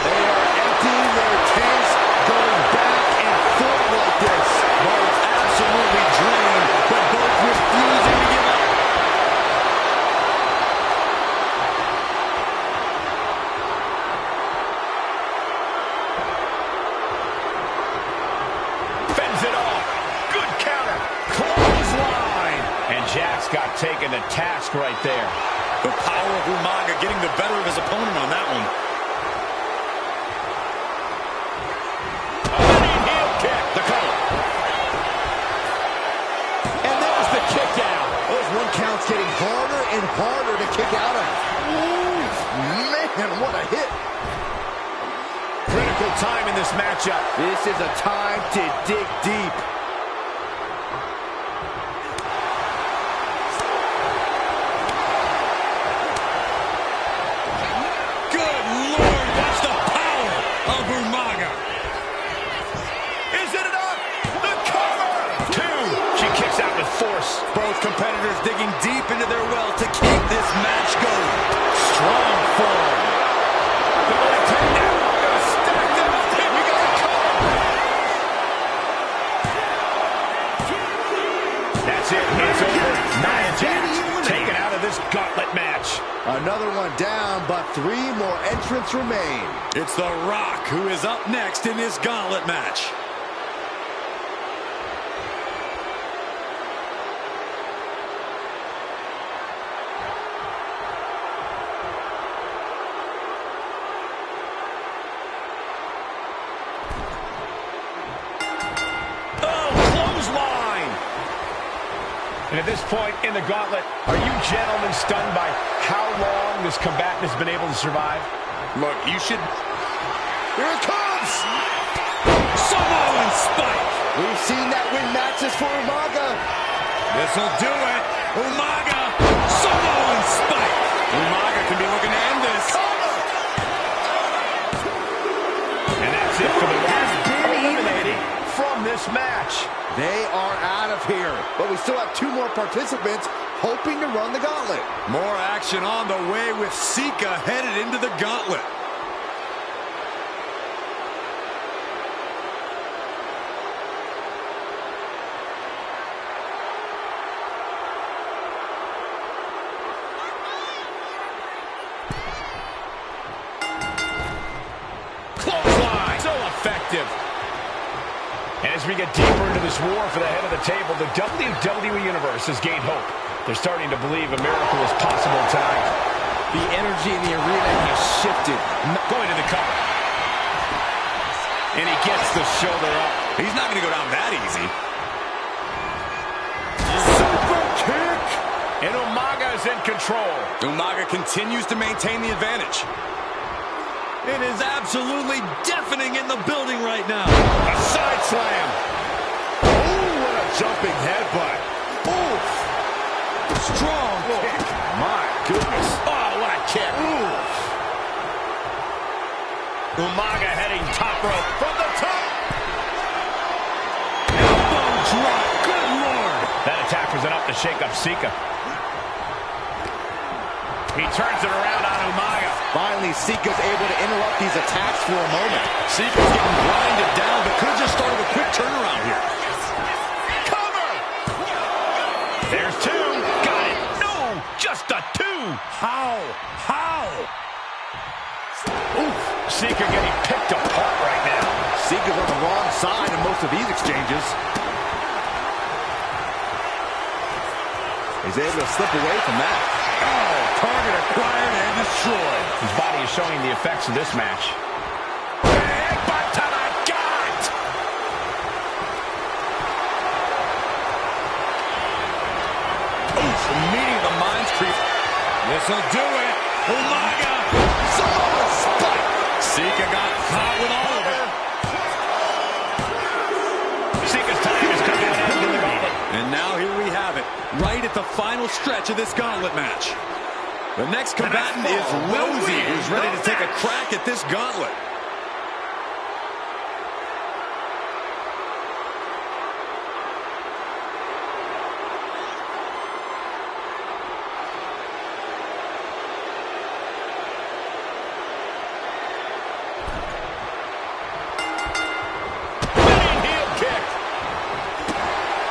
They are emptying their tanks, going back and forth like this.
Well, it's absolutely drained, but both refusing to give up.
Fends it off. Good counter. Clothesline. And Jax got taken to task right there.
The power of Umaga getting the better of his opponent on that one.
Heel kick. The cover.
And there's the kick out. Those 1 counts getting harder and harder to kick out of. Ooh, man, what a hit.
Critical time in this matchup.
This is a time to dig deep.
Good Lord, that's the power of Umaga.
Is it enough? The cover. 2. She kicks out with force.
Both competitors digging deep into their well to keep this match going. Strong form.
The leg takedown. Stacked it up. We got the cover. That's it. It's over. Nia Jax taken out of this gauntlet match.
Another one down, but 3 more entrants remain.
It's The Rock who is up next in this gauntlet match.
And at this point in the gauntlet, are you gentlemen stunned by how long this combatant has been able to survive?
Look, you should...
Here it comes!
Samoan spike!
We've seen that win matches for Umaga.
This'll do it. Umaga, Samoan spike! Umaga can be looking to end this.
And that's it for the Rock. Eliminated from this match.
They are out of here, but we still have 2 more participants hoping to run the gauntlet.
More action on the way with Sika headed into the gauntlet.
Clothesline. So effective. And as we get deeper into this war for the head of the table, the WWE Universe has gained hope. They're starting to believe a miracle is possible tonight.
The energy in the arena has shifted.
Going to the cover. And he gets the shoulder up.
He's not going to go down that easy.
Super kick. And Umaga is in control.
Umaga continues to maintain the advantage. It is absolutely deafening in the building right now.
A side slam.
Ooh, what a jumping headbutt. Oof. Strong kick. My goodness.
Oh, what a kick.
Oof.
Umaga heading top rope from the top.
Elbow drop. Good Lord.
That attack was enough to shake up Sika. He turns it around on Umaga.
Finally, Sika's able to interrupt these attacks for a moment. Sika's getting grinded down, but could have just started a quick turnaround here.
Cover! There's two. Got it. No, just a two.
How?
Oof. Sika getting picked apart right now.
Sika's on the wrong side in most of these exchanges. He's able to slip away from that.
Oh, target acquired and destroyed.
His body is showing the effects of this match. Headbutt to the gut!
Oof, meeting the mind's creep. This'll do it. Umaga.
Samoa spike.
Sika got caught with all of it.
Sika's time is coming to an end in the gauntlet.
And now here we have it, right at the final stretch of this gauntlet match. The next combatant is Rosie, who's ready to take a crack at this gauntlet.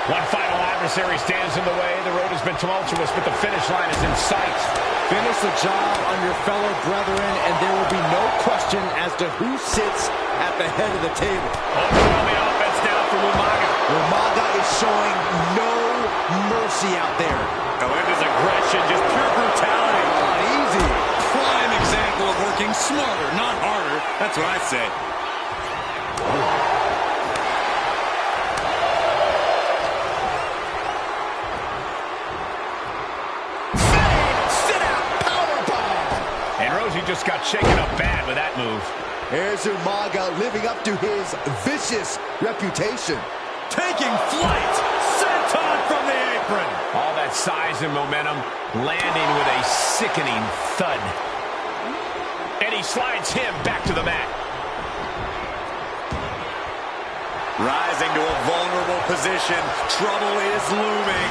One final adversary stands in the way. The road has been tumultuous, but the finish line is in sight.
Finish the job on your fellow brethren, and there will be no question as to who sits at the head of the table.
Overwhelming offense now from Umaga.
Umaga is showing no mercy out there.
Now look at his aggression, just pure brutality.
Not easy.
Prime example of working smarter, not harder. That's what I say.
He just got shaken up bad with that move.
Here's Umaga living up to his vicious reputation.
Taking flight, senton from the apron.
All that size and momentum landing with a sickening thud. And he slides him back to the mat.
Rising to a vulnerable position. Trouble is looming.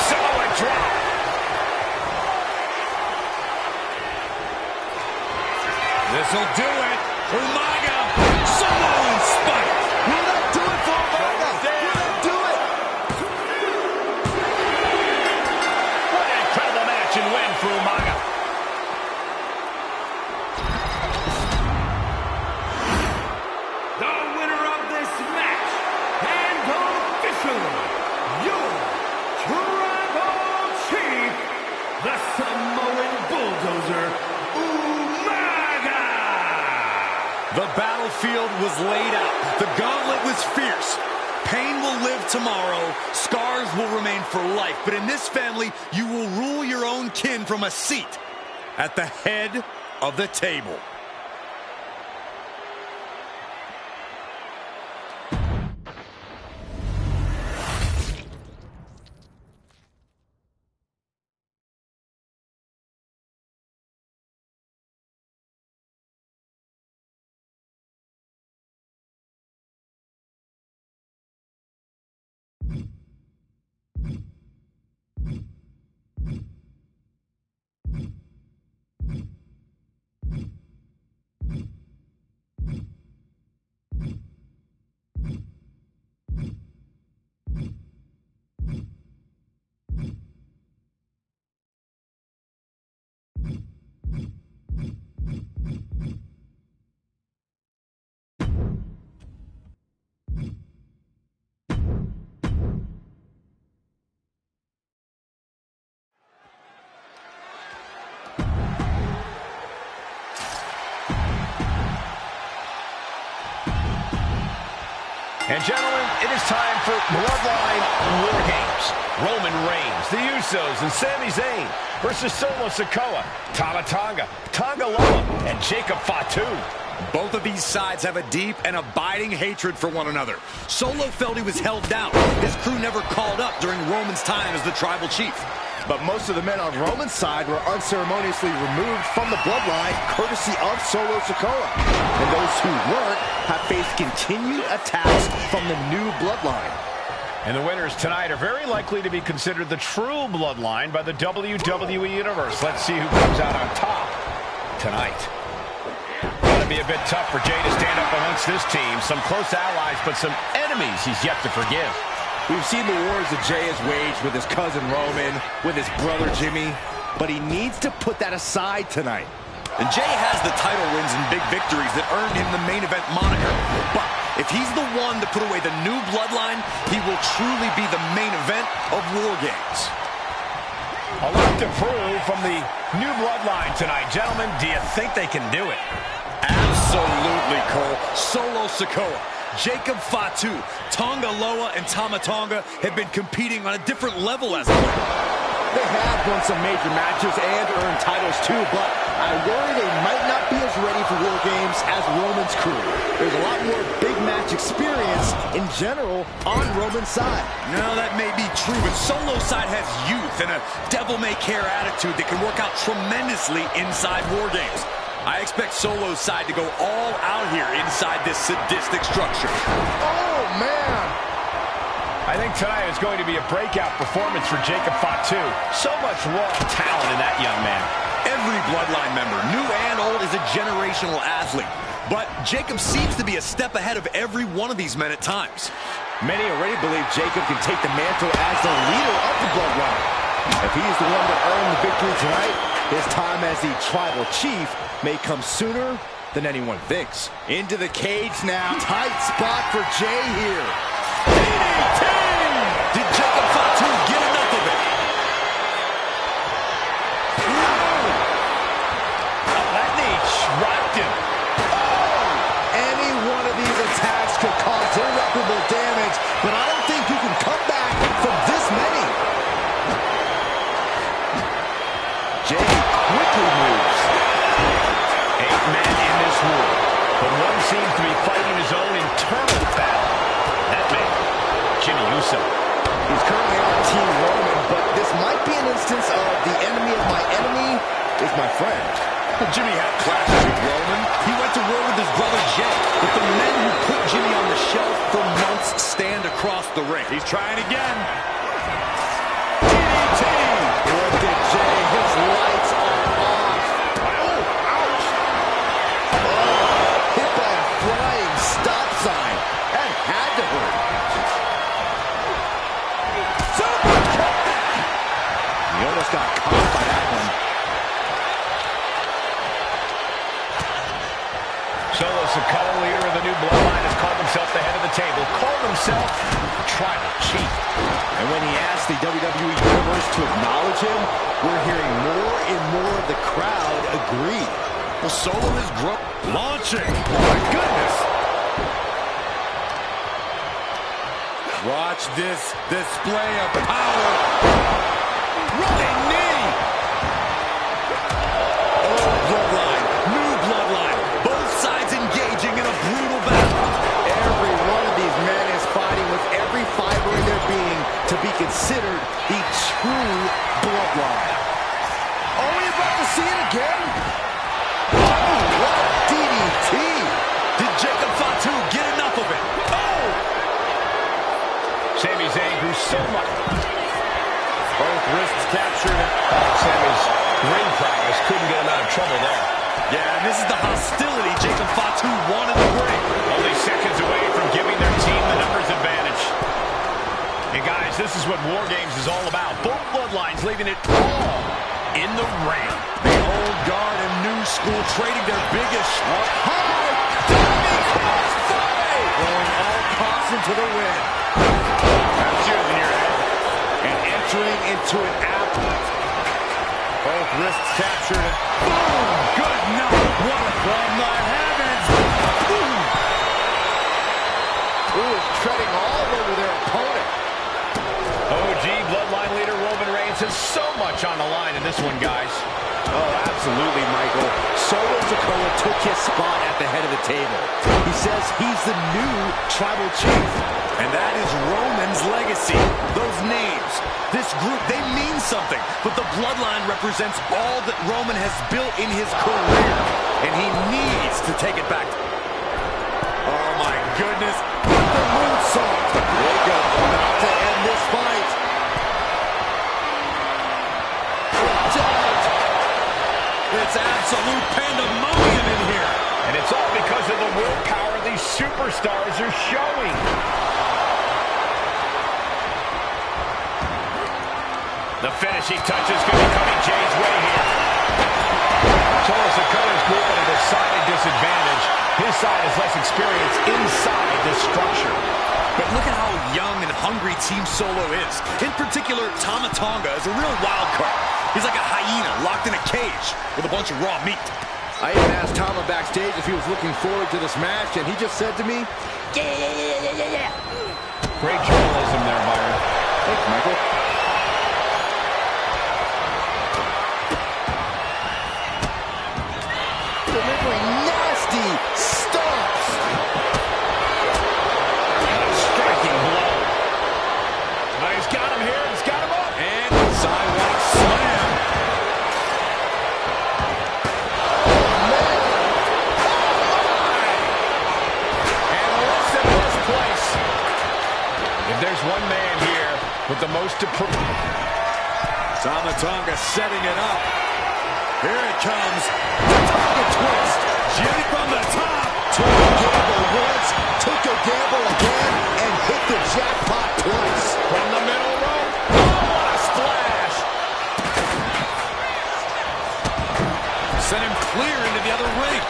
Samoa drop.
This'll do it. Umaga. Samoan spike.
Will that do it for Umaga? Will that do it?
What an incredible match and win for Umaga.
The winner of this match, and officially, your Tribal Chief, the Samoan Bulldozer,
The battlefield was laid out. The gauntlet was fierce. Pain will live tomorrow. Scars will remain for life. But in this family, you will rule your own kin from a seat at the head of the table.
And gentlemen, it is time for Bloodline War Games. Roman Reigns, the Usos, and Sami Zayn versus Solo Sikoa, Tama Tonga, Tonga Loa, and Jacob Fatu.
Both of these sides have a deep and abiding hatred for one another. Solo felt he was held down. His crew never called up during Roman's time as the Tribal Chief.
But most of the men on Roman's side were unceremoniously removed from the Bloodline, courtesy of Solo Sikoa. And those who weren't have faced continued attacks from the new Bloodline.
And the winners tonight are very likely to be considered the true Bloodline by the WWE Universe. Let's see who comes out on top tonight. Gonna be a bit tough for Jay to stand up amongst this team. Some close allies, but some enemies he's yet to forgive.
We've seen the wars that Jay has waged with his cousin Roman, with his brother Jimmy, but he needs to put that aside tonight.
And Jay has the title wins and big victories that earned him the main event moniker. But if he's the one to put away the new Bloodline, he will truly be the main event of War Games.
A lot to prove from the new Bloodline tonight. Gentlemen, do you think they can do it?
Absolutely, Cole. Solo Sikoa, Jacob Fatu, Tonga Loa, and Tama Tonga have been competing on a different level as of late.
They have won some major matches and earned titles too, but I worry they might not be as ready for War Games as Roman's crew. There's a lot more big match experience in general on Roman's side.
No, that may be true, but Solo's side has youth and a devil-may-care attitude that can work out tremendously inside War Games. I expect Solo's side to go all out here inside this sadistic structure.
Oh, man!
I think tonight is going to be a breakout performance for Jacob Fatu. So much raw talent in that young man.
Every Bloodline member, new and old, is a generational athlete. But Jacob seems to be a step ahead of every one of these men at times.
Many already believe Jacob can take the mantle as the leader of the Bloodline. If he's the one to earn the victory tonight, his time as the Tribal Chief may come sooner than anyone thinks. Into the cage now. Tight spot for Jay here.
DDT! Did Jacob Fatu get enough of it?
That knee rocked him.
Any one of these attacks could cause irreparable damage, but I don't think you can come back from this many. Jay quickly moves.
8 men in this war, but one seems to be fighting his own internal battle. That man, Jimmy Uso.
He's currently on Team Roman, but this might be an instance of the enemy of my enemy is my friend.
Jimmy had clashes with Roman. He went to war with his brother Jay. But the men who put Jimmy on the shelf for months stand across the ring. He's trying again.
DDT! Look at Jay. His lights are off. Oh, ouch! Oh, hit by a flying stop sign. That had to hurt. Super kick! He almost got caught by that one.
Solo Sikoa, leader of the new Bloodline, has called himself the head of the table, called himself Tribal Chief.
And when he asked the WWE Universe to acknowledge him, we're hearing more and more of the crowd agree.
Well, Solo is launching. Oh, my goodness.
Watch this display of power.
Running knee. Oh, Bloodline. New Bloodline. Both sides engaging in a brutal battle.
Every one of these men is fighting with every fiber in their being to be considered the true Bloodline. Are we about to see it again? Oh, what a DDT!
Did Jacob Fatu get enough of it? Oh!
Sami Zayn grew so much. Both wrists captured. Sami's ring prowess couldn't get him out of trouble there.
Yeah, and this is the hostility Jacob Fatu wanted to bring.
Only seconds away from giving their team the numbers advantage. And guys, this is what War Games is all about. Both Bloodlines leaving it all in the ring.
The old guard and new school trading their biggest shot.
High diving crossbody! Going all caution to the wind.
That's yours in your head.
And entering into an apple.
Both wrists captured.
Boom! Good night. What from the heavens. Boom!
Ooh, treading all over their opponent.
OG Bloodline leader Roman Reigns has so much on the line in this one, guys.
Oh, absolutely, Michael. Solo Sikoa took his spot at the head of the table. He says he's the new Tribal Chief.
And that is Roman's legacy. Those names, this this group, they mean something. But the Bloodline represents all that Roman has built in his career. And he needs to take it back. Oh, my goodness. The moonsault. Jacob about to end this fight. It's absolute pandemonium in here.
And it's all because of the willpower these superstars are showing. The finishing touches going to be coming Jay's way here. Torres Okona's group at a decided disadvantage. His side has less experience inside this structure.
But look at how young and hungry Team Solo is. In particular, Tama Tonga is a real wild card. He's like a hyena locked in a cage with a bunch of raw meat.
I even asked Tama backstage if he was looking forward to this match, and he just said to me, yeah.
Great journalism there, Byron.
Thanks, Michael. Delivering nasty stomps.
Striking blow. Now he's got him here. He's got him up.
And sidewalk slam.
And listen to this place. If there's one man here with the most to prove.
Tama Tonga setting it up. Here it comes. The Tonga twist. Jimmy from the top.
Took a gamble once, took a gamble again, and hit the jackpot twice.
From the middle rope. Oh, what a splash.
Sent him clear into the other ring.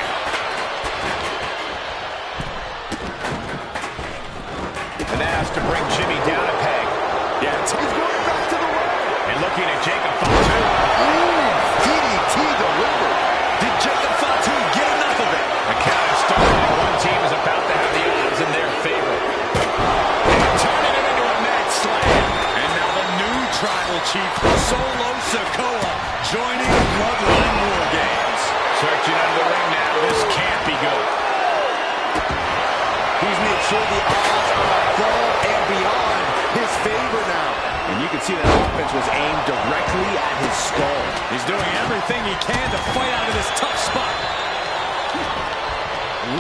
And asked to bring Jimmy down a peg.
Yeah, he's going back to the ring.
And looking at Jacob Fatu.
DDT delivered.
Did Jacob Fatu get enough of it?
The count is starting. One team is about to have the odds in their favor. And turning it into a mat slam.
And now the new tribal chief, Solo Sikoa, joining the Bloodline War Games.
Searching under the ring now. This can't be good.
He's made sure the odds are above and beyond his favor now. And you can see that offense was aimed directly at his skull.
He's doing everything he can to fight out of this tough spot.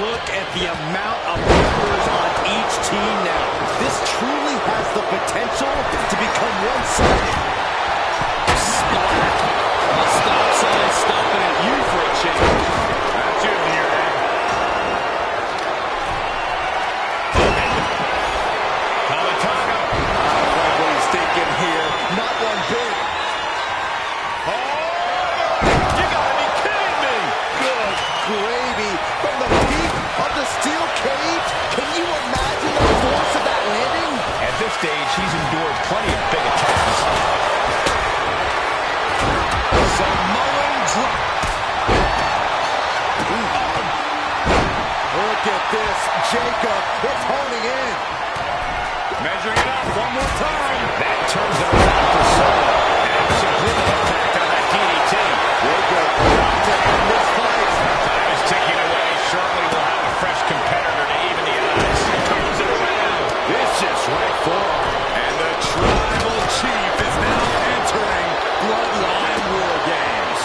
Look at the amount of members on each team now. This truly has the potential to become one-sided.
Splat. A stop sign stopping at you for a change.
That's you here, man. Tama Tonga.
I like what he's thinking here. Not one bit.
Oh, you gotta be kidding me.
Good gravy. From the peak of the steel cage. Can you imagine the force of that landing?
At this stage, he's endured plenty of big attacks.
Samoan drop.
Look at this. Jacob is honing in.
Measuring it up one more time. That turns it around for Solo. And it's a good impact on that DDT.
Jacob about to end this fight.
Time is ticking away. Shortly we'll have a fresh competitor to even the odds. Turns it around.
Vicious right forearm. And the tribal chief is now entering Bloodline War Games.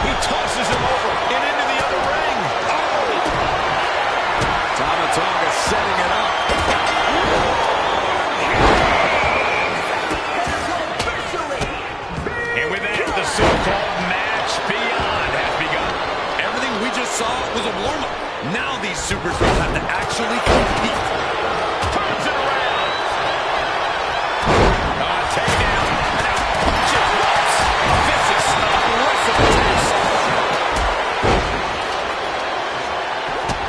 He tosses him over and into the other ring. Oh!
Tama Tonga setting it up.
And with that, the so-called match beyond has begun.
Everything we just saw was a warm-up. Now these superstars have to actually compete.
Turns it around. Takedown. And now punches once. Vicious, aggressive attacks.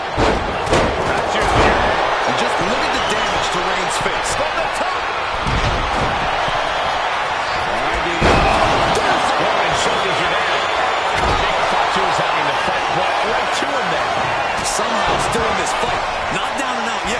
That's your here.
And just look at the damage to Reigns' face.
From the top.
Winding up.
Roman shoulders are down. Jacob Fatu is having to fight right to him there.
Somehow still in this fight. Not down and out yet.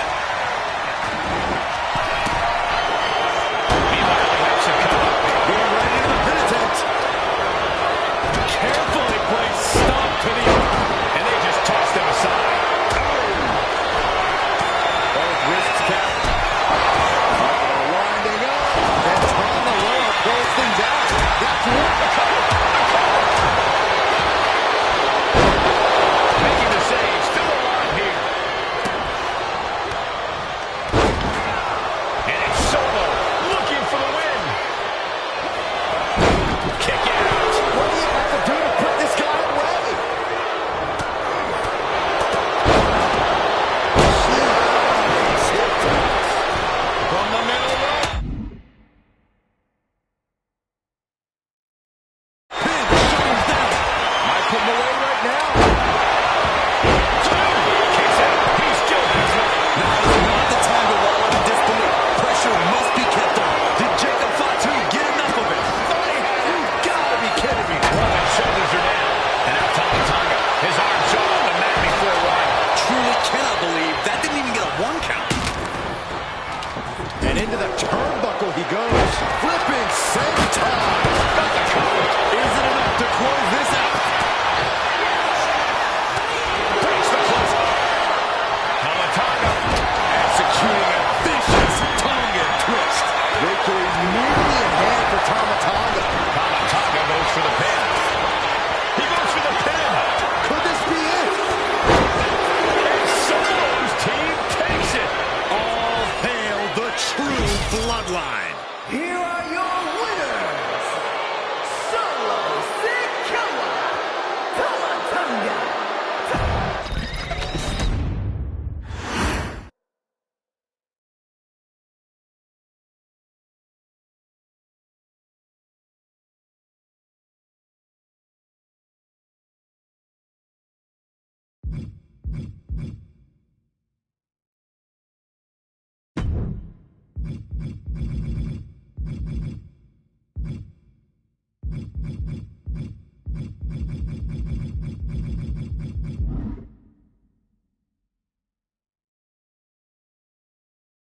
And into the turnbuckle he goes. Flipping senton. Got the cover. Is it enough to close this out?
Breaks the close-up. Tamatanga executing a vicious tongue and twist.
Victory nearly in hand for Tamatanga.
Tamatanga goes for the pin. He goes for the pin.
Could this be it?
And Solo's team takes it.
All hail the true Bloodline.
Here are your